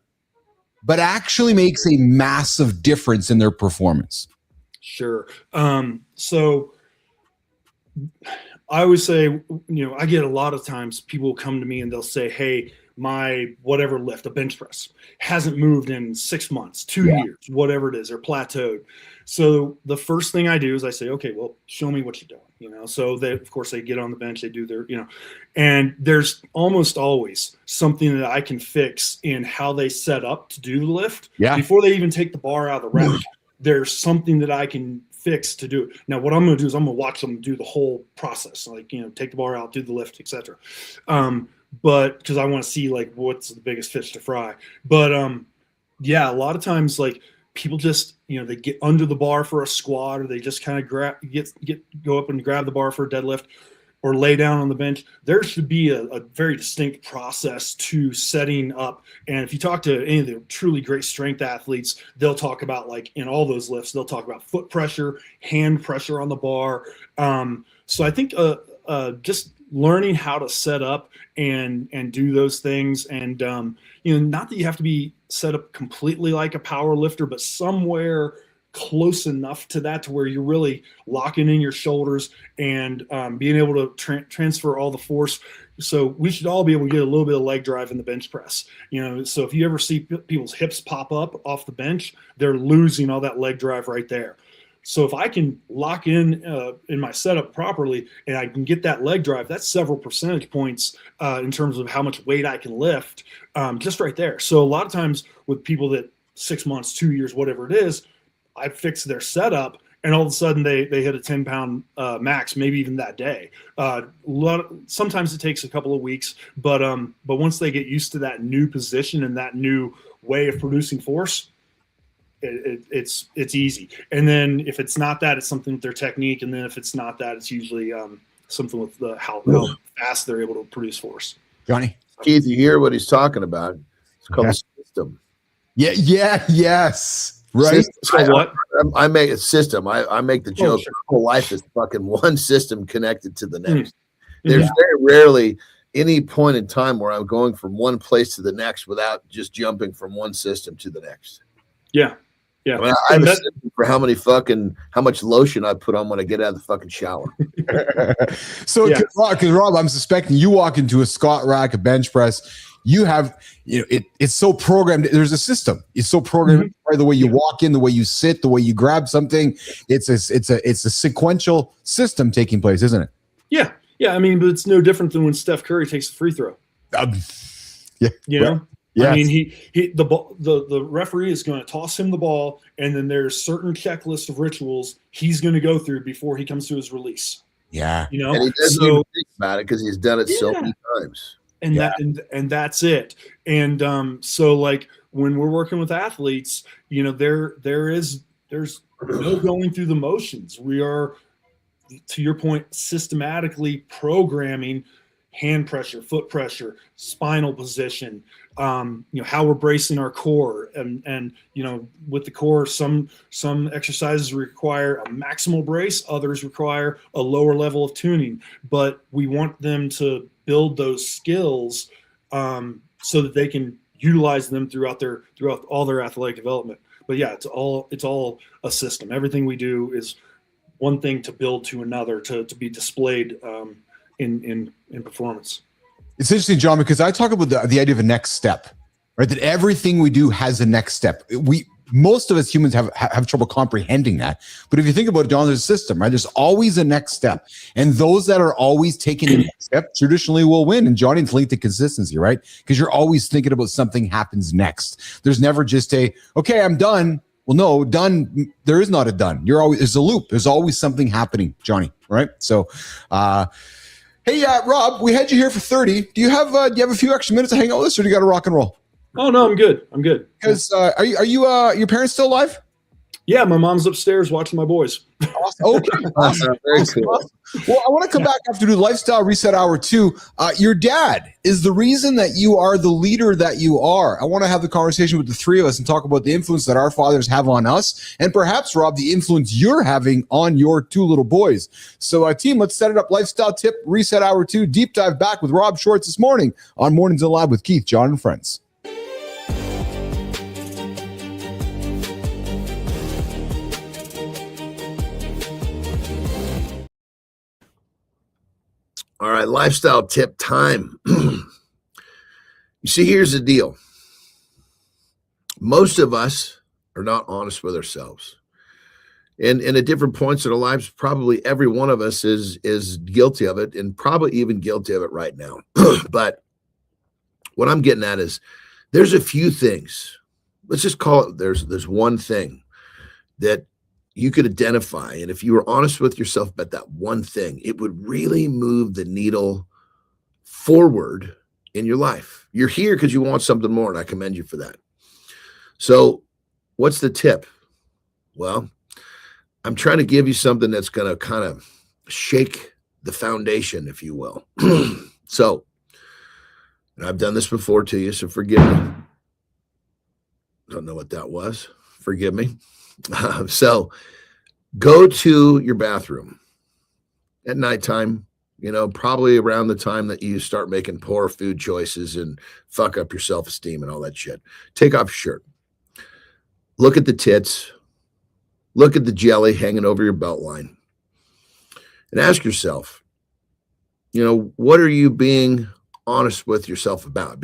but actually makes a massive difference in their performance. Sure. So I always say, I get a lot of times people will come to me and they'll say, hey, my whatever lift, a bench press, hasn't moved in 6 months, 2 years, whatever it is, or plateaued. So the first thing I do is I say, okay, well, show me what you're doing. So they, of course, they get on the bench, they do their, and there's almost always something that I can fix in how they set up to do the lift. Yeah. Before they even take the bar out of the rack, there's something that I can fix to do it. Now, what I'm going to do is I'm going to watch them do the whole process, like, take the bar out, do the lift, etc. But because I want to see like what's the biggest fish to fry. But yeah, a lot of times like people just they get under the bar for a squat, or they just kind of go up and grab the bar for a deadlift, or lay down on the bench. There should be a very distinct process to setting up. And if you talk to any of the truly great strength athletes, they'll talk about, like, in all those lifts, they'll talk about foot pressure, hand pressure on the bar. So I think just learning how to set up and do those things, and not that you have to be set up completely like a power lifter, but somewhere close enough to that to where you're really locking in your shoulders and being able to transfer all the force. So we should all be able to get a little bit of leg drive in the bench press. So if you ever see people's hips pop up off the bench, they're losing all that leg drive right there. So if I can lock in my setup properly and I can get that leg drive, that's several percentage points in terms of how much weight I can lift, just right there. So a lot of times with people that 6 months, 2 years, whatever it is, I fix their setup, and all of a sudden they hit a 10-pound max, maybe even that day. Sometimes it takes a couple of weeks, but once they get used to that new position and that new way of producing force, it's easy. And then if it's not that, it's something with their technique, and then if it's not that, it's usually something with how fast they're able to produce force. Johnny, Keith, you hear what he's talking about? It's called a system. Yes. Right. I make a system. I make the joke. Sure. Whole life is fucking one system connected to the next. There's very rarely any point in time where I'm going from one place to the next without just jumping from one system to the next. Yeah. Yeah. I mean, I have a system for how much lotion I put on when I get out of the fucking shower. So, because Rob, I'm suspecting you walk into a squat rack, a bench press, you have, it's so programmed. There's a system. It's so programmed by the way you walk in, the way you sit, the way you grab something. It's a sequential system taking place, isn't it? Yeah. Yeah. I mean, but it's no different than when Steph Curry takes the free throw. Yeah. Yes. I mean, the referee is going to toss him the ball, and then there's certain checklist of rituals he's going to go through before he comes to his release. Yeah. And he doesn't even think about it because he's done it so many times. And that's it. And so like when we're working with athletes, there's no going through the motions. We are, to your point, systematically programming hand pressure, foot pressure, spinal position, how we're bracing our core, and with the core, some exercises require a maximal brace, others require a lower level of tuning, but we want them to build those skills so that they can utilize them throughout all their athletic development. But yeah, it's all a system. Everything we do is one thing to build to another to be displayed in performance. It's interesting, John, because I talk about the idea of a next step, right? That everything we do has a next step. Most of us humans have trouble comprehending that. But if you think about it, John, there's a system, right? There's always a next step. And those that are always taking the next step traditionally will win. And Johnny, it's linked to consistency, right? Because you're always thinking about something happens next. There's never just okay, I'm done. Well, no, done. There is not a done. There's a loop. There's always something happening, Johnny, right? So, hey, Rob, we had you here for 30. Do you have a few extra minutes to hang out with us, or do you got to rock and roll? Oh no, I'm good. Because are you your parents still alive? Yeah, my mom's upstairs watching my boys. Awesome. Okay, awesome. Very cool. Well, I want to come back after do Lifestyle Reset Hour 2. Your dad is the reason that you are the leader that you are. I want to have the conversation with the three of us and talk about the influence that our fathers have on us, and perhaps, Rob, the influence you're having on your two little boys. So, team, let's set it up. Lifestyle Tip Reset Hour 2. Deep dive back with Rob Schwartz this morning on Mornings in Lab with Keith, John, and friends. All right, lifestyle tip time. You see, here's the deal. Most of us are not honest with ourselves. And at different points in our lives, probably every one of us is guilty of it, and probably even guilty of it right now. But what I'm getting at is there's a few things. Let's just call it, there's one thing that you could identify. And if you were honest with yourself about that one thing, it would really move the needle forward in your life. You're here because you want something more, and I commend you for that. So what's the tip? Well, I'm trying to give you something that's going to kind of shake the foundation, if you will. So, and I've done this before to you, so forgive me. Don't know what that was. Forgive me. So go to your bathroom at nighttime, probably around the time that you start making poor food choices and fuck up your self-esteem and all that shit. Take off your shirt. Look at the tits. Look at the jelly hanging over your belt line. And ask yourself, what are you being honest with yourself about?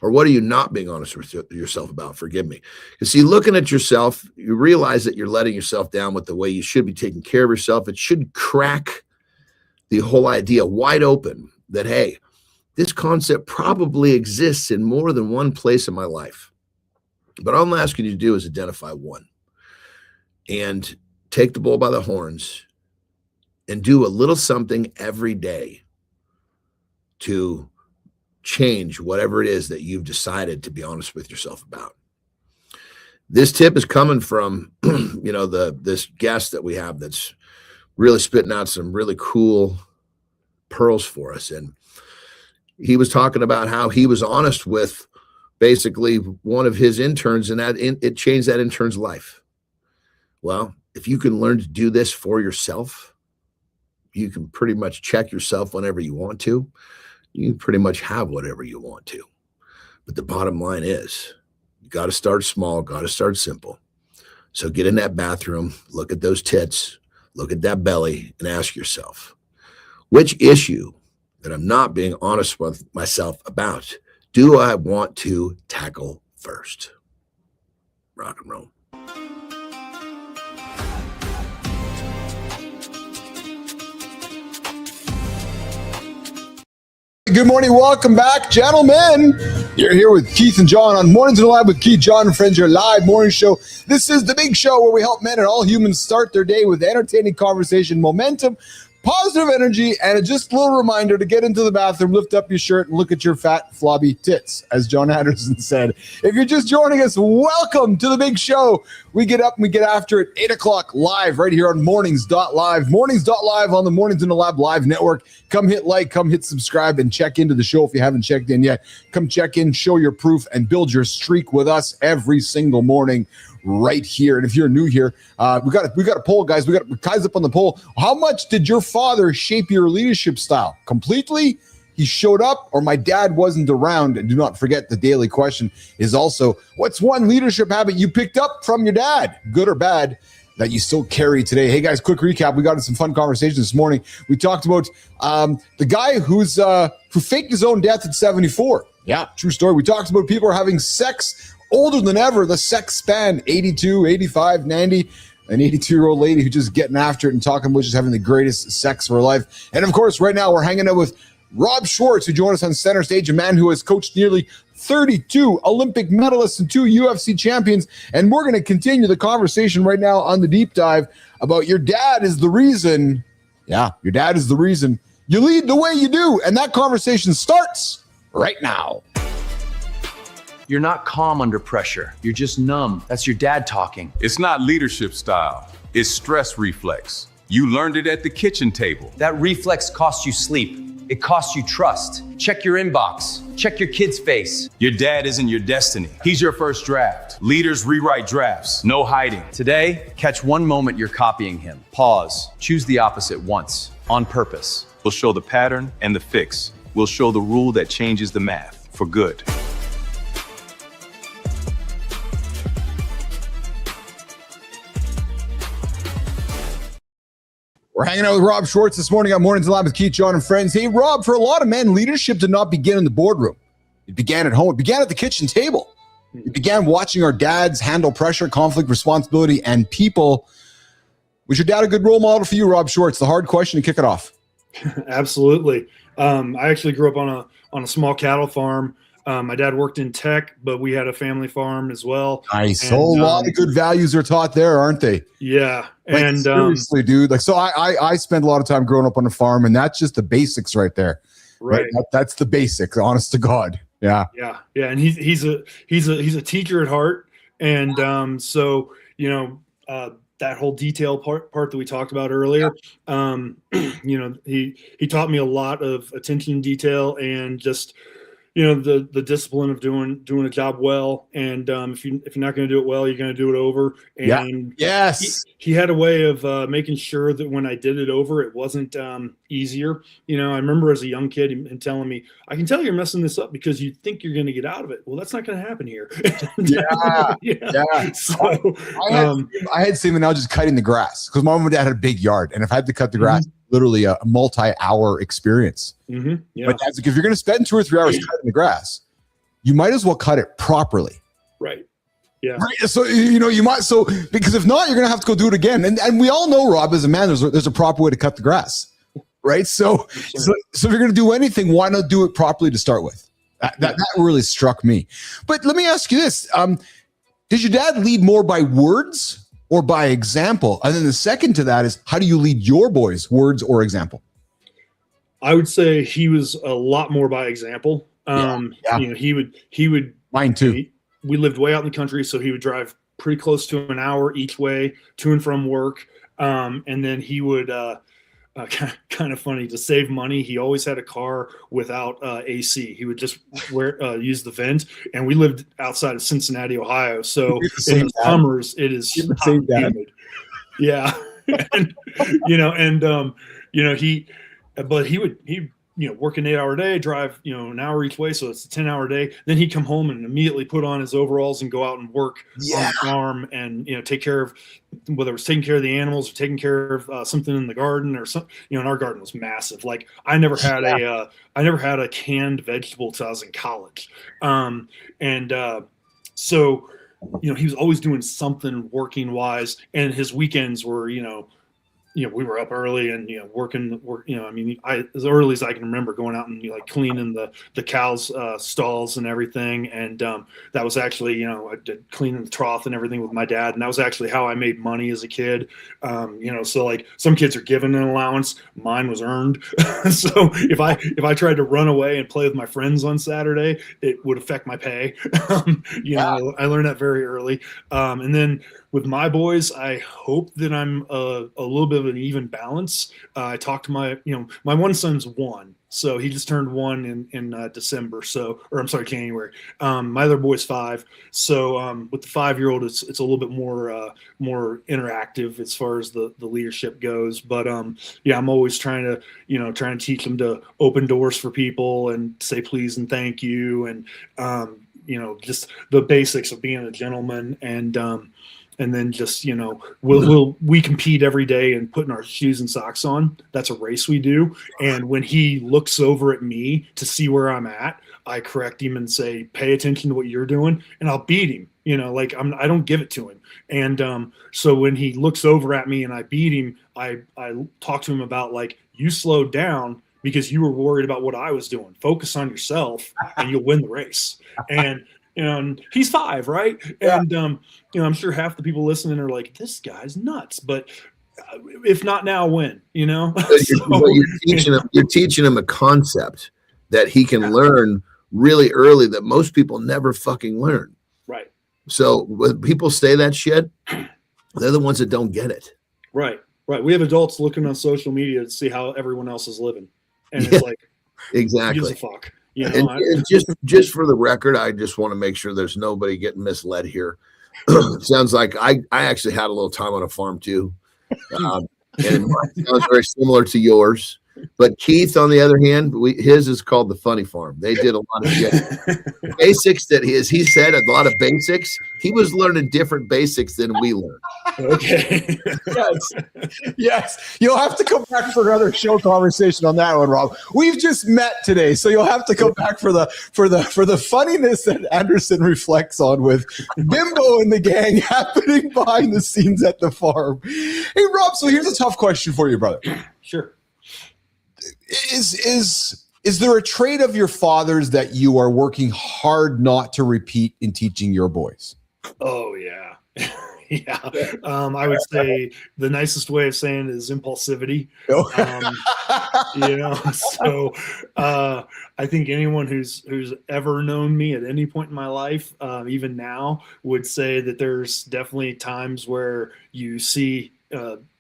Or what are you not being honest with yourself about? Forgive me. You see, looking at yourself, you realize that you're letting yourself down with the way you should be taking care of yourself. It should crack the whole idea wide open that, hey, this concept probably exists in more than one place in my life. But all I'm asking you to do is identify one and take the bull by the horns and do a little something every day to change whatever it is that you've decided to be honest with yourself about. This tip is coming from, this guest that we have that's really spitting out some really cool pearls for us. And he was talking about how he was honest with basically one of his interns, and it changed that intern's life. Well, if you can learn to do this for yourself, you can pretty much check yourself whenever you want to. You can pretty much have whatever you want to. But the bottom line is, you got to start small, got to start simple. So get in that bathroom, look at those tits, look at that belly, and ask yourself, which issue that I'm not being honest with myself about do I want to tackle first? Rock and roll. Good morning. Welcome back, gentlemen. You're here with Keith and John on Mornings in the Lab with Keith, John, and Friends, your live morning show. This is the big show where we help men and all humans start their day with entertaining conversation, momentum, positive energy, and just a little reminder to get into the bathroom, lift up your shirt, and look at your fat, flabby tits, as John Anderson said. If you're just joining us, welcome to the big show. We get up and we get after it 8 o'clock live right here on Mornings.live. Mornings.live on the Mornings in the Lab Live Network. Come hit like, come hit subscribe, and check into the show if you haven't checked in yet. Come check in, show your proof, and build your streak with us every single morning right here. And if you're new here, we got a poll, guys. We got guys up on the poll. How much did your father shape your leadership style? Completely? He showed up, or my dad wasn't around? And do not forget, the daily question is also, what's one leadership habit you picked up from your dad, good or bad, that you still carry today? Hey guys, quick recap. We got into some fun conversations this morning. We talked about the guy who faked his own death at 74. Yeah, true story. We talked about people are having sex older than ever. The sex span, 82, 85, 90. An 82-year-old lady who's just getting after it and talking about just having the greatest sex of her life. And of course, right now we're hanging out with Rob Schwartz, who joined us on center stage, a man who has coached nearly 32 Olympic medalists and 2 UFC champions. And we're going to continue the conversation right now on the deep dive about your dad is the reason. Yeah, your dad is the reason you lead the way you do. And that conversation starts right now. You're not calm under pressure. You're just numb. That's your dad talking. It's not leadership style. It's stress reflex. You learned it at the kitchen table. That reflex costs you sleep. It costs you trust. Check your inbox. Check your kid's face. Your dad isn't your destiny. He's your first draft. Leaders rewrite drafts. No hiding. Today, catch one moment you're copying him. Pause. Choose the opposite once. On purpose. We'll show the pattern and the fix. We'll show the rule that changes the math for good. We're hanging out with Rob Schwartz this morning on Mornings Live with Keith, John, and Friends. Hey, Rob, for a lot of men, leadership did not begin in the boardroom. It began at home. It began at the kitchen table. It began watching our dads handle pressure, conflict, responsibility, and people Was your dad a good role model for you, Rob Short? It's the hard question to kick it off. Absolutely. I actually grew up on a small cattle farm. My dad worked in tech, but we had a family farm as well. Nice. And, A lot of good values are taught there, aren't they? Yeah. Like, And seriously, dude. Like, so I spent a lot of time growing up on a farm, and that's just the basics right there. Right. That's the basics, honest to God. Yeah. Yeah. Yeah. And he's a teacher at heart. And so, that whole detail part that we talked about earlier, he taught me a lot of attention to detail and just, the discipline of doing a job well. And if you're not going to do it well, you're going to do it over. And yes, he had a way of making sure that when I did it over, it wasn't easier. I remember as a young kid him telling me, I can tell you're messing this up because you think you're going to get out of it. Well, that's not going to happen here. Yeah. So I had seen now just cutting the grass because my mom and dad had a big yard, and if I had to cut the grass, literally a multi-hour experience. Yeah. But that's, if you're going to spend 2 or 3 hours cutting the grass, you might as well cut it properly. Right. Yeah. Right. So you might. So because if not, you're going to have to go do it again. And we all know, Rob, as a man, there's a proper way to cut the grass. Right. So if you're going to do anything, why not do it properly to start with? That really struck me. But let me ask you this: did your dad lead more by words or by example? And then the second to that is, how do you lead your boys, words or example? I would say he was a lot more by example. He would. Mine too. We lived way out in the country, so he would drive pretty close to an hour each way to and from work. And then he would, kind of funny, to save money, he always had a car without AC. He would just use the vent. And we lived outside of Cincinnati, Ohio. So in the summers, it is hot and humid. Yeah. But he would work an 8-hour day, drive, an hour each way. So it's a 10-hour day. Then he'd come home and immediately put on his overalls and go out and work on the farm and, take care of, whether it was taking care of the animals or taking care of something in the garden or something. And our garden was massive. Like I never had a canned vegetable till I was in college. So he was always doing something working wise, and his weekends were, we were up early and, working, as early as I can remember going out and cleaning the cows' stalls and everything. And that was actually, I did cleaning the trough and everything with my dad. And that was actually how I made money as a kid. So like some kids are given an allowance, mine was earned. So if I tried to run away and play with my friends on Saturday, it would affect my pay. I learned that very early. And then with my boys, I hope that I'm a little bit of an even balance. I talked to my one son's 1, so he just turned 1 in December. January. My other boy's 5. So with the 5-year-old, it's a little bit more interactive as far as the leadership goes. But I'm always trying to teach them to open doors for people and say please and thank you, and just the basics of being a gentleman. And then just, we compete every day and putting our shoes and socks on. That's a race we do. And when he looks over at me to see where I'm at, I correct him and say, pay attention to what you're doing, and I'll beat him. I don't give it to him. And so when he looks over at me and I beat him, I talk to him about you slowed down because you were worried about what I was doing. Focus on yourself and you'll win the race. And he's 5, right? Yeah. And I'm sure half the people listening are like, this guy's nuts. But if not now, when? You're teaching him a concept that he can learn really early that most people never fucking learn. Right. So when people say that shit, they're the ones that don't get it. Right. We have adults looking on social media to see how everyone else is living, and it's like, exactly. Gives a fuck. And just for the record, I just want to make sure there's nobody getting misled here. Sounds like I actually had a little time on a farm too. And mine sounds very similar to yours. But Keith, on the other hand, his is called the Funny Farm. They did a lot of shit. Basics that he said, a lot of basics. He was learning different basics than we learned. Okay. Yes. You'll have to come back for another show conversation on that one, Rob. We've just met today, so you'll have to come back for the funniness that Anderson reflects on with Bimbo and the gang happening behind the scenes at the farm. Hey, Rob. So here's a tough question for you, brother. Sure. Is there a trait of your father's that you are working hard not to repeat in teaching your boys? Oh yeah. Yeah. I would say the nicest way of saying it is impulsivity. So I think anyone who's ever known me at any point in my life, even now, would say that there's definitely times where you see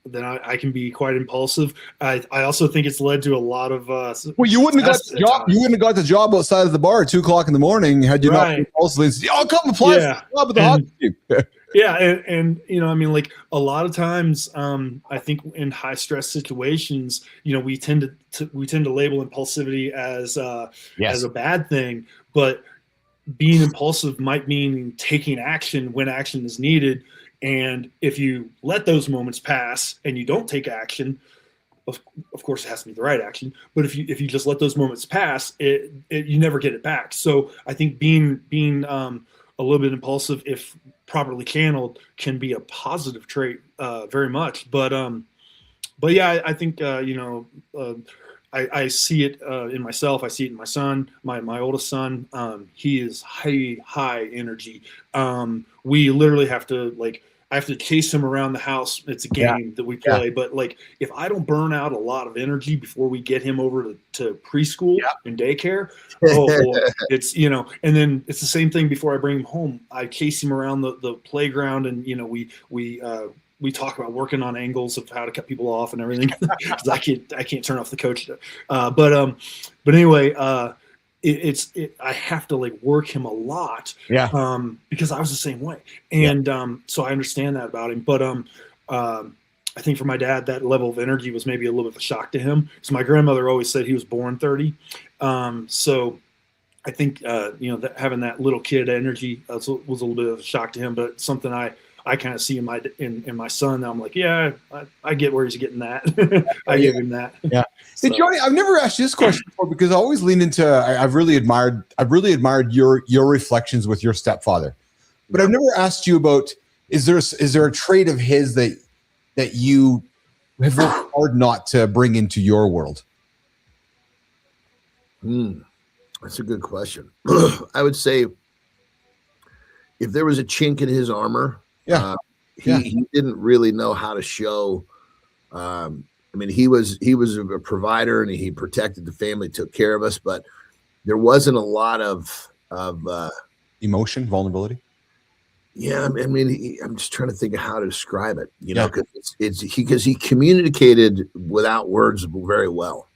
then I can be quite impulsive. I also think it's led to a lot of. Well, you wouldn't have got the job. You wouldn't have got the job outside of the bar at 2:00 in the morning had you not been impulsively. Oh, come apply for the job at the hockey team. Yeah, and I mean, like a lot of times, I think in high stress situations, we tend to label impulsivity as a bad thing, but being impulsive might mean taking action when action is needed. And if you let those moments pass and you don't take action, of course it has to be the right action. But if you just let those moments pass, you never get it back. So I think being a little bit impulsive, if properly channeled, can be a positive trait, very much. But yeah, I think I see it in myself. I see it in my son, my oldest son. He is high energy. We literally have to I have to chase him around the house. It's a game that we play. But if I don't burn out a lot of energy before we get him over to preschool and daycare, oh boy, it's, and then it's the same thing before I bring him home. I chase him around the playground and, we talk about working on angles of how to cut people off and everything. Cause I can't turn off the coach. But anyway, I have to work him a lot, because I was the same way, and so I understand that about him. But I think for my dad, that level of energy was maybe a little bit of a shock to him. So my grandmother always said he was born 30. So I think that having that little kid energy was a little bit of a shock to him, but something I kind of see in my son. I'm like, yeah, I get where he's getting that. I give him that. Yeah. So. Hey, Johnny, I've never asked you this question before because I always lean into. I've really admired your reflections with your stepfather, but I've never asked you about. Is there a trait of his that you have worked hard not to bring into your world? That's a good question. I would say if there was a chink in his armor. He didn't really know how to show. I mean, he was a provider and he protected the family, took care of us, but there wasn't a lot of emotion, vulnerability. Yeah, I mean, I'm just trying to think of how to describe it. Because he communicated without words very well.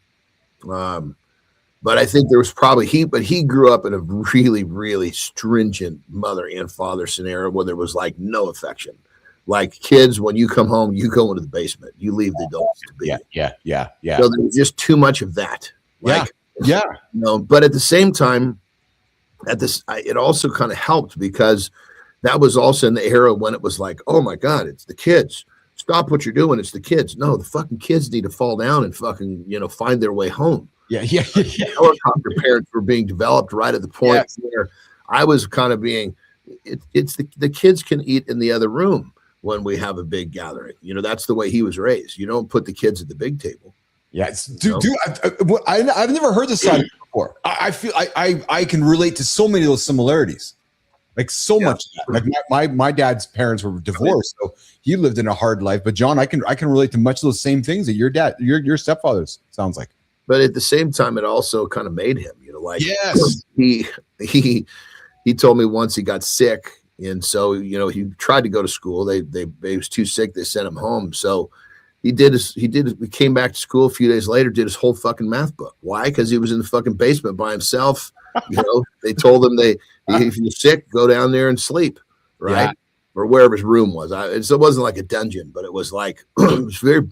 But I think there was probably he grew up in a really, really stringent mother and father scenario where there was no affection. Like kids, when you come home, you go into the basement, you leave the adults to be. Yeah. So there was just too much of that. But at the same time, it also kind of helped because that was also in the era when it was like, oh my God, it's the kids. Stop what you're doing. It's the kids. No, the fucking kids need to fall down and fucking, find their way home. Yeah. Helicopter parents were being developed right at the point where I was kind of being, it's the kids can eat in the other room when we have a big gathering. That's the way he was raised. You don't put the kids at the big table. Yeah. I've never heard this side before. I feel I can relate to so many of those similarities. So much. My dad's parents were divorced, so he lived in a hard life. But John, I can relate to much of those same things that your stepfather's sounds like. But at the same time, it also kind of made him, he told me once he got sick, and so he tried to go to school. He was too sick. They sent him home. So we came back to school a few days later, did his whole fucking math book. Why? Because he was in the fucking basement by himself. They told him if you're sick, go down there and sleep, right? Yeah. Or wherever his room was. So it wasn't like a dungeon, but it was it was very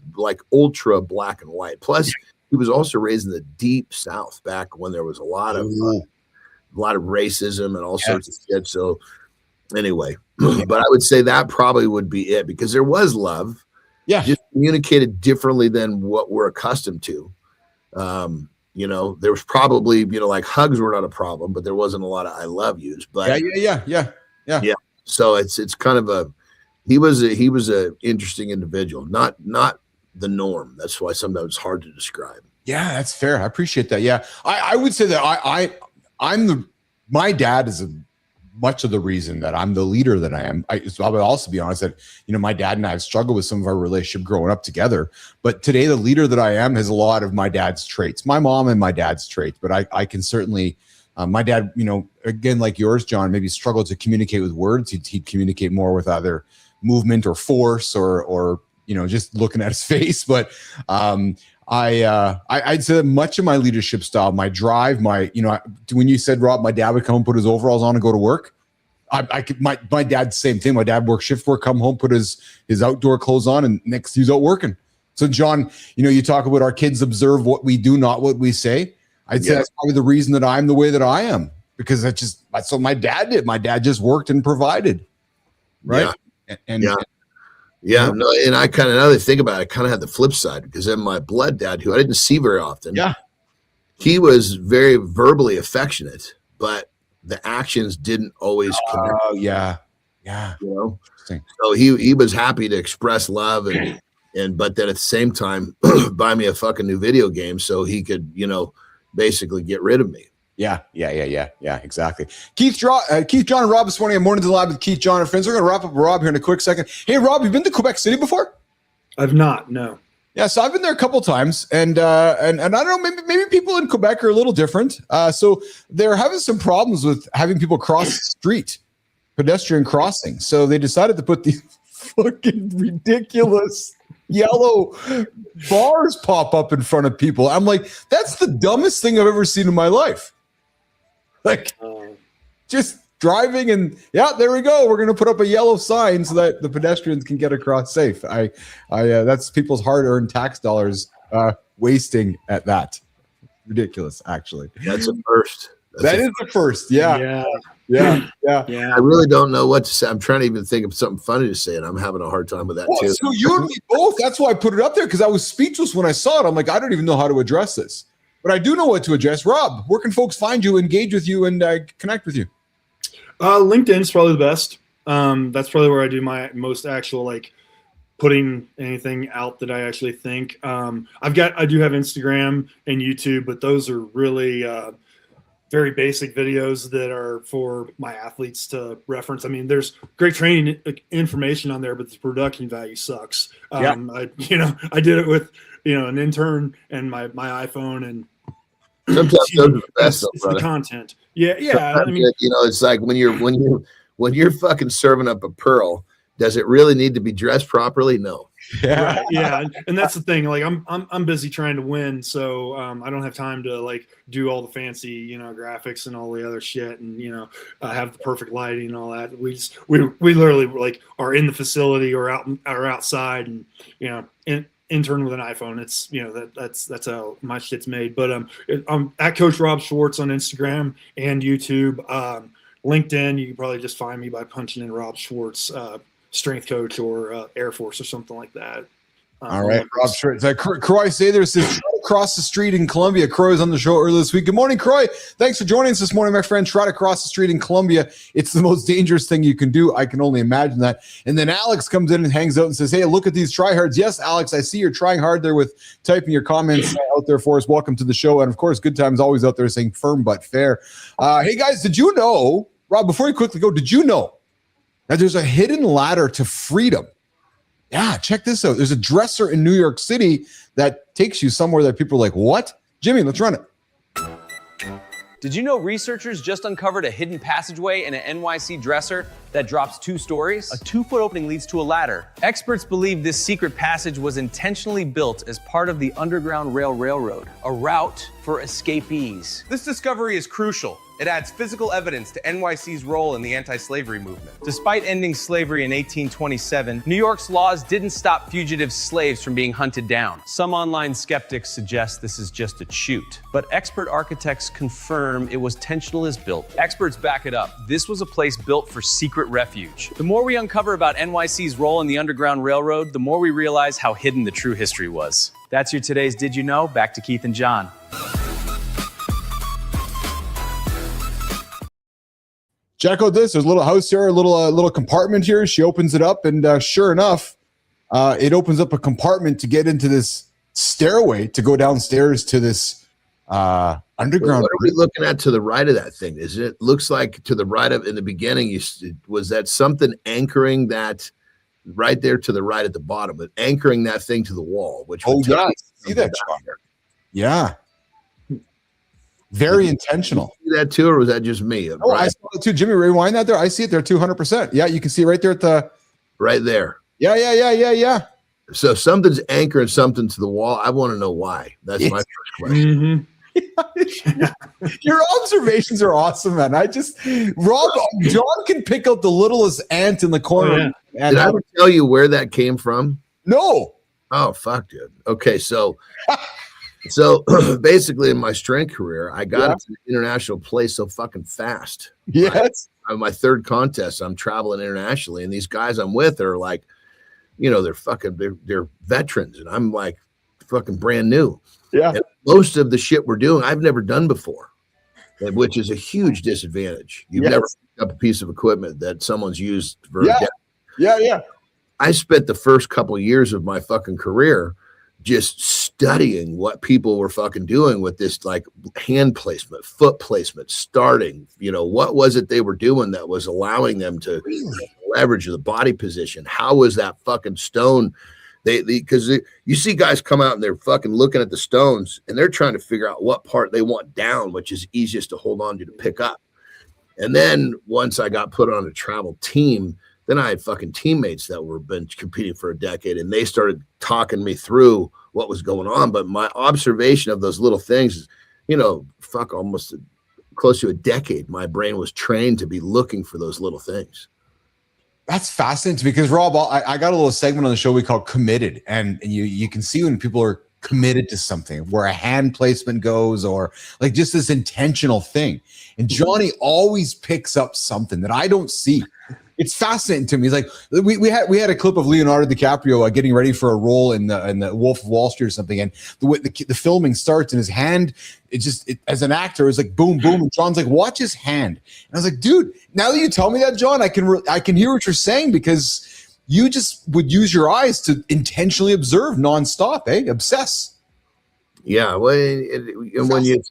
ultra black and white. Plus, he was also raised in the deep South back when there was a lot of racism and all sorts of shit. So anyway, but I would say that probably would be it, because there was love. Yeah. Just communicated differently than what we're accustomed to. You know, there was probably, you know, like hugs were not a problem, but there wasn't a lot of I love yous. But yeah. So it's kind of he was a interesting individual, not the norm. That's why sometimes it's hard to describe. Yeah, that's fair. I appreciate that. Yeah, I would say that my dad is much of the reason that I'm the leader that I am. I would also be honest that, you know, my dad and I have struggled with some of our relationship growing up together. But today, the leader that I am has a lot of my dad's traits, my mom and my dad's traits. But I can certainly, my dad, you know, again, like yours, John, maybe struggled to communicate with words. He'd communicate more with either movement or force or you know, just looking at his face. But I'd say that much of my leadership style, my drive, when you said, Rob, my dad would come and put his overalls on and go to work. My dad's same thing. My dad worked shift work, come home, put his outdoor clothes on, and next he's out working. So John, you know, you talk about our kids observe what we do, not what we say. I'd say that's probably the reason that I'm the way that I am, because that's what my dad did. My dad just worked and provided. Right. Yeah. No, and I kind of, now that I think about it, I kind of had the flip side, because then my blood dad, who I didn't see very often, he was very verbally affectionate, but the actions didn't always connect. Oh, yeah. You know, so he was happy to express love but then at the same time buy me a fucking new video game so he could, you know, basically get rid of me. Yeah, exactly. Keith, John, and Rob this morning. Morning to the Lab with Keith, John, and friends. We're going to wrap up with Rob here in a quick second. Hey, Rob, you've been to Quebec City before? I've not, no. Yeah, so I've been there a couple times, and I don't know, maybe people in Quebec are a little different. So they're having some problems with having people cross the street, pedestrian crossing. So they decided to put these fucking ridiculous yellow bars pop up in front of people. I'm like, that's the dumbest thing I've ever seen in my life. Like, just driving and there we go. We're going to put up a yellow sign so that the pedestrians can get across safe. That's people's hard-earned tax dollars wasting at that. Ridiculous, actually. That's a first. That is the first. Yeah. I really don't know what to say. I'm trying to even think of something funny to say, and I'm having a hard time with that too. So you and me both. That's why I put it up there, because I was speechless when I saw it. I'm like, I don't even know how to address this. But I do know what to address. Rob, where can folks find you, engage with you, and connect with you? LinkedIn is probably the best. That's probably where I do my most actual, like, putting anything out that I actually think. I do have Instagram and YouTube, but those are really very basic videos that are for my athletes to reference. I mean, there's great training information on there, but the production value sucks. I did it with, you know, an intern and my iPhone, and sometimes those are the best. It's the content. Yeah. I mean, you know, it's like when you're fucking serving up a pearl, does it really need to be dressed properly? No. Yeah. And that's the thing. Like, I'm busy trying to win, so I don't have time to, like, do all the fancy, you know, graphics and all the other shit, and, you know, have the perfect lighting and all that. We literally, like, are in the facility or outside, and, you know, intern with an iPhone. It's, you know, that's how my shit's made. But I'm at Coach Rob Schwartz on Instagram and YouTube. LinkedIn, you can probably just find me by punching in Rob Schwartz, strength coach, or Air Force or something like that. All right, Rob Schwartz. Croy Sather says, across the street in Columbia. Croy was on the show earlier this week. Good morning, Croy. Thanks for joining us this morning, my friend. Try to cross the street in Columbia. It's the most dangerous thing you can do. I can only imagine that. And then Alex comes in and hangs out and says, hey, look at these tryhards. Yes, Alex, I see you're trying hard there with typing your comments out there for us. Welcome to the show. And, of course, Good Times always out there saying firm but fair. Hey, guys, did you know, Rob, before you quickly go, did you know that there's a hidden ladder to freedom? Yeah, check this out. There's a dresser in New York City that takes you somewhere that people are like, what? Jimmy, let's run it. Did you know researchers just uncovered a hidden passageway in an NYC dresser that drops 2 stories? A 2-foot opening leads to a ladder. Experts believe this secret passage was intentionally built as part of the Underground Railroad, a route for escapees. This discovery is crucial It adds physical evidence to NYC's role in the anti-slavery movement. Despite ending slavery in 1827, New York's laws didn't stop fugitive slaves from being hunted down. Some online skeptics suggest this is just a shoot, but expert architects confirm it was intentional as built. Experts back it up. This was a place built for secret refuge. The more we uncover about NYC's role in the Underground Railroad, the more we realize how hidden the true history was. That's your today's Did You Know? Back to Keith and John. Check out this. There's a little house here, a little compartment here. She opens it up, and sure enough, it opens up a compartment to get into this stairway to go downstairs to this underground. What are we looking at to the right of that thing? Is it looks like to the right of in the beginning? Was that something anchoring that right there to the right at the bottom, but anchoring that thing to the wall? Which see that, John? Yeah. Very intentional. You see that too, or was that just me? Oh, right? I saw it too. Jimmy, rewind that there. I see it there 200%. Yeah, you can see it right there at the right there. Yeah. So something's anchoring something to the wall. I want to know why. That's my first question. Your observations are awesome, man. John can pick out the littlest ant in the corner. Oh, yeah. Did I ever tell you where that came from? No. Oh, fuck, dude. Okay, so basically in my strength career, I got into the international play so fucking fast. Yes. On my third contest, I'm traveling internationally, and these guys I'm with are like, they're veterans, and I'm like fucking brand new. Yeah. And most of the shit we're doing, I've never done before, which is a huge disadvantage. You've never picked up a piece of equipment that someone's used for a decade. Yeah. I spent the first couple of years of my fucking career just studying what people were fucking doing with this, like hand placement, foot placement, starting, what was it they were doing that was allowing them to leverage the body position? How was that fucking stone? Because you see guys come out and they're fucking looking at the stones and they're trying to figure out what part they want down, which is easiest to hold on to pick up. And then once I got put on a travel team, then I had fucking teammates that were been competing for a decade, and they started talking me through what was going on. But my observation of those little things is, almost close to a decade, my brain was trained to be looking for those little things. That's fascinating because, Rob, I got a little segment on the show we call Committed, and you can see when people are committed to something, where a hand placement goes, or like just this intentional thing. And Johnny always picks up something that I don't see. It's fascinating to me. He's like, we had a clip of Leonardo DiCaprio getting ready for a role in the Wolf of Wall Street or something, and the filming starts, and his hand, as an actor, is like boom, boom, and John's like, watch his hand. And I was like, dude, now that you tell me that, John, I can hear what you're saying, because you just would use your eyes to intentionally observe nonstop, obsess. Yeah, well, it's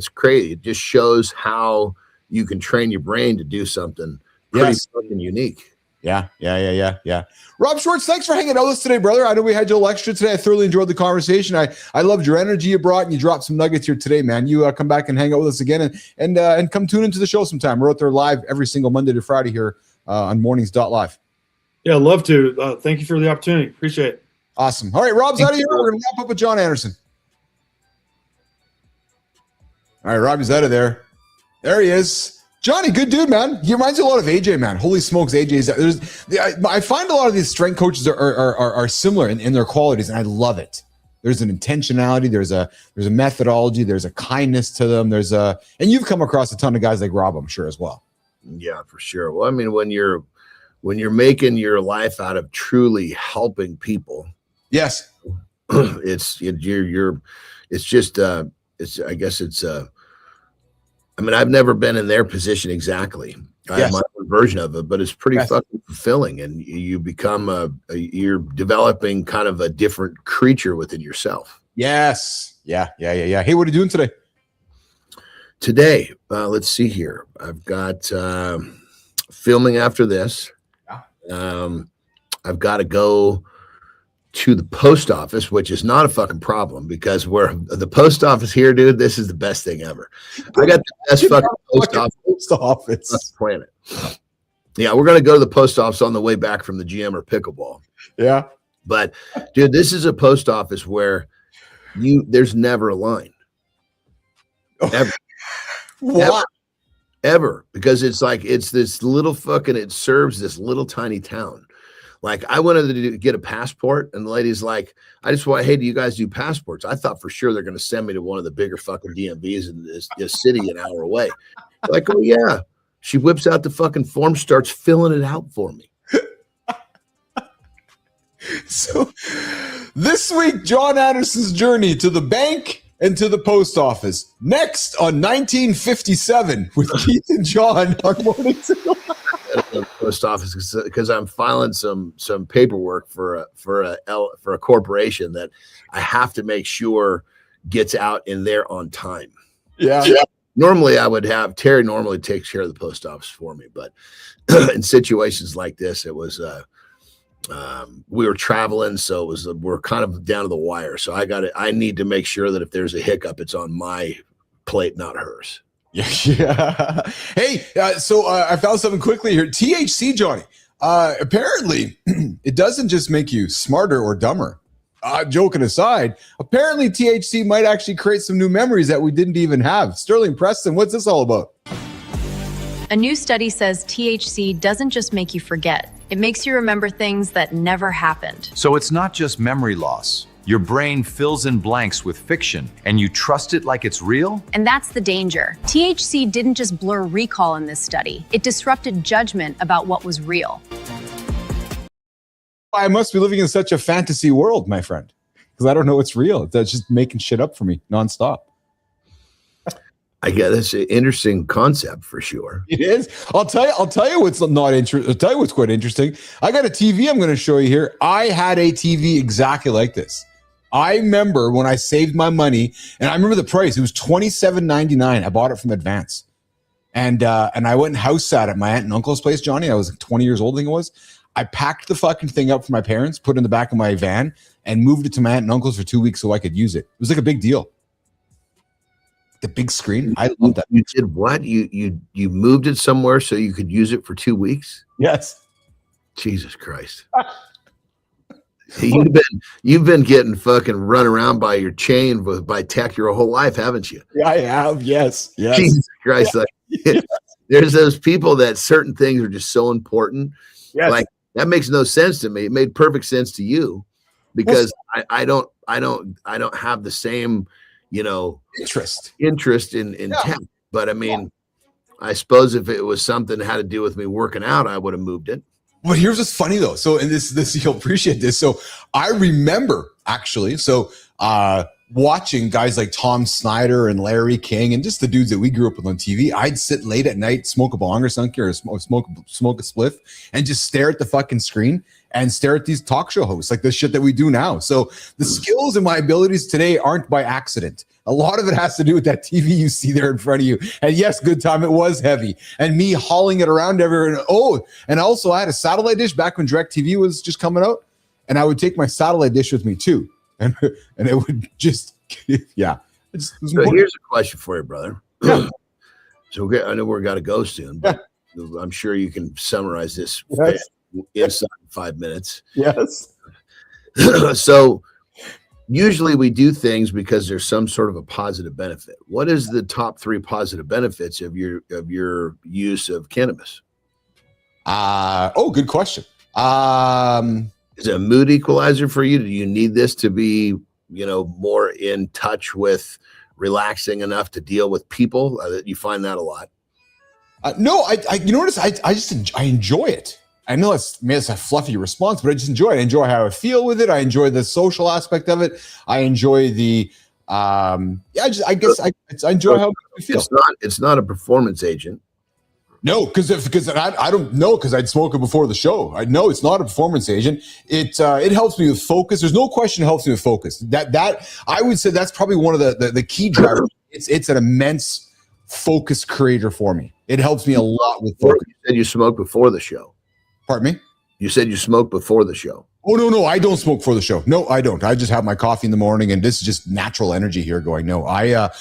crazy. It just shows how you can train your brain to do something pretty fucking unique. Yeah. Rob Schwartz, thanks for hanging out with us today, brother. I know we had you a little extra today. I thoroughly enjoyed the conversation. I loved your energy you brought, and you dropped some nuggets here today, man. You come back and hang out with us again, and come tune into the show sometime. We're out there live every single Monday to Friday here on mornings.live. Yeah, love to. Thank you for the opportunity. Appreciate it. Awesome. All right, Rob's out of here. We're going to wrap up with John Anderson. All right, Robbie's out of there. There he is. Johnny, good dude, man. He reminds you a lot of AJ, man. Holy smokes, AJ's. I find a lot of these strength coaches are similar in their qualities, and I love it. There's an intentionality. There's a methodology. There's a kindness to them. And you've come across a ton of guys like Rob, I'm sure, as well. Yeah, for sure. Well, I mean, when you're making your life out of truly helping people, yes, I mean, I've never been in their position exactly. I have my own version of it, but it's pretty fucking fulfilling, and you become you're developing kind of a different creature within yourself. Yes. Yeah. Hey, what are you doing today? Today, let's see here. I've got filming after this. I've got to go to the post office, which is not a fucking problem, because we're the post office here, dude. This is the best thing ever. I got the best fucking post office on the planet. Yeah, we're gonna go to the post office on the way back from the GM or pickleball. Yeah, but dude, this is a post office where there's never a line. Ever. Why? Ever. Because it's like, it's this little fucking, it serves this little tiny town. Like I wanted to get a passport and the lady's like, I just want, hey, do you guys do passports? I thought for sure they're going to send me to one of the bigger fucking DMVs in this city an hour away. Like, oh yeah. She whips out the fucking form, starts filling it out for me. So this week, John Anderson's journey to the bank and to the post office. Next on 1957 with Keith and John on Morning Signal. At the post office because I'm filing some paperwork for a corporation that I have to make sure gets out in there on time. Yeah. Normally I would have Terry normally takes care of the post office for me, but in situations like this, it was we were traveling, so we're kind of down to the wire. So I need to make sure that if there's a hiccup, it's on my plate, not hers. Yeah. Hey, so I found something quickly here. THC, Johnny. Apparently, it doesn't just make you smarter or dumber. Joking aside, apparently THC might actually create some new memories that we didn't even have. Sterling Preston, what's this all about? A new study says THC doesn't just make you forget. It makes you remember things that never happened. So it's not just memory loss. Your brain fills in blanks with fiction, and you trust it like it's real? And that's the danger. THC didn't just blur recall in this study. It disrupted judgment about what was real. I must be living in such a fantasy world, my friend, because I don't know what's real. That's just making shit up for me nonstop. I guess that's an interesting concept for sure. It is. I'll tell you what's not interesting. I'll tell you what's quite interesting. I got a TV I'm going to show you here. I had a TV exactly like this. I remember when I saved my money, and I remember the price. It was $27.99. I bought it from Advance, and I went and house sat at my aunt and uncle's place. Johnny, I was like 20 years old. I think it was. I packed the fucking thing up for my parents, put it in the back of my van, and moved it to my aunt and uncle's for 2 weeks so I could use it. It was like a big deal. The big screen. I love that. You did what? You moved it somewhere so you could use it for 2 weeks? Yes. Jesus Christ. You've been getting fucking run around by your chain by tech your whole life, haven't you? Yeah, I have. Yes. Yes. Jesus Christ. Like, Yes. There's those people that certain things are just so important. Yes. Like that makes no sense to me. It made perfect sense to you because I don't have the same, interest in tech. But I mean, I suppose if it was something that had to do with me working out, I would have moved it. But here's what's funny though. So, and this you'll appreciate this. So I remember actually, watching guys like Tom Snyder and Larry King and just the dudes that we grew up with on TV. I'd sit late at night, smoke a bong or something, or smoke a spliff, and just stare at the fucking screen and stare at these talk show hosts, like the shit that we do now. So the skills and my abilities today aren't by accident. A lot of it has to do with that TV you see there in front of you. And yes, good time. It was heavy. And me hauling it around everywhere. And also I had a satellite dish back when DirecTV was just coming out. And I would take my satellite dish with me too. And it would just, yeah. So here's a question for you, brother. Yeah. So I know we're got to go soon, but I'm sure you can summarize this inside 5 minutes. Yes. So usually we do things because there's some sort of a positive benefit. What is the top 3 positive benefits of your use of cannabis? Good question. Is it a mood equalizer for you? Do you need this to be, more in touch with relaxing enough to deal with people? You find that a lot. No, I you notice I enjoy it. I know it's a fluffy response, but I just enjoy it. I enjoy how I feel with it. I enjoy the social aspect of it. I enjoy the I enjoy how I feel. It's not a performance agent. No, because I don't know, because I'd smoke it before the show. I know it's not a performance agent. It helps me with focus. There's no question it helps me with focus. That I would say that's probably one of the key drivers. It's an immense focus creator for me. It helps me a lot with focus. You said you smoked before the show. Pardon me? You said you smoked before the show. Oh, no, I don't smoke for the show. No, I don't. I just have my coffee in the morning, and this is just natural energy here going. No, I'd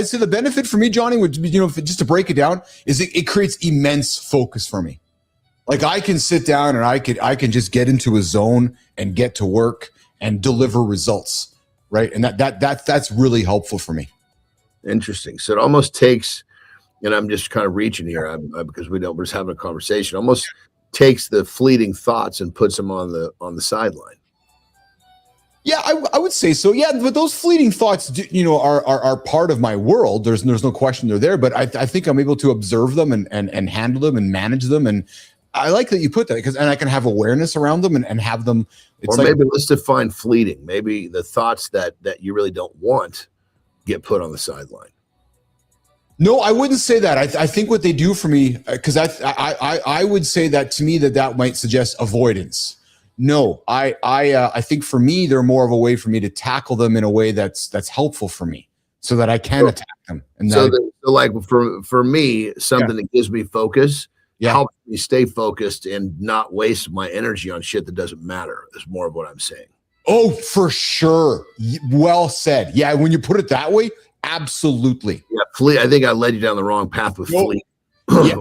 say the benefit for me, Johnny, would be, just to break it down, is it creates immense focus for me. Like I can sit down and I can just get into a zone and get to work and deliver results, right? And that's really helpful for me. Interesting. So it almost takes and I'm just kind of reaching here because we're just having a conversation, almost takes the fleeting thoughts and puts them on the sideline. Yeah, I would say so. Yeah, but those fleeting thoughts, are part of my world. There's no question they're there, but I think I'm able to observe them and handle them and manage them. And I like that you put that and I can have awareness around them and have them. Or maybe let's define fleeting. Maybe the thoughts that you really don't want get put on the sideline. No, I wouldn't say that. I think what they do for me, because I would say that to me that might suggest avoidance. No, I think for me, they're more of a way for me to tackle them in a way that's helpful for me so that I can attack them. And so like for me, something that gives me focus helps me stay focused and not waste my energy on shit that doesn't matter is more of what I'm saying. Oh, for sure. Well said. Yeah, when you put it that way, absolutely. Yeah, fleet. I think I led you down the wrong path with fleet. Yeah,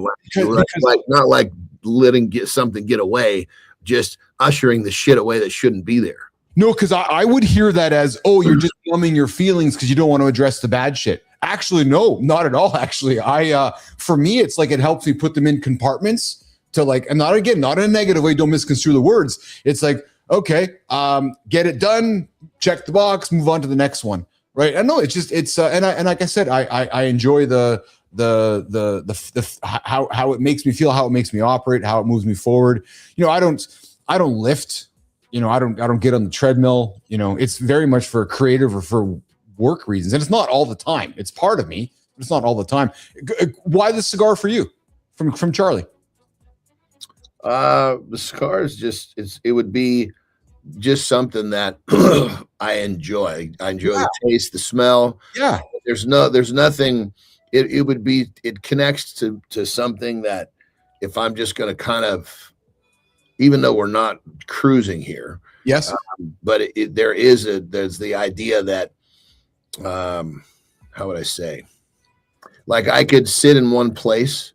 like not like letting something get away, just ushering the shit away that shouldn't be there. No, because I would hear that as, oh, you're just numbing your feelings because you don't want to address the bad shit. Actually, no, not at all. Actually, for me, it's like it helps me put them in compartments to and not in a negative way. Don't misconstrue the words. It's like, okay, get it done, check the box, move on to the next one. Right. I know and like I said, I enjoy the how it makes me feel, how it makes me operate, how it moves me forward. I don't lift, I don't get on the treadmill. It's very much for creative or for work reasons. And it's not all the time. It's part of me, but it's not all the time. Why the cigar for you from Charlie? The cigar is it would be just something that I enjoy. I enjoy the taste, the smell. Yeah. There's nothing. It connects to something that if I'm just going to kind of, even though we're not cruising here. Yes. But there's the idea that, how would I say? Like I could sit in one place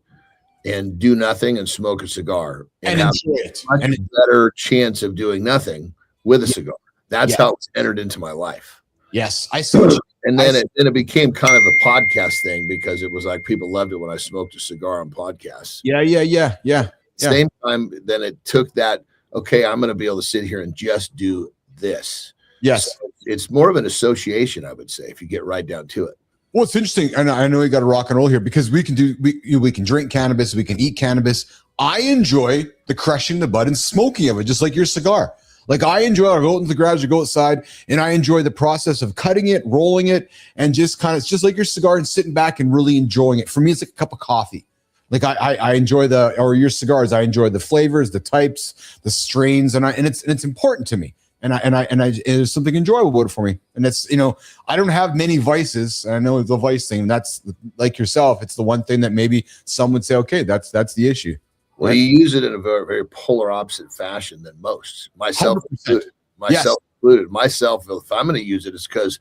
and do nothing and smoke a cigar and have a much better chance of doing nothing with a cigar. That's how it's entered into my life. Yes, I see. And then it became kind of a podcast thing because it was like people loved it when I smoked a cigar on podcasts. Yeah. Same time, then it took that, okay, I'm going to be able to sit here and just do this. Yes. So it's more of an association, I would say, if you get right down to it. Well, it's interesting, and I know you got to rock and roll here because we can drink cannabis, we can eat cannabis. I enjoy the crushing the bud and smoking of it, just like your cigar. Like I enjoy, I go out in the garage, I go outside, and I enjoy the process of cutting it, rolling it, and just it's just like your cigar and sitting back and really enjoying it. For me, it's like a cup of coffee. Like I enjoy your cigars. I enjoy the flavors, the types, the strains, and it's important to me. And there's something enjoyable about it for me. And it's, I don't have many vices. I know it's a vice thing. That's like yourself. It's the one thing that maybe some would say, okay, that's the issue. Well, you use it in a very, very polar opposite fashion than most. Myself included. Myself, if I'm going to use it, it's because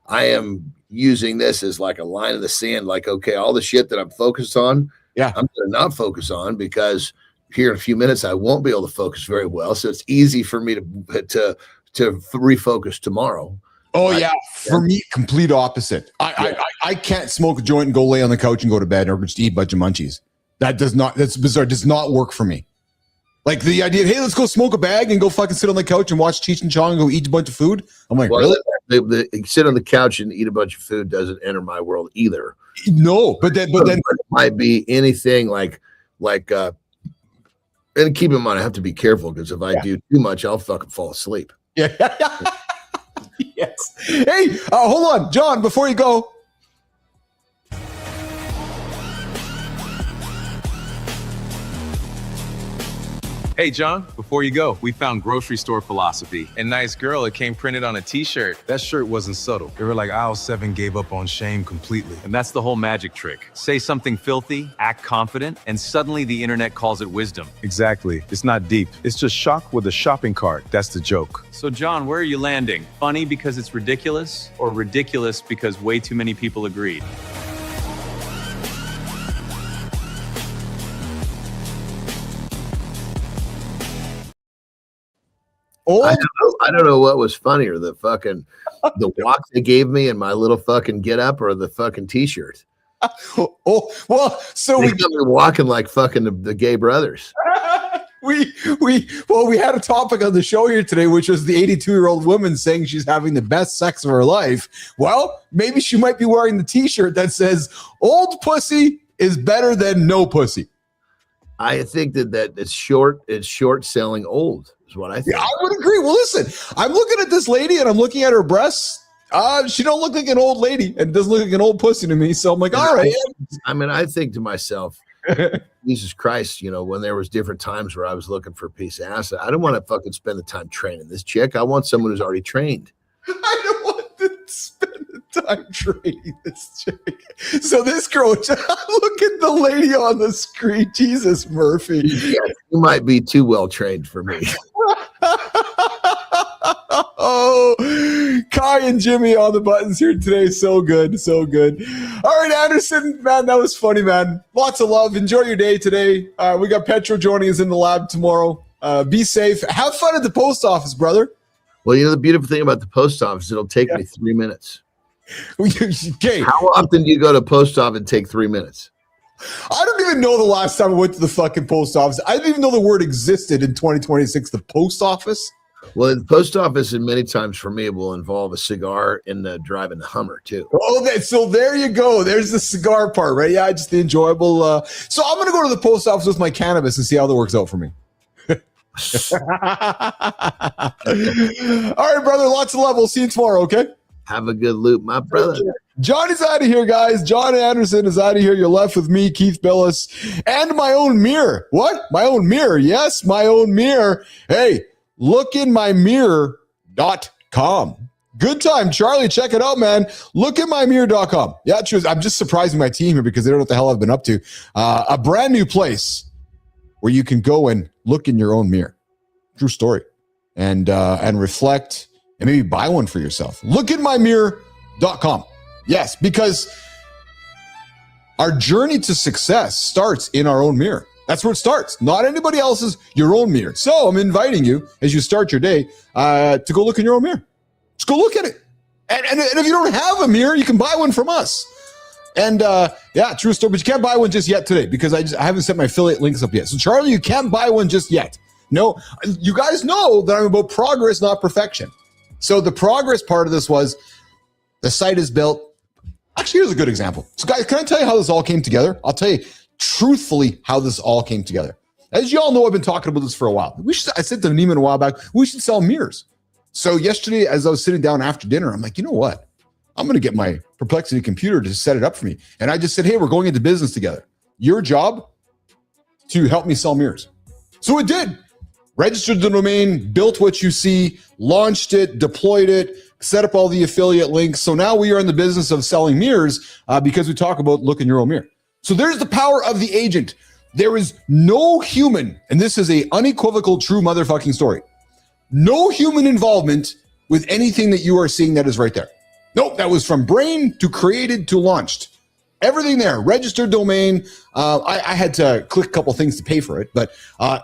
I am using this as like a line in the sand. Like, okay, all the shit that I'm focused on, I'm going to not focus on because here in a few minutes I won't be able to focus very well. So it's easy for me to refocus tomorrow. Oh yeah, for me, complete opposite. I can't smoke a joint and go lay on the couch and go to bed or just eat a bunch of munchies. That's bizarre. It does not work for me. Like the idea of, hey, let's go smoke a bag and go fucking sit on the couch and watch Cheech and Chong and go eat a bunch of food. I'm like, really? Sit on the couch and eat a bunch of food doesn't enter my world either. No, but then it might be anything like and keep in mind, I have to be careful because if I do too much, I'll fucking fall asleep. Yeah. Yes. Hey, hold on, John, before you go. Hey, John, before you go, we found grocery store philosophy. And nice girl, it came printed on a t-shirt. That shirt wasn't subtle. They were like aisle 7 gave up on shame completely. And that's the whole magic trick. Say something filthy, act confident, and suddenly the internet calls it wisdom. Exactly. It's not deep. It's just shock with a shopping cart. That's the joke. So, John, where are you landing? Funny because it's ridiculous, or ridiculous because way too many people agreed? Oh, I don't know what was funnier, the walk they gave me and my little fucking get up or the fucking t-shirt. Oh, well, so we got me walking like fucking the gay brothers. we had a topic on the show here today, which was the 82-year-old woman saying she's having the best sex of her life. Well, maybe she might be wearing the t-shirt that says old pussy is better than no pussy. I think that it's short selling old is what I think. Yeah, I would agree. Well, listen, I'm looking at this lady and I'm looking at her breasts. She don't look like an old lady and doesn't look like an old pussy to me. So I'm like, all right. I mean, I think to myself, Jesus Christ, when there was different times where I was looking for a piece of ass, I don't want to fucking spend the time training this chick. I want someone who's already trained. I don't want to spend the time training this chick. So this girl, look at the lady on the screen. Jesus, Murphy. Yeah, you might be too well trained for me. Oh, Kai and Jimmy on the buttons here today. So good. So good. All right, Anderson, man, that was funny, man. Lots of love. Enjoy your day today. We got Petro joining us in the lab tomorrow. Be safe. Have fun at the post office, brother. Well, the beautiful thing about the post office, it'll take me 3 minutes. Okay. How often do you go to post office and take 3 minutes? I don't even know the last time I went to the fucking post office. I didn't even know the word existed in 2026, the post office. Well, the post office, and many times for me, will involve a cigar in driving the Hummer, too. Oh, so there you go. There's the cigar part, right? Yeah, just the enjoyable. So I'm going to go to the post office with my cannabis and see how that works out for me. All right, brother. Lots of love. We'll see you tomorrow, okay? Have a good loop, my brother. Johnny's out of here, guys. John Anderson is out of here. You're left with me, Keith Bilous, and my own mirror. What? My own mirror. Yes, my own mirror. Hey, lookinmymirror.com. Good time, Charlie. Check it out, man. Lookinmymirror.com. Yeah, true. I'm just surprising my team here because they don't know what the hell I've been up to. A brand new place where you can go and look in your own mirror. True story. And reflect and maybe buy one for yourself. Lookinmymirror.com. Yes, because our journey to success starts in our own mirror. That's where it starts. Not anybody else's, your own mirror. So I'm inviting you as you start your day to go look in your own mirror. Just go look at it. And if you don't have a mirror, you can buy one from us. And yeah, true story. But you can't buy one just yet today because I haven't set my affiliate links up yet. So Charlie, you can't buy one just yet. No, you guys know that I'm about progress, not perfection. So the progress part of this was the site is built. Actually, here's a good example. So guys, can I tell you how this all came together? I'll tell you truthfully how this all came together. As you all know, I've been talking about this for a while. I said to Neiman a while back, we should sell mirrors. So yesterday, as I was sitting down after dinner, I'm like, you know what? I'm going to get my Perplexity computer to set it up for me. And I just said, hey, we're going into business together. Your job to help me sell mirrors. So it did. Registered the domain, built what you see, launched it, deployed it, set up all the affiliate links. So now we are in the business of selling mirrors because we talk about look in your own mirror. So there's the power of the agent. There is no human, and this is a unequivocal, true motherfucking story. No human involvement with anything that you are seeing that is right there. Nope, that was from brain to created to launched. Everything there, registered domain. I had to click a couple things to pay for it, but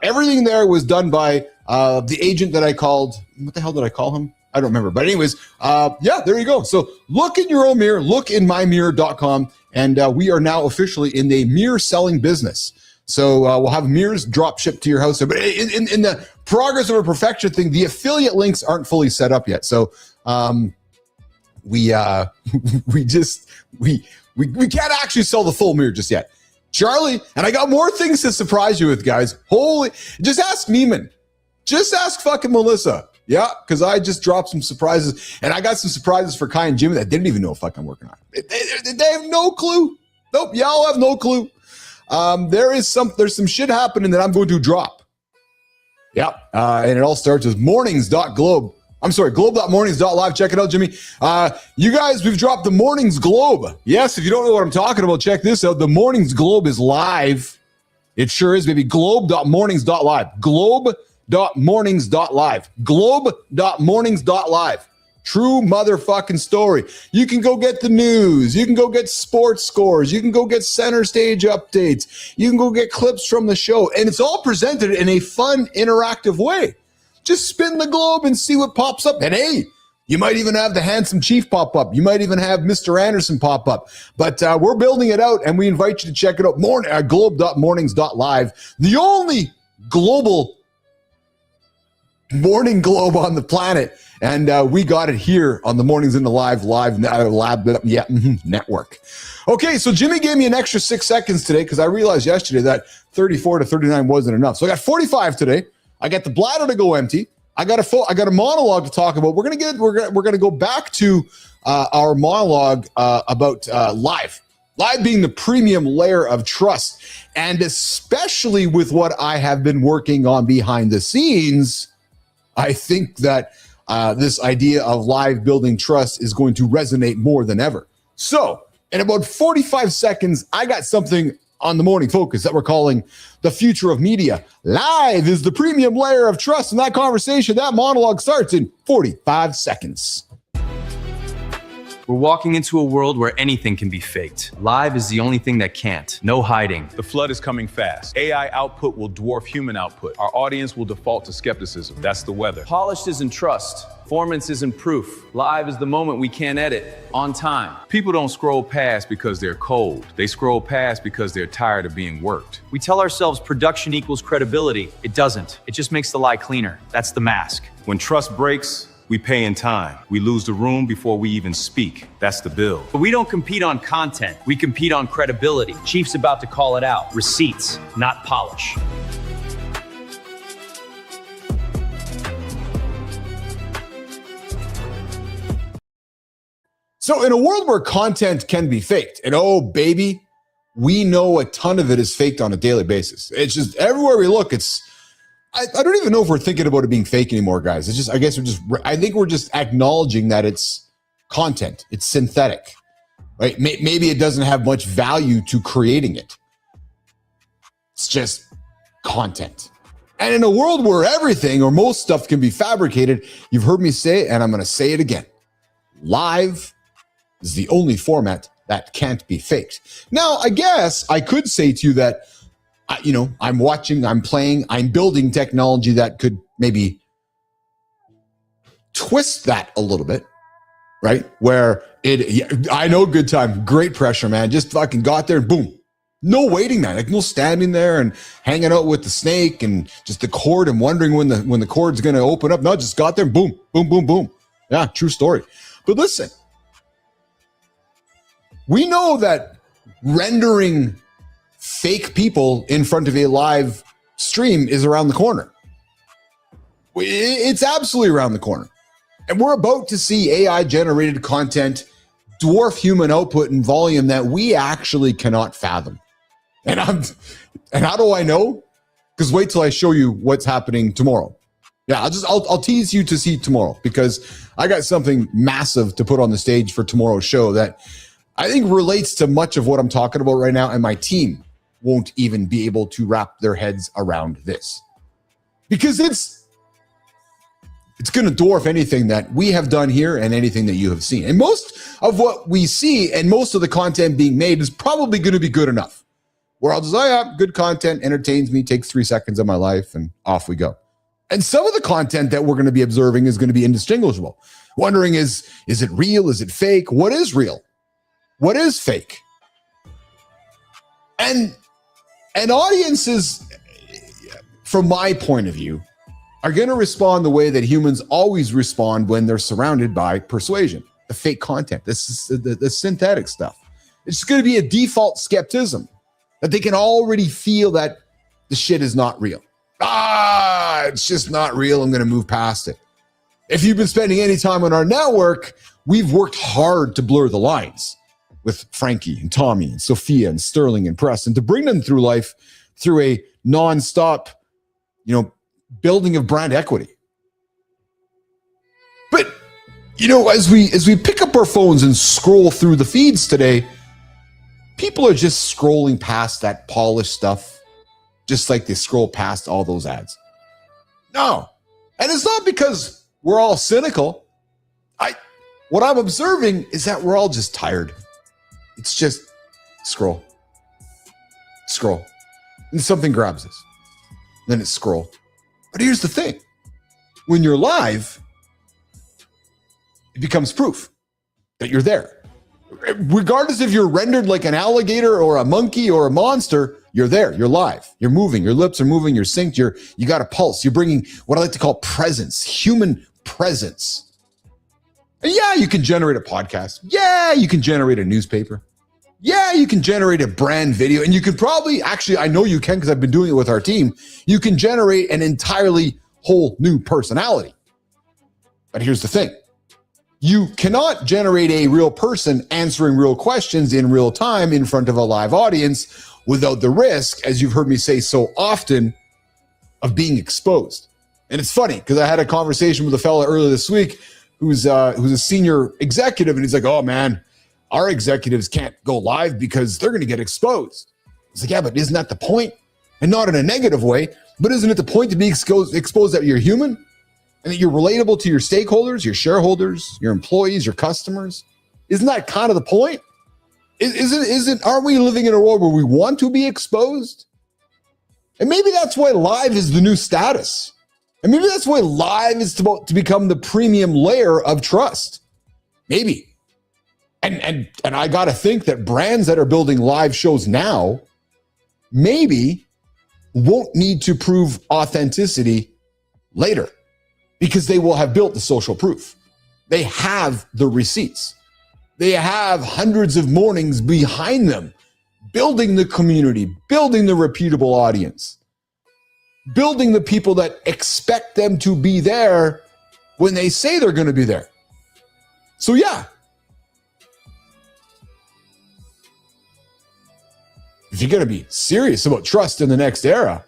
everything there was done by the agent that I called. What the hell did I call him? I don't remember. But anyways, yeah, there you go. So look in your own mirror, lookinmymirror.com, and we are now officially in the mirror selling business. So we'll have mirrors drop shipped to your house. But in the progress of a perfection thing, the affiliate links aren't fully set up yet. So we can't actually sell the full mirror just yet. Charlie, and I got more things to surprise you with, guys. Just ask Neiman. Just ask fucking Melissa. Yeah, because I just dropped some surprises, and I got some surprises for Kai and Jimmy that didn't even know what fucking working on. They have no clue. Nope, y'all have no clue. There's some shit happening that I'm going to drop. Yeah, and it all starts with mornings.globe. I'm sorry, globe.mornings.live. Check it out, Jimmy. You guys, we've dropped the Mornings Globe. Yes, if you don't know what I'm talking about, check this out. The Mornings Globe is live. It sure is, baby. Globe.mornings.live. Globe.mornings.live. Globe.mornings.live. True motherfucking story. You can go get the news. You can go get sports scores. You can go get center stage updates. You can go get clips from the show. And it's all presented in a fun, interactive way. Just spin the globe and see what pops up. And hey, You might even have the handsome chief pop up. You might even have Mr. Anderson pop up. But we're building it out, and we invite you to check it out. Globe.mornings.live, the only global morning globe on the planet. And we got it here on the Mornings in the Live network. Okay, so Jimmy gave me an extra 6 seconds today because I realized yesterday that 34 to 39 wasn't enough. So I got 45 today. I got the bladder to go empty. I got a monologue to talk about. We're gonna go back to our monologue about live being the premium layer of trust, and especially with what I have been working on behind the scenes, I think that this idea of live building trust is going to resonate more than ever. So in about 45 seconds, I got something on the Morning Focus that we're calling the future of media. Live is the premium layer of trust. And that conversation, that monologue starts in 45 seconds. We're walking into a world where anything can be faked. Live is the only thing that can't. No hiding. The flood is coming fast. AI output will dwarf human output. Our audience will default to skepticism. That's the weather. Polished isn't trust. Performance isn't proof. Live is the moment we can't edit. On time. People don't scroll past because they're cold. They scroll past because they're tired of being worked. We tell ourselves production equals credibility. It doesn't. It just makes the lie cleaner. That's the mask. When trust breaks, we pay in time. We lose the room before we even speak. That's the bill. But we don't compete on content. We compete on credibility. Chief's about to call it out. Receipts, not polish. So in a world where content can be faked, and oh baby, we know a ton of it is faked on a daily basis. It's just everywhere we look, I don't even know if we're thinking about it being fake anymore, guys. It's just, I think we're just acknowledging that it's content. It's synthetic, right? Maybe it doesn't have much value to creating it. It's just content. And in a world where everything or most stuff can be fabricated, you've heard me say it, and I'm going to say it again. Live is the only format that can't be faked. Now, I guess I could say to you that, I'm watching, I'm playing, I'm building technology that could maybe twist that a little bit, right? Where I know good time, great pressure, man. Just fucking got there and boom. No waiting, man. Like no standing there and hanging out with the snake and just the cord and wondering when the cord's going to open up. No, just got there and boom, boom, boom, boom. Yeah, true story. But listen, we know that rendering fake people in front of a live stream is around the corner. It's absolutely around the corner. And we're about to see AI generated content dwarf human output in volume that we actually cannot fathom. And how do I know? Because wait till I show you what's happening tomorrow. Yeah, I'll tease you to see tomorrow because I got something massive to put on the stage for tomorrow's show that I think relates to much of what I'm talking about right now, and my team won't even be able to wrap their heads around this. Because it's going to dwarf anything that we have done here and anything that you have seen. And most of what we see and most of the content being made is probably going to be good enough. Where I'll just say, yeah, good content, entertains me, takes 3 seconds of my life, and off we go. And some of the content that we're going to be observing is going to be indistinguishable. Wondering, is it real? Is it fake? What is real? What is fake? And audiences, from my point of view, are going to respond the way that humans always respond when they're surrounded by persuasion, the fake content, the synthetic stuff. It's going to be a default skepticism that they can already feel that the shit is not real. It's just not real. I'm going to move past it. If you've been spending any time on our network, we've worked hard to blur the lines with Frankie and Tommy and Sophia and Sterling and Preston to bring them through life through a nonstop, building of brand equity. But, as we pick up our phones and scroll through the feeds today, people are just scrolling past that polished stuff, just like they scroll past all those ads. No. And it's not because we're all cynical. What I'm observing is that we're all just tired. It's just scroll. And something grabs us. Then it's scroll. But here's the thing. When you're live, it becomes proof that you're there. Regardless if you're rendered like an alligator or a monkey or a monster, you're there. You're live. You're moving. Your lips are moving. You're synced. You got a pulse. You're bringing what I like to call presence, human presence. And yeah, you can generate a podcast. Yeah, you can generate a newspaper. Yeah, you can generate a brand video. And you can probably, actually, I know you can because I've been doing it with our team. You can generate an entirely whole new personality. But here's the thing. You cannot generate a real person answering real questions in real time in front of a live audience without the risk, as you've heard me say so often, of being exposed. And it's funny because I had a conversation with a fella earlier this week who's a senior executive, and he's like, "Oh man, our executives can't go live because they're going to get exposed." It's like, yeah, but isn't that the point? And not in a negative way, but isn't it the point to be exposed that you're human? And that you're relatable to your stakeholders, your shareholders, your employees, your customers. Isn't that kind of the point? Aren't we living in a world where we want to be exposed? And maybe that's why live is the new status. And maybe that's why live is to become the premium layer of trust. Maybe. And I got to think that brands that are building live shows now maybe won't need to prove authenticity later, because they will have built the social proof. They have the receipts. They have hundreds of mornings behind them, building the community, building the repeatable audience, building the people that expect them to be there when they say they're going to be there. So yeah, if you're going to be serious about trust in the next era,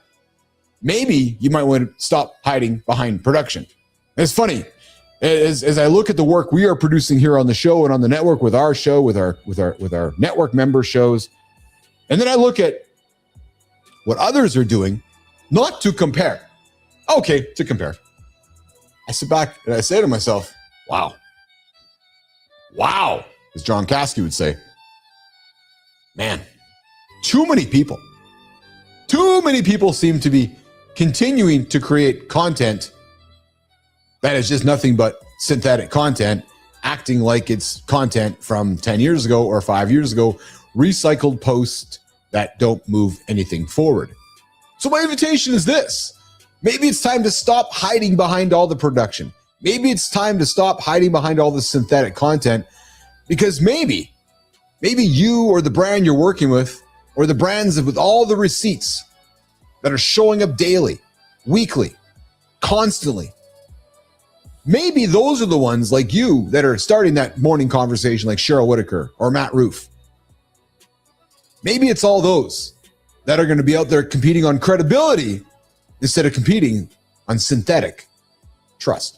maybe you might want to stop hiding behind production. It's funny, as I look at the work we are producing here on the show and on the network with our show, with our network member shows, and then I look at what others are doing, not to compare. Okay, to compare. I sit back and I say to myself, wow, as John Caskey would say, man, too many people seem to be continuing to create content that is just nothing but synthetic content, acting like it's content from 10 years ago or 5 years ago, recycled posts that don't move anything forward. So my invitation is this. Maybe it's time to stop hiding behind all the production. Maybe it's time to stop hiding behind all the synthetic content, because maybe you or the brand you're working with, or the brands with all the receipts that are showing up daily, weekly, constantly, maybe those are the ones like you that are starting that morning conversation like Cheryl Whitaker or Matt Roof. Maybe it's all those that are going to be out there competing on credibility instead of competing on synthetic trust.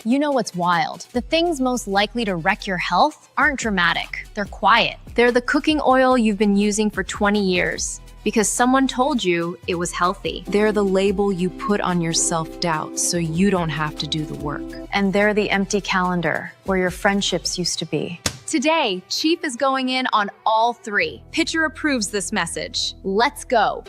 You know what's wild? The things most likely to wreck your health aren't dramatic. They're quiet. They're the cooking oil you've been using for 20 years because someone told you it was healthy. They're the label you put on your self-doubt so you don't have to do the work. And they're the empty calendar where your friendships used to be. Today, Chief is going in on all three. Pitcher approves this message. Let's go.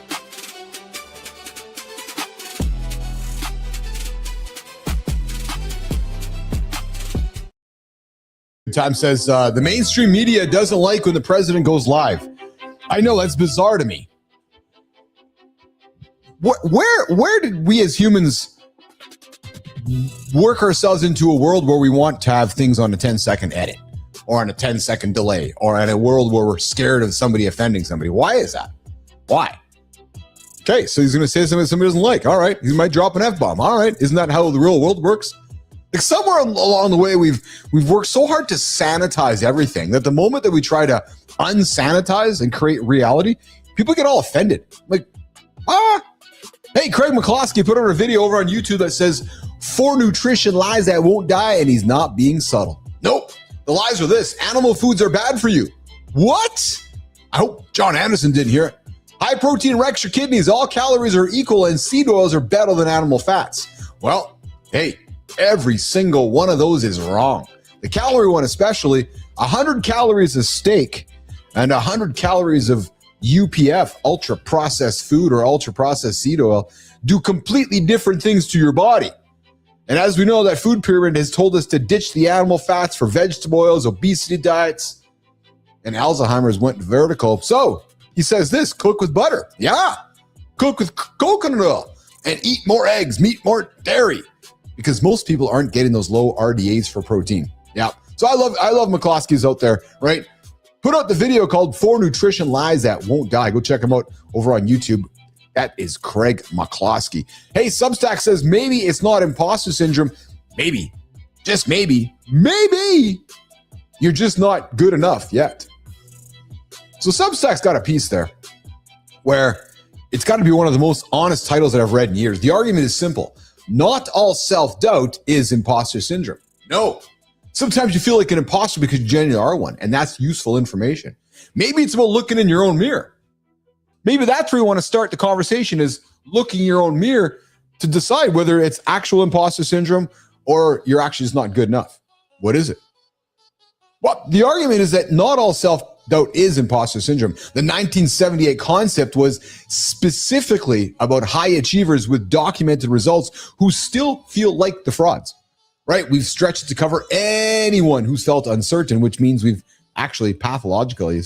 Time says, the mainstream media doesn't like when the president goes live. I know, that's bizarre to me. Where did we as humans work ourselves into a world where we want to have things on a 10-second edit or on a 10-second delay or in a world where we're scared of somebody offending somebody? Why is that? Why? Okay, so he's going to say something somebody doesn't like. All right, he might drop an F-bomb. All right, isn't that how the real world works? Like somewhere along the way, we've worked so hard to sanitize everything that the moment that we try to unsanitize and create reality, people get all offended. Like, hey, Craig McCloskey put out a video over on YouTube that says 4 nutrition lies that won't die, and he's not being subtle. Nope. The lies are this: animal foods are bad for you. What? I hope John Anderson didn't hear it. High protein wrecks your kidneys. All calories are equal, and seed oils are better than animal fats. Well, hey, every single one of those is wrong. The calorie one especially, 100 calories of steak and 100 calories of UPF, ultra processed food or ultra processed seed oil, do completely different things to your body. And as we know, that food pyramid has told us to ditch the animal fats for vegetable oils, obesity diets, and Alzheimer's went vertical. So he says this, cook with butter. Yeah, cook with coconut oil and eat more eggs, meat, more dairy, because most people aren't getting those low RDAs for protein. Yeah. So I love McCloskey's out there, right? Put out the video called 4 Nutrition Lies That Won't Die. Go check him out over on YouTube. That is Craig McCloskey. Hey, Substack says maybe it's not imposter syndrome. Maybe, just maybe you're just not good enough yet. So Substack's got a piece there where it's got to be one of the most honest titles that I've read in years. The argument is simple. Not all self-doubt is imposter syndrome. No. Sometimes you feel like an imposter because you genuinely are one, and that's useful information. Maybe it's about looking in your own mirror. Maybe that's where you want to start the conversation, is looking in your own mirror to decide whether it's actual imposter syndrome or you're actually just not good enough. What is it? Well, the argument is that not all self-doubt is imposter syndrome. The 1978 concept was specifically about high achievers with documented results who still feel like the frauds, right? We've stretched it to cover anyone who's felt uncertain, which means we've actually pathologically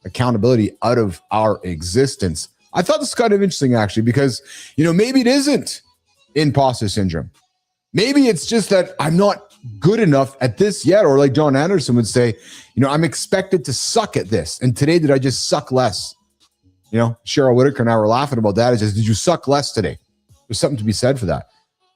accountability out of our existence. I thought this was kind of interesting, actually, because, maybe it isn't imposter syndrome. Maybe it's just that I'm not good enough at this yet. Or like John Anderson would say, I'm expected to suck at this. And today, did I just suck less? Cheryl Whitaker and I were laughing about that. It's just, did you suck less today? There's something to be said for that.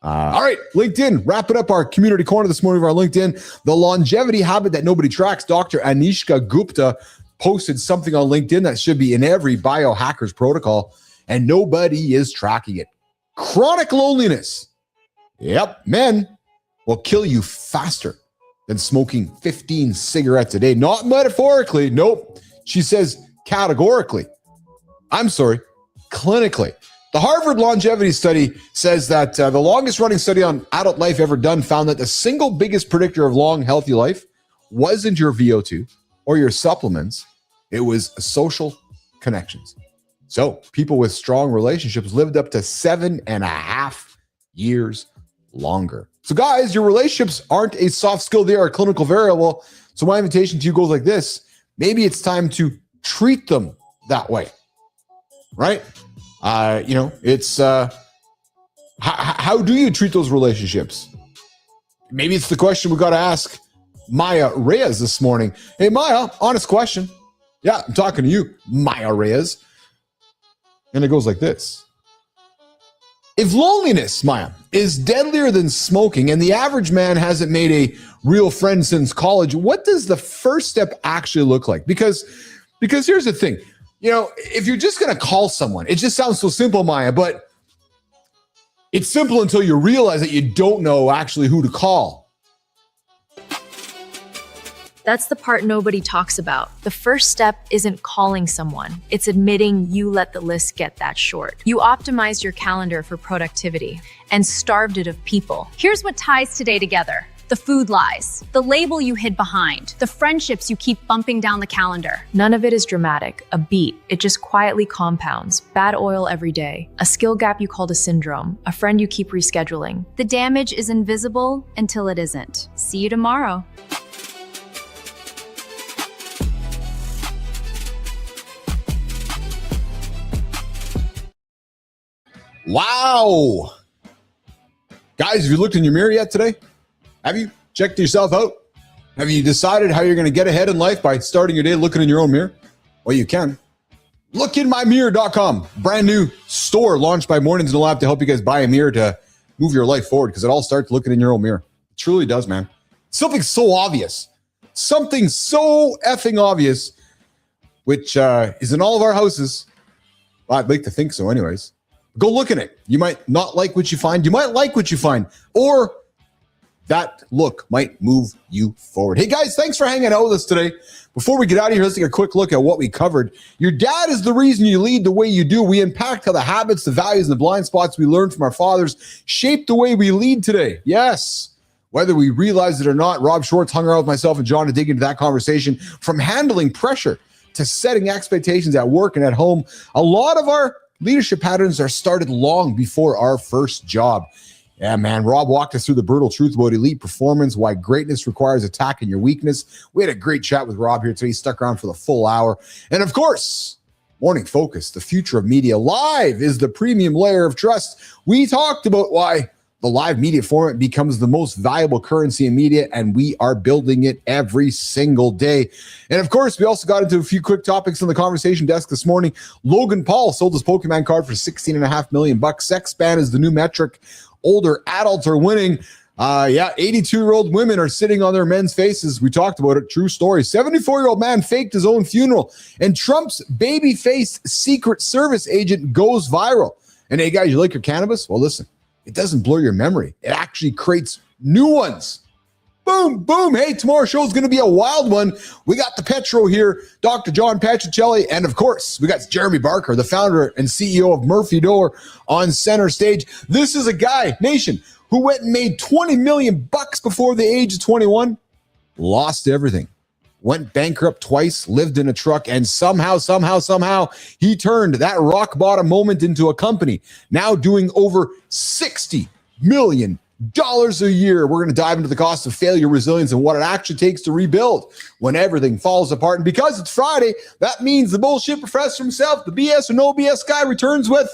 All right, LinkedIn, wrapping up our community corner this morning of our LinkedIn. The longevity habit that nobody tracks. Dr. Anishka Gupta posted something on LinkedIn that should be in every biohacker's protocol, and nobody is tracking it. Chronic loneliness. Yep, men will kill you faster than smoking 15 cigarettes a day. Not metaphorically. Nope. She says categorically. I'm sorry, clinically. The Harvard longevity study says that the longest running study on adult life ever done found that the single biggest predictor of long, healthy life wasn't your VO2 or your supplements. It was social connections. So people with strong relationships lived up to 7.5 years longer. So guys, your relationships aren't a soft skill. They are a clinical variable. So my invitation to you goes like this. Maybe it's time to treat them that way, right? It's how do you treat those relationships? Maybe it's the question we got to ask Maya Reyes this morning. Hey, Maya, honest question. Yeah, I'm talking to you, Maya Reyes. And it goes like this. If loneliness, Maya, is deadlier than smoking and the average man hasn't made a real friend since college, what does the first step actually look like? Because here's the thing. If you're just going to call someone, it just sounds so simple, Maya, but it's simple until you realize that you don't know actually who to call. That's the part nobody talks about. The first step isn't calling someone. It's admitting you let the list get that short. You optimized your calendar for productivity and starved it of people. Here's what ties today together. The food lies, the label you hid behind, the friendships you keep bumping down the calendar. None of it is dramatic, a beat. It just quietly compounds. Bad oil every day, a skill gap you called a syndrome, a friend you keep rescheduling. The damage is invisible until it isn't. See you tomorrow. Wow. Guys, have you looked in your mirror yet today? Have you checked yourself out? Have you decided how you're going to get ahead in life by starting your day looking in your own mirror? Well, you can. Lookinmymirror.com, brand new store launched by Mornings in the Lab to help you guys buy a mirror to move your life forward, because it all starts looking in your own mirror. It truly does, man. Something so obvious. Something so effing obvious, which is in all of our houses. Well, I'd like to think so anyways. Go look in it. You might not like what you find. You might like what you find. Or that look might move you forward. Hey guys, thanks for hanging out with us today. Before we get out of here, let's take a quick look at what we covered. Your dad is the reason you lead the way you do. We unpacked how the habits, the values, and the blind spots we learned from our fathers shape the way we lead today. Yes. Whether we realize it or not, Rob Schwartz hung around with myself and John to dig into that conversation, from handling pressure to setting expectations at work and at home. A lot of our leadership patterns are started long before our first job. Yeah, man, Rob walked us through the brutal truth about elite performance, why greatness requires attacking your weakness. We had a great chat with Rob here today. He stuck around for the full hour. And of course, Morning Focus, the future of media. Live is the premium layer of trust. We talked about why the live media format becomes the most valuable currency in media, and we are building it every single day. And of course, we also got into a few quick topics on the conversation desk this morning. Logan Paul sold his Pokemon card for $16.5 million. Sex ban is the new metric. Older adults are winning. 82-year-old women are sitting on their men's faces. We talked about it. True story. 74-year-old man faked his own funeral. And Trump's baby-faced Secret Service agent goes viral. And hey, guys, you like your cannabis? Well, listen, it doesn't blur your memory. It actually creates new ones. Boom, boom. Hey, tomorrow's show is going to be a wild one. We got the Petro here, Dr. John Petricelli, and of course, we got Jeremy Barker, the founder and CEO of Murphy Door, on center stage. This is a guy, Nation, who went and made $20 million before the age of 21, lost everything, went bankrupt twice, lived in a truck, and somehow, he turned that rock bottom moment into a company, now doing over $60 million a year. We're going to dive into the cost of failure, resilience, and what it actually takes to rebuild when everything falls apart. And because it's Friday, that means the bullshit professor himself, the BS or no BS guy, returns with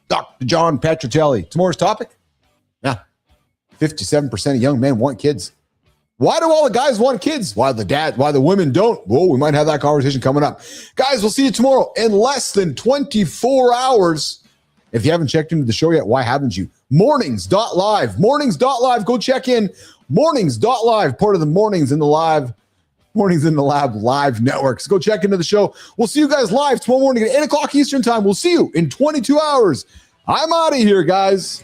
Dr. John Petricelli. Tomorrow's topic? 57% of young men want kids. Why do all the guys want kids? Why the women don't? Well, we might have that conversation coming up. Guys, we'll see you tomorrow in less than 24 hours. If you haven't checked into the show yet, why haven't you? Mornings.live. Mornings.live. Go check in. Mornings.live, part of the Mornings in the Lab live networks. Go check into the show. We'll see you guys live tomorrow morning at 8 o'clock Eastern time. We'll see you in 22 hours. I'm out of here, guys.